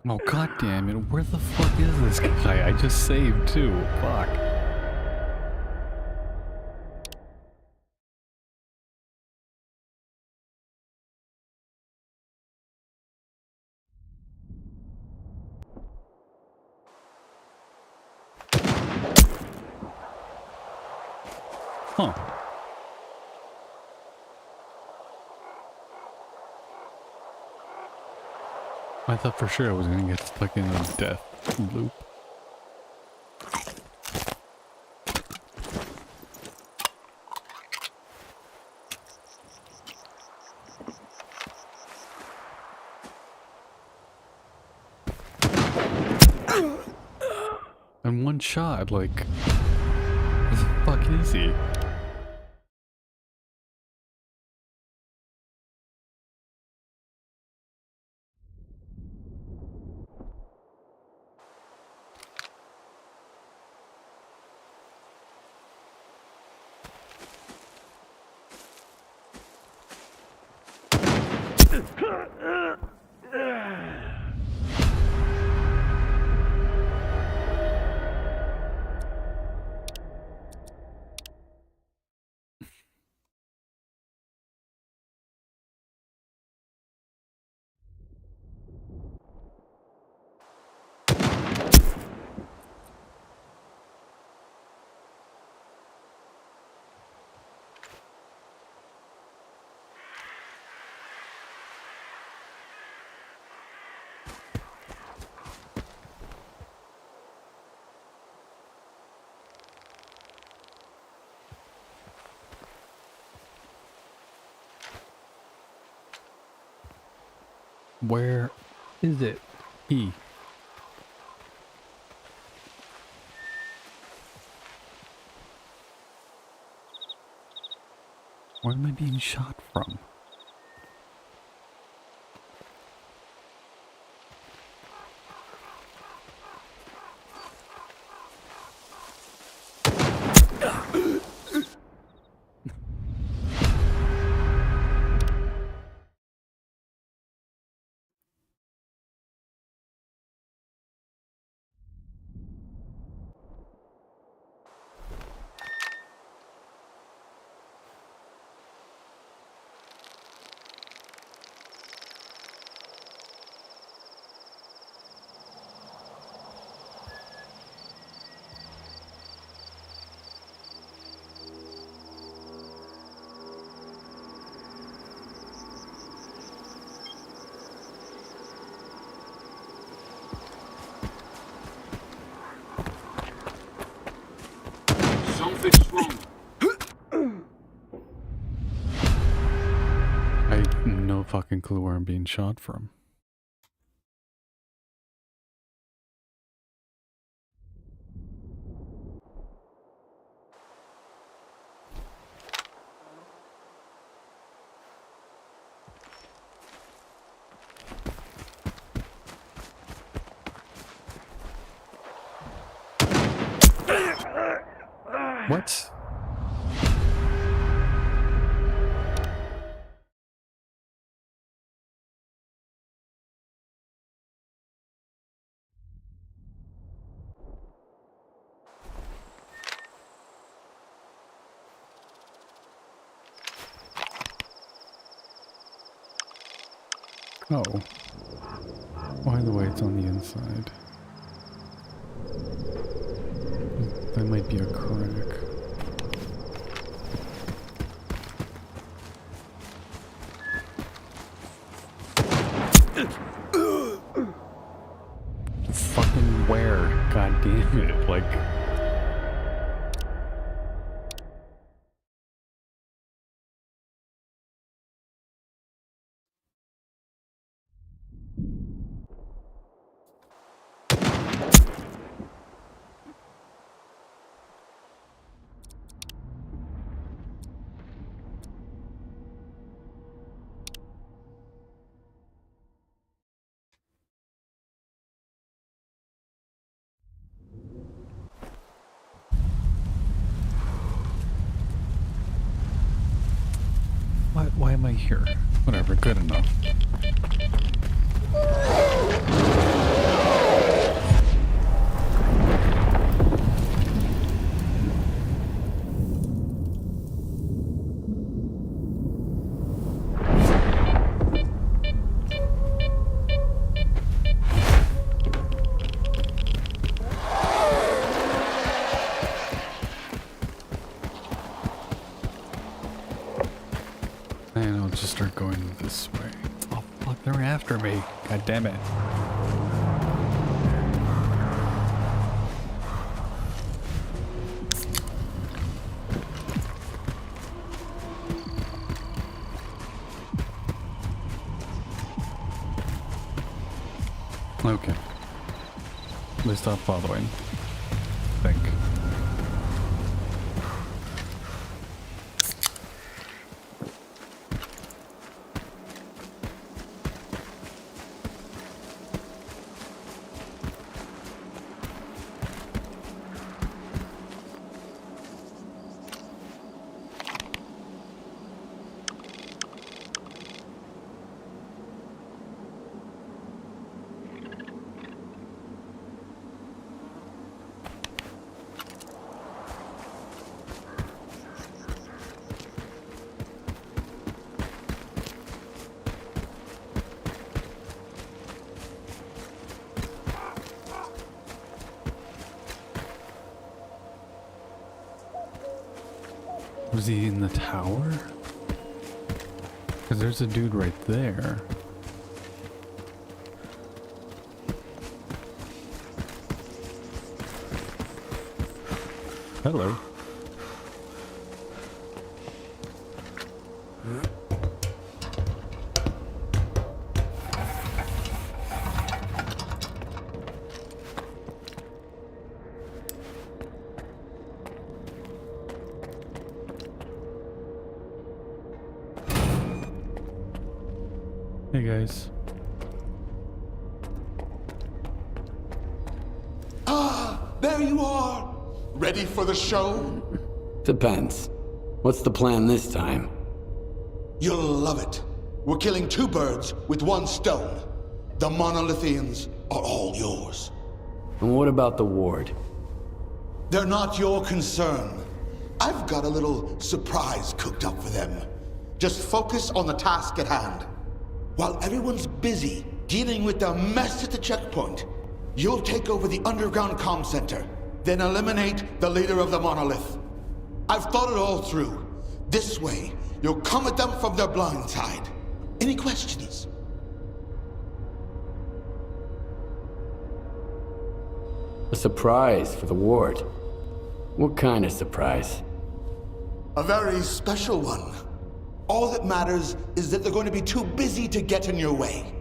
Speaker 1: Oh, god damn it. Where the fuck is this guy? I just saved too. Fuck. Huh. I thought for sure I was gonna get stuck in a death loop. And one shot, like, where the fuck is he? Where is it? E. Where am I being shot from?
Speaker 7: Something's wrong.
Speaker 1: I have no fucking clue where I'm being shot from. What? Oh. By the way, it's on the inside. That might be a crack. Fucking where? God damn it. Like... Why am I here? Whatever, good enough. And I'll just start going this way. Oh fuck, they're after me. God damn it. Okay. They stopped following. I think. Was he in the tower? Because there's a dude right there. Hello. Hey guys.
Speaker 11: Ah, there you are! Ready for the show?
Speaker 12: Depends. What's the plan this time?
Speaker 11: You'll love it. We're killing two birds with one stone. The monolithians are all yours.
Speaker 12: And what about the ward?
Speaker 11: They're not your concern. I've got a little surprise cooked up for them. Just focus on the task at hand. While everyone's busy dealing with the mess at the checkpoint, you'll take over the underground comm center, then eliminate the leader of the monolith. I've thought it all through. This way, you'll come at them from their blind side. Any questions?
Speaker 12: A surprise for the ward. What kind of surprise?
Speaker 11: A very special one. All that matters is that they're going to be too busy to get in your way.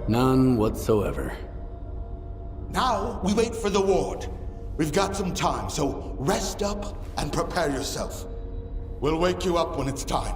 Speaker 12: None whatsoever.
Speaker 11: Now, we wait for the ward. We've got some time, so rest up and prepare yourself. We'll wake you up when it's time.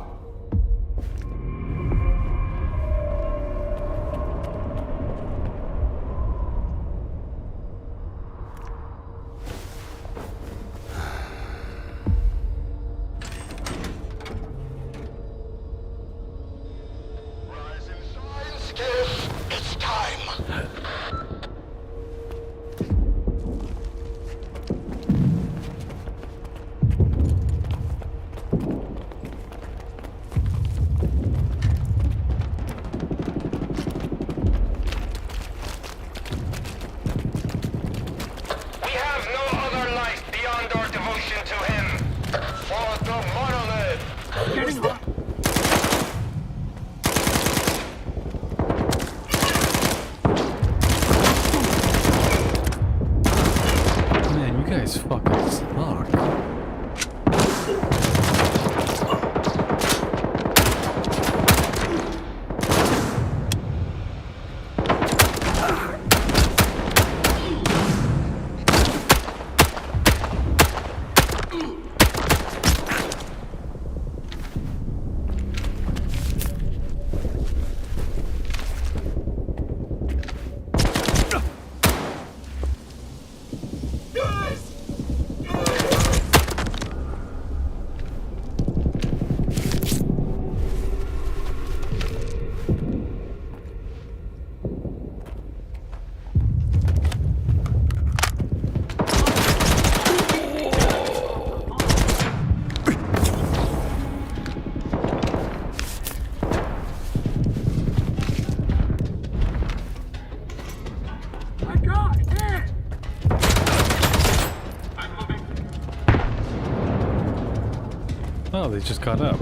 Speaker 1: Oh, they just caught up.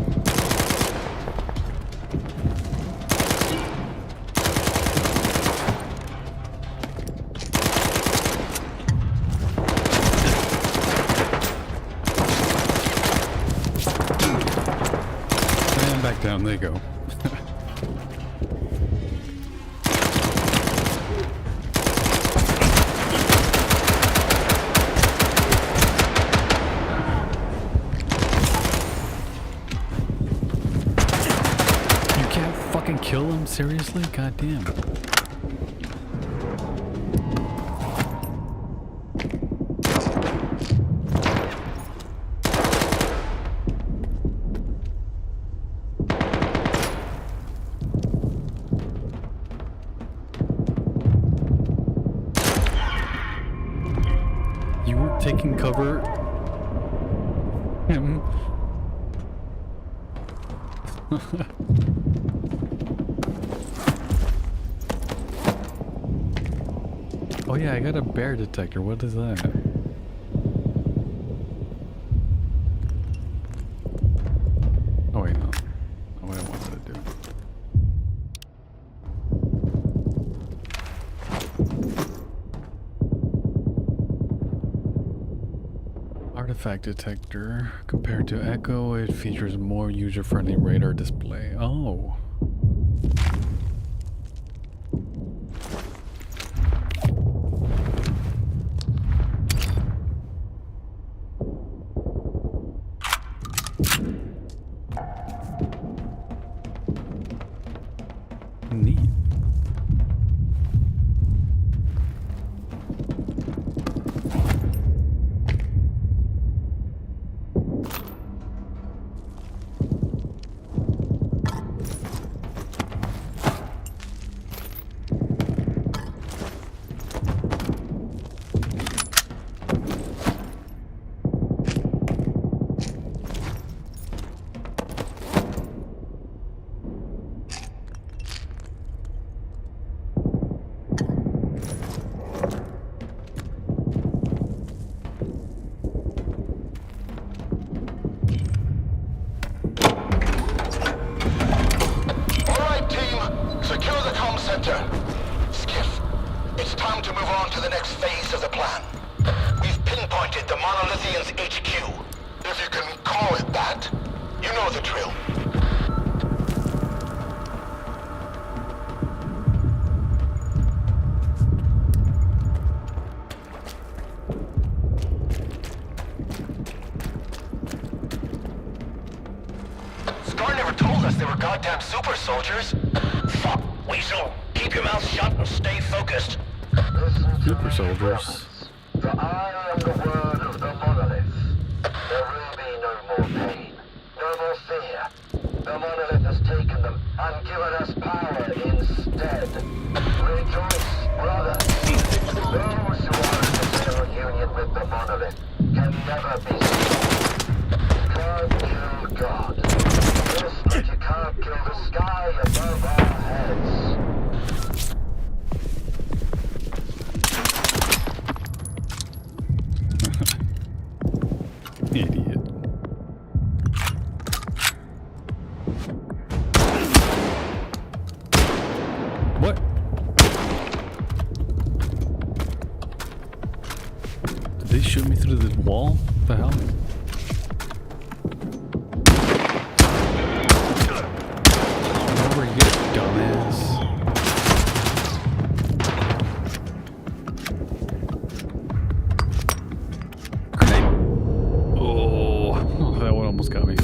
Speaker 1: And back down they go. Kill him? Seriously? Goddamn. You were taking cover. Him. Oh yeah, I got a bear detector. What is that? Oh wait, no. Not what I wanted to do. Artifact detector. Compared to Echo, it features more user-friendly radar display. Oh. Neat.
Speaker 6: S.T.A.L.K.E.R never told us they were goddamn super soldiers. Fuck, Weasel. Keep your mouth shut and stay focused.
Speaker 1: Super soldiers.
Speaker 9: For I am the word of the monolith. There will be no more pain, no more fear. The monolith has taken them and given us power instead. Rejoice, brothers. Those who are in eternal union with the monolith can never be saved. God killed God. Just like you can't kill the sky above our heads.
Speaker 1: Idiot. What? Did they shoot me through the wall? What the hell? Over here, dumbass. Oh, that one almost got me.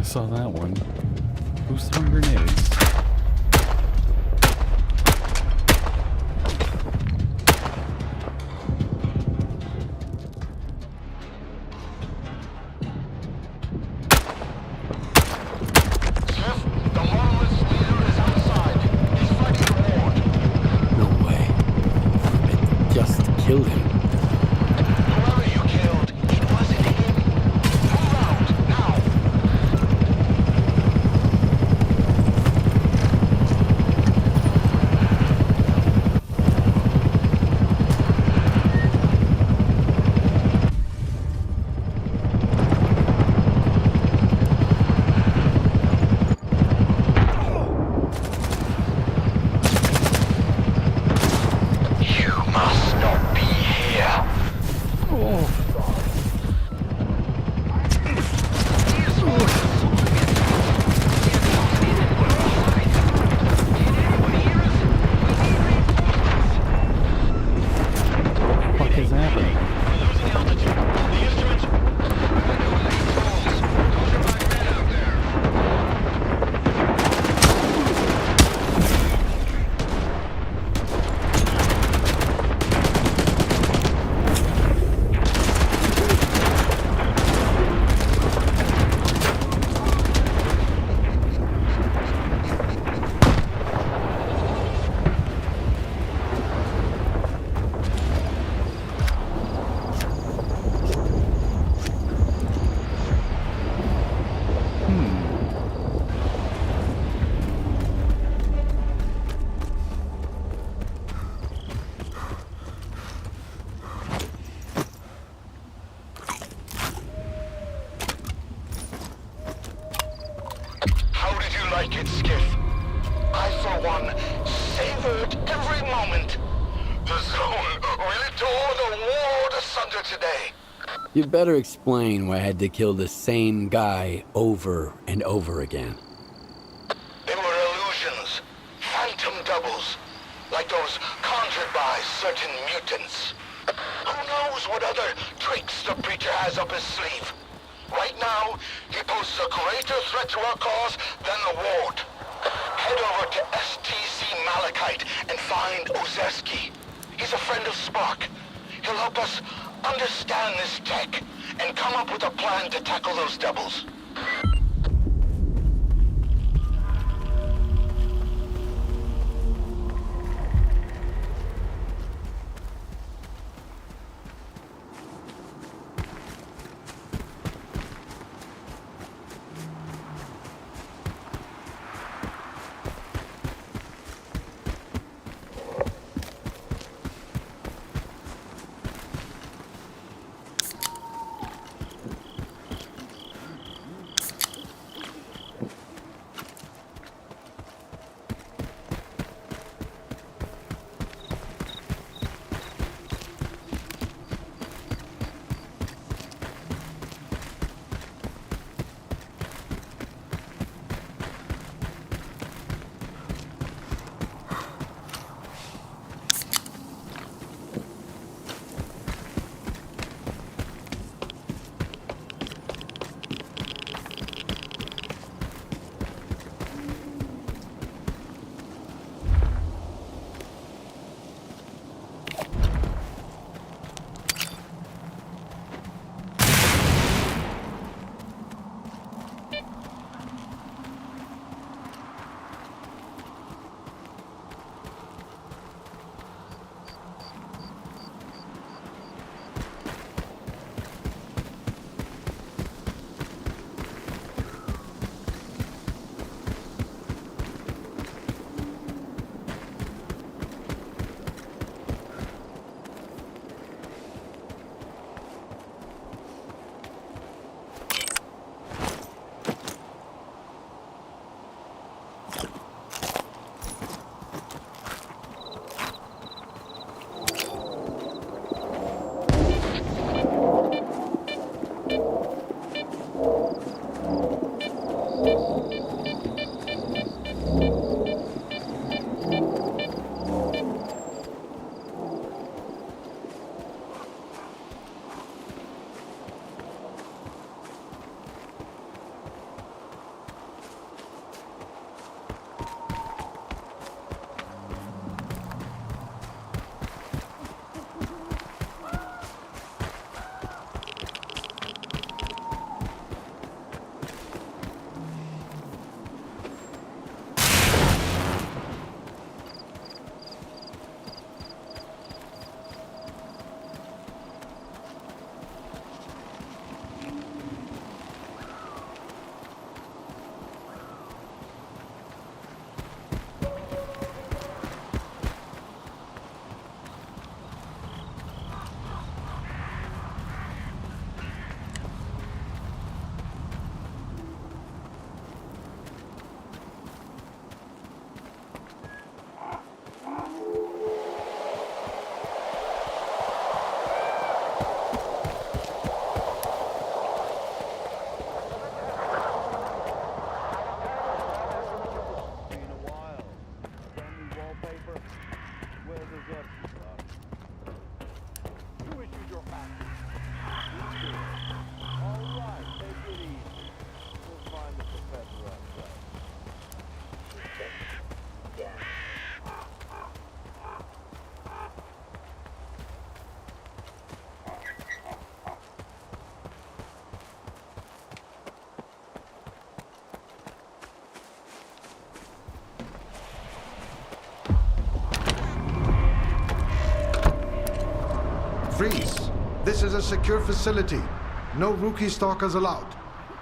Speaker 1: Saw that one. Who's throwing grenades?
Speaker 6: Chief, the monolith's leader is outside. He's fighting the ward.
Speaker 12: No way. I just killed him.
Speaker 6: Whoever you killed, it wasn't him. Move out, now.
Speaker 11: it, Skiff. I, for one, savored every moment. The zone really tore the world asunder today.
Speaker 5: You'd better explain why I had to kill the same guy over and over again.
Speaker 11: They were illusions, phantom doubles, like those conjured by certain mutants. Who knows what other tricks the preacher has up his sleeve? Right now, he poses a greater threat to our cause than the Ward. Head over to S.T.A.L.K.E.R and find Ozeski. He's a friend of S.P.A.R.K. He'll help us understand this tech and come up with a plan to tackle those doubles.
Speaker 13: Freeze! This is a secure facility. No rookie stalkers allowed.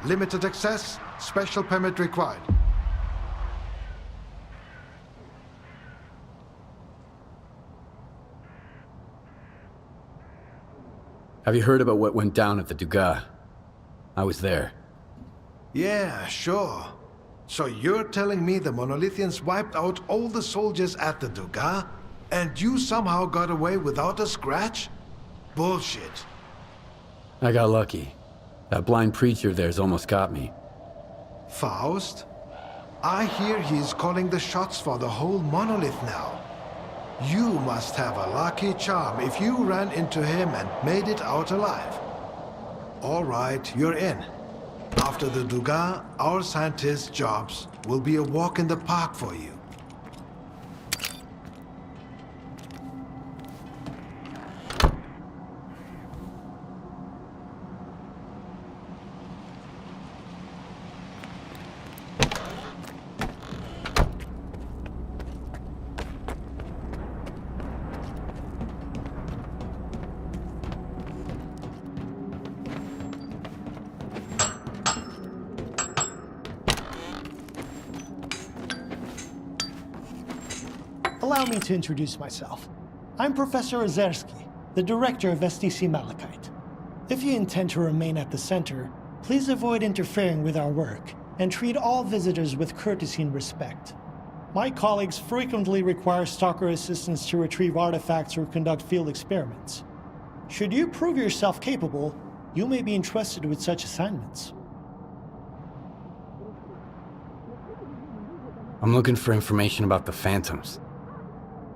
Speaker 13: Limited access, special permit required.
Speaker 5: Have you heard about what went down at the Dugas? I was there.
Speaker 13: Yeah, sure. So you're telling me the Monolithians wiped out all the soldiers at the Duga, and you somehow got away without a scratch? Bullshit.
Speaker 5: I got lucky. That blind preacher there's almost got me.
Speaker 13: Faust? I hear he's calling the shots for the whole monolith now. You must have a lucky charm if you ran into him and made it out alive. All right, you're in. After the Duga, our scientists' jobs will be a walk in the park for you.
Speaker 14: Allow me to introduce myself. I'm Professor Ozerski, the director of S.T.A.L.K.E.R. If you intend to remain at the center, please avoid interfering with our work and treat all visitors with courtesy and respect. My colleagues frequently require stalker assistance to retrieve artifacts or conduct field experiments. Should you prove yourself capable, you may be entrusted with such assignments.
Speaker 5: I'm looking for information about the Phantoms.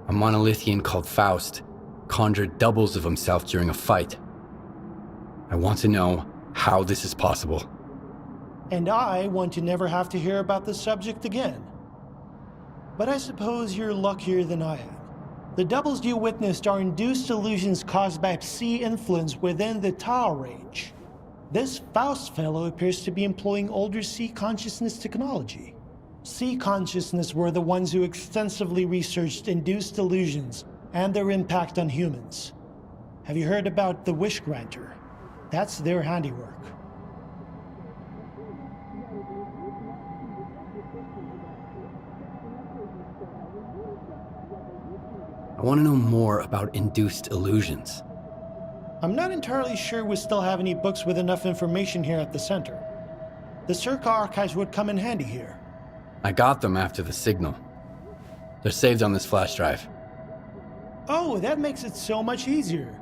Speaker 5: A Monolithian called Faust conjured doubles of himself during a fight. I want to know how this is possible.
Speaker 14: And I want to never have to hear about this subject again. But I suppose you're luckier than I am. The doubles you witnessed are induced illusions caused by Psi influence within the Tau range. This Faust fellow appears to be employing older Psi consciousness technology. Psi consciousness were the ones who extensively researched induced illusions and their impact on humans. Have you heard about the Wish Granter? That's their handiwork.
Speaker 5: I want to know more about induced illusions.
Speaker 14: I'm not entirely sure we still have any books with enough information here at the center. The S.T.A.L.K.E.R archives would come in handy here.
Speaker 5: I got them after the signal. They're saved on this flash drive.
Speaker 14: Oh, that makes it so much easier.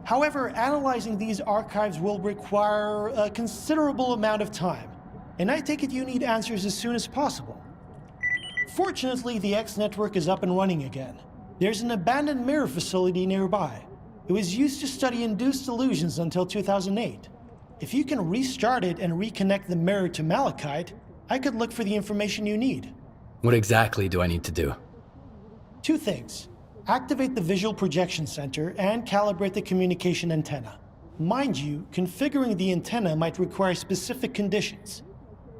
Speaker 14: However, analyzing these archives will require a considerable amount of time, and I take it you need answers as soon as possible. Fortunately, the X network is up and running again. There's an abandoned mirror facility nearby. It was used to study induced illusions until 2008. If you can restart it and reconnect the mirror to Malachite, I could look for the information you need.
Speaker 5: What exactly do I need to do?
Speaker 14: 2 things. Activate the visual projection center and calibrate the communication antenna. Mind you, configuring the antenna might require specific conditions.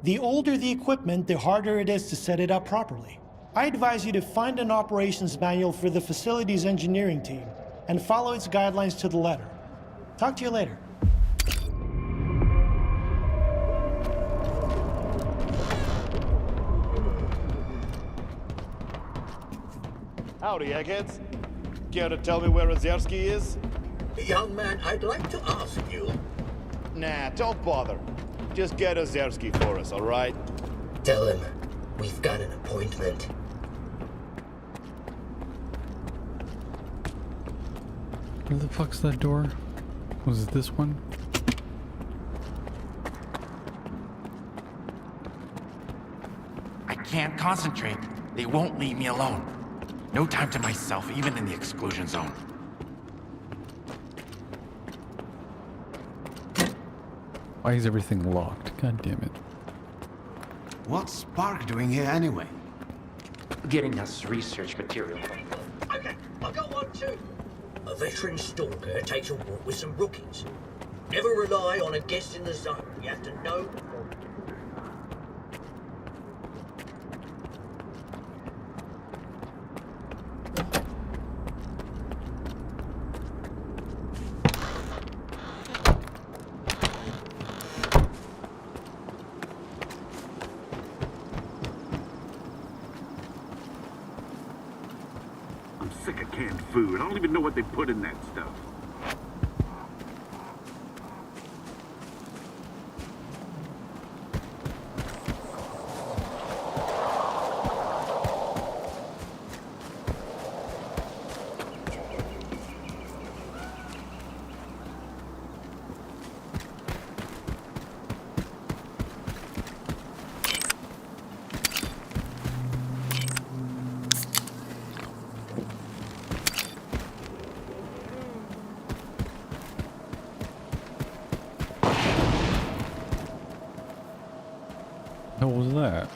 Speaker 14: The older the equipment, the harder it is to set it up properly. I advise you to find an operations manual for the facility's engineering team and follow its guidelines to the letter. Talk to you later.
Speaker 15: Howdy, eggheads. Care to tell me where Ozerski is?
Speaker 16: Young man, I'd like to ask you.
Speaker 15: Nah, don't bother. Just get Ozerski for us, all right?
Speaker 16: Tell him we've got an appointment.
Speaker 1: Where the fuck's that door? Was it this one?
Speaker 17: I can't concentrate. They won't leave me alone. No time to myself, even in the exclusion zone.
Speaker 1: Why is everything locked? God damn it.
Speaker 11: What's Spark doing here anyway?
Speaker 18: Getting us research material.
Speaker 16: Okay, I got one too. A veteran stalker takes a walk with some rookies. Never rely on a guest in the zone. You have to know.
Speaker 7: I'm sick of canned food. I don't even know what they put in that stuff.
Speaker 1: What was that?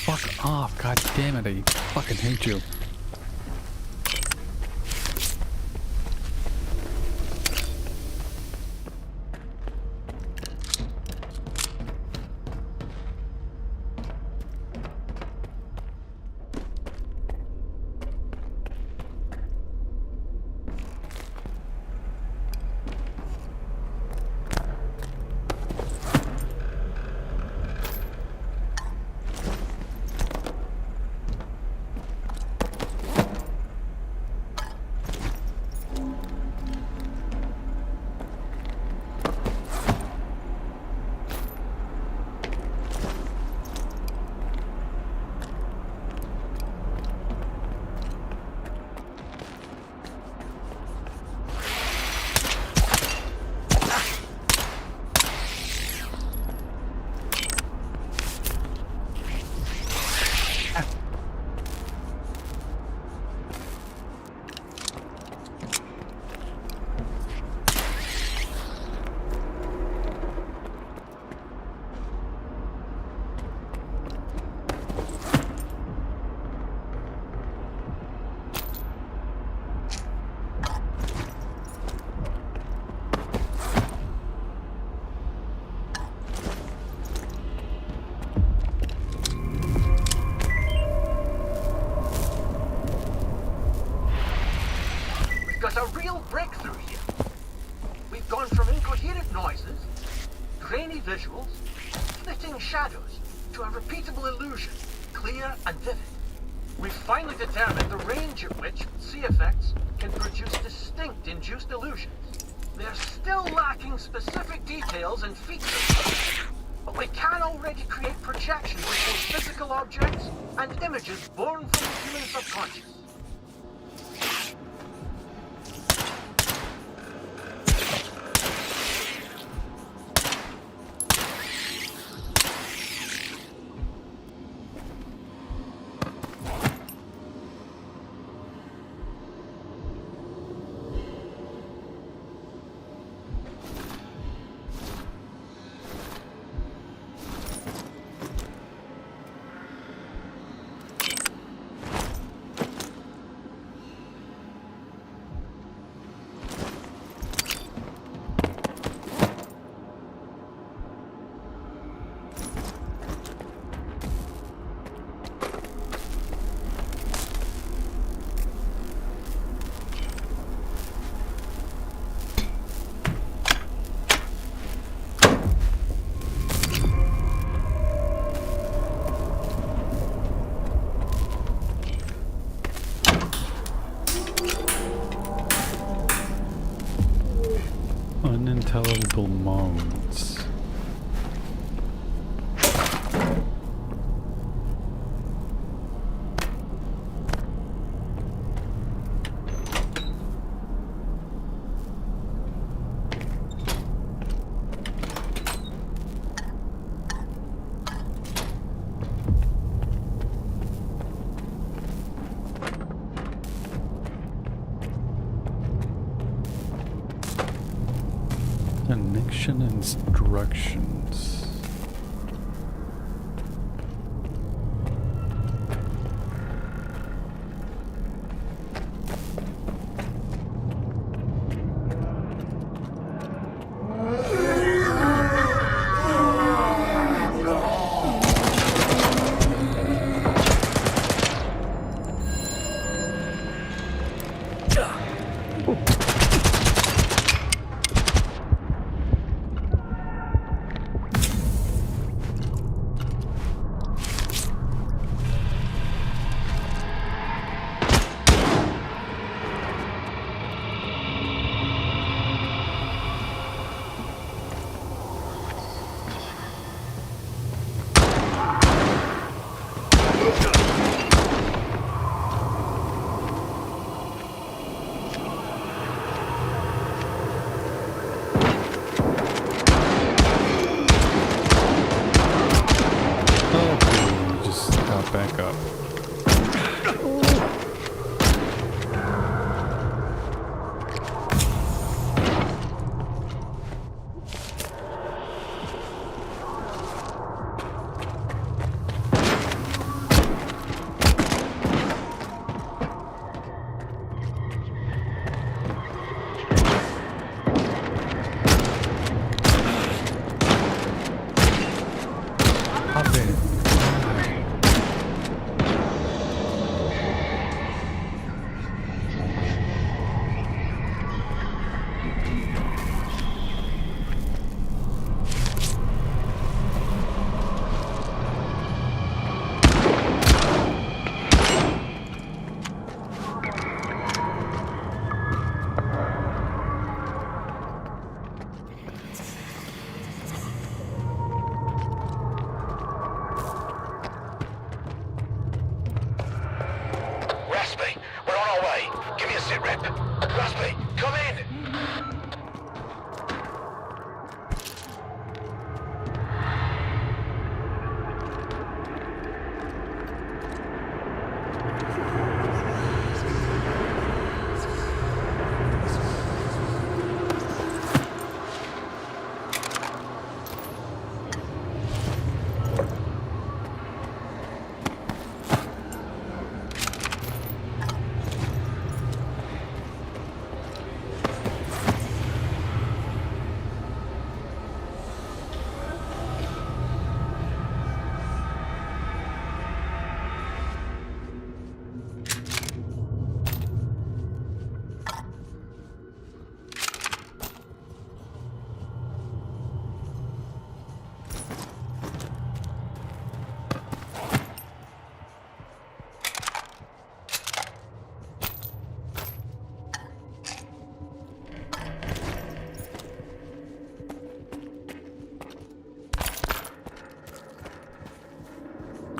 Speaker 1: Fuck off, god damn it, I fucking hate you.
Speaker 9: visuals, flitting shadows to a repeatable illusion, clear and vivid. We've finally determined the range at which C effects can produce distinct induced illusions. They're still lacking specific details and features, but we can already create projections of both physical objects and images born from the human subconscious.
Speaker 1: Unintelligible moans. Connection instructions. Back up. Hop in.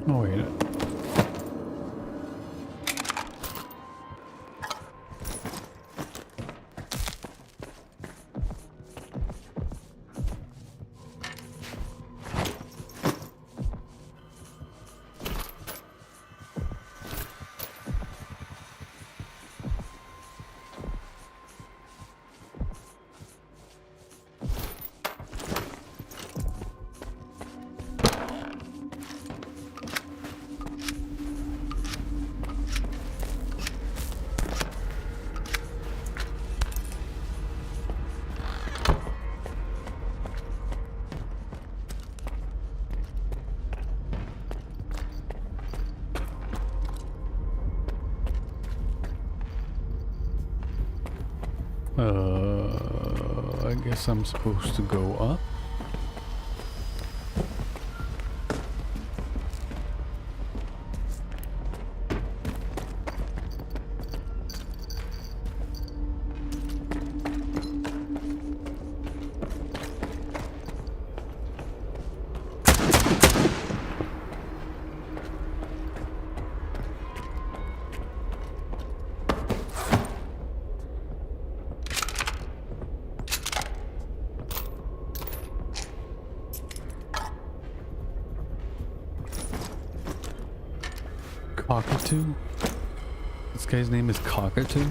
Speaker 1: Oh wait. I guess I'm supposed to go up. Cockatoo? This guy's name is Cockatoo?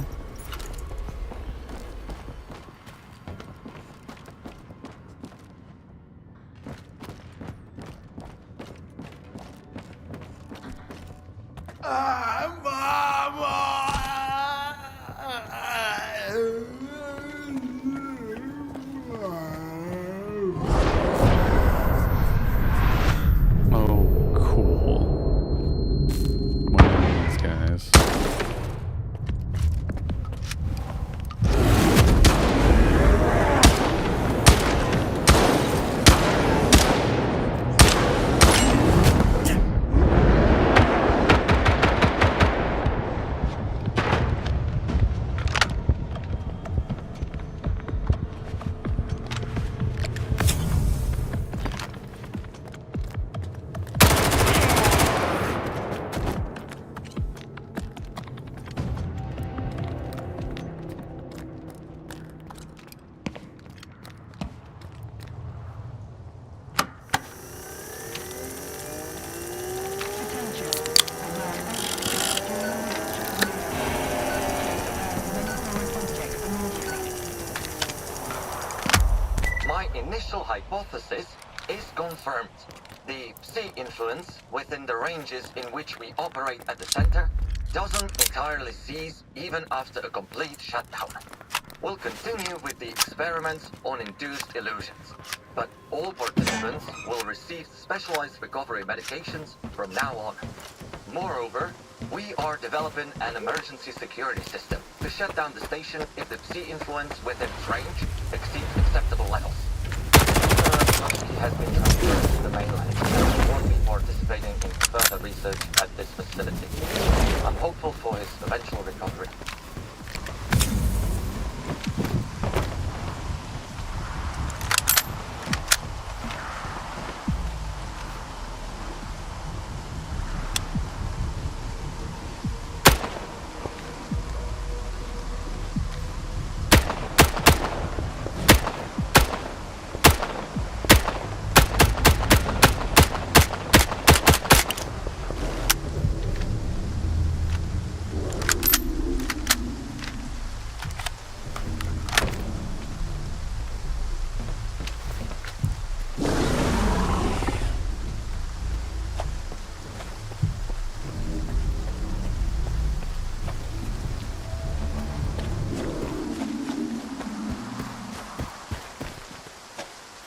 Speaker 19: initial hypothesis is confirmed. The Psi influence within the ranges in which we operate at the center doesn't entirely cease even after a complete shutdown. We'll continue with the experiments on induced illusions, but all participants will receive specialized recovery medications from now on. Moreover, we are developing an emergency security system to shut down the station if the Psi influence within its range exceeds acceptable levels. He has been transferred to the mainland and won't be participating in further research at this facility. I'm hopeful for his eventual recovery.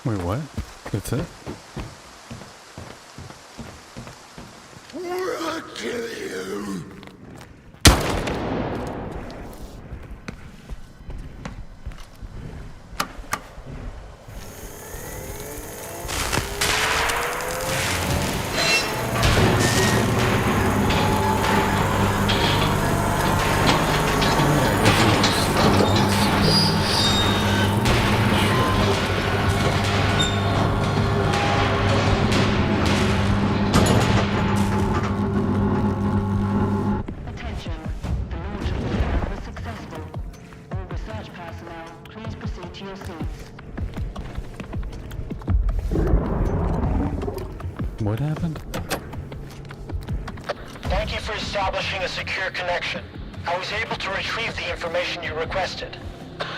Speaker 1: Wait, what? That's it?
Speaker 11: I'll kill you!
Speaker 1: What happened?
Speaker 20: Thank you for establishing a secure connection. I was able to retrieve the information you requested.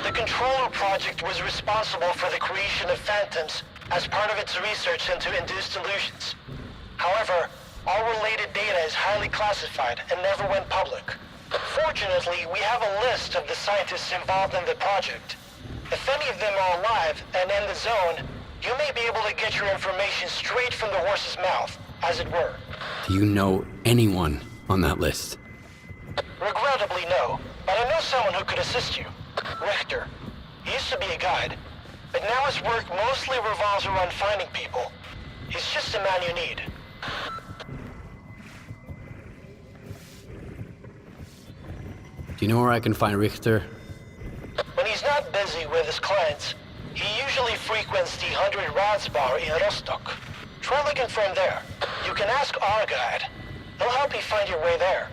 Speaker 20: The Controller Project was responsible for the creation of phantoms as part of its research into induced illusions. However, all related data is highly classified and never went public. Fortunately, we have a list of the scientists involved in the project. If any of them are alive and in the zone, you may be able to get your information straight from the horse's mouth, as it were.
Speaker 5: Do you know anyone on that list?
Speaker 20: Regrettably, no. But I know someone who could assist you. Richter. He used to be a guide, but now his work mostly revolves around finding people. He's just the man you need.
Speaker 5: Do you know where I can find Richter?
Speaker 20: When he's not busy with his clients, he usually frequents the 100 Rods bar in Rostock. Try looking for him there. You can ask our guide. He'll help you find your way there.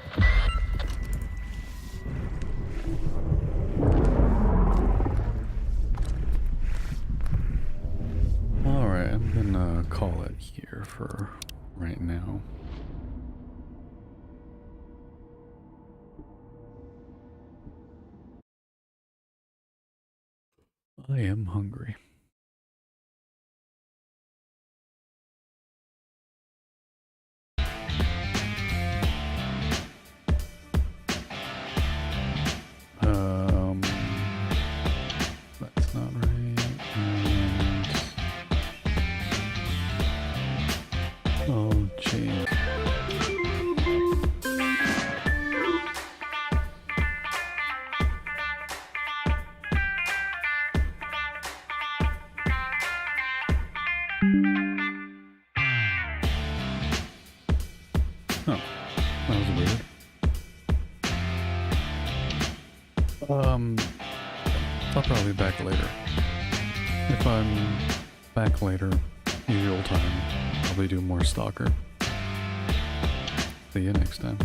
Speaker 1: Alright, I'm gonna call it here for right now. I am hungry. That's not right. And oh, jeez. Oh, that was weird. I'll probably be back later. If I'm back later, usual time, probably do more Stalker. See you next time.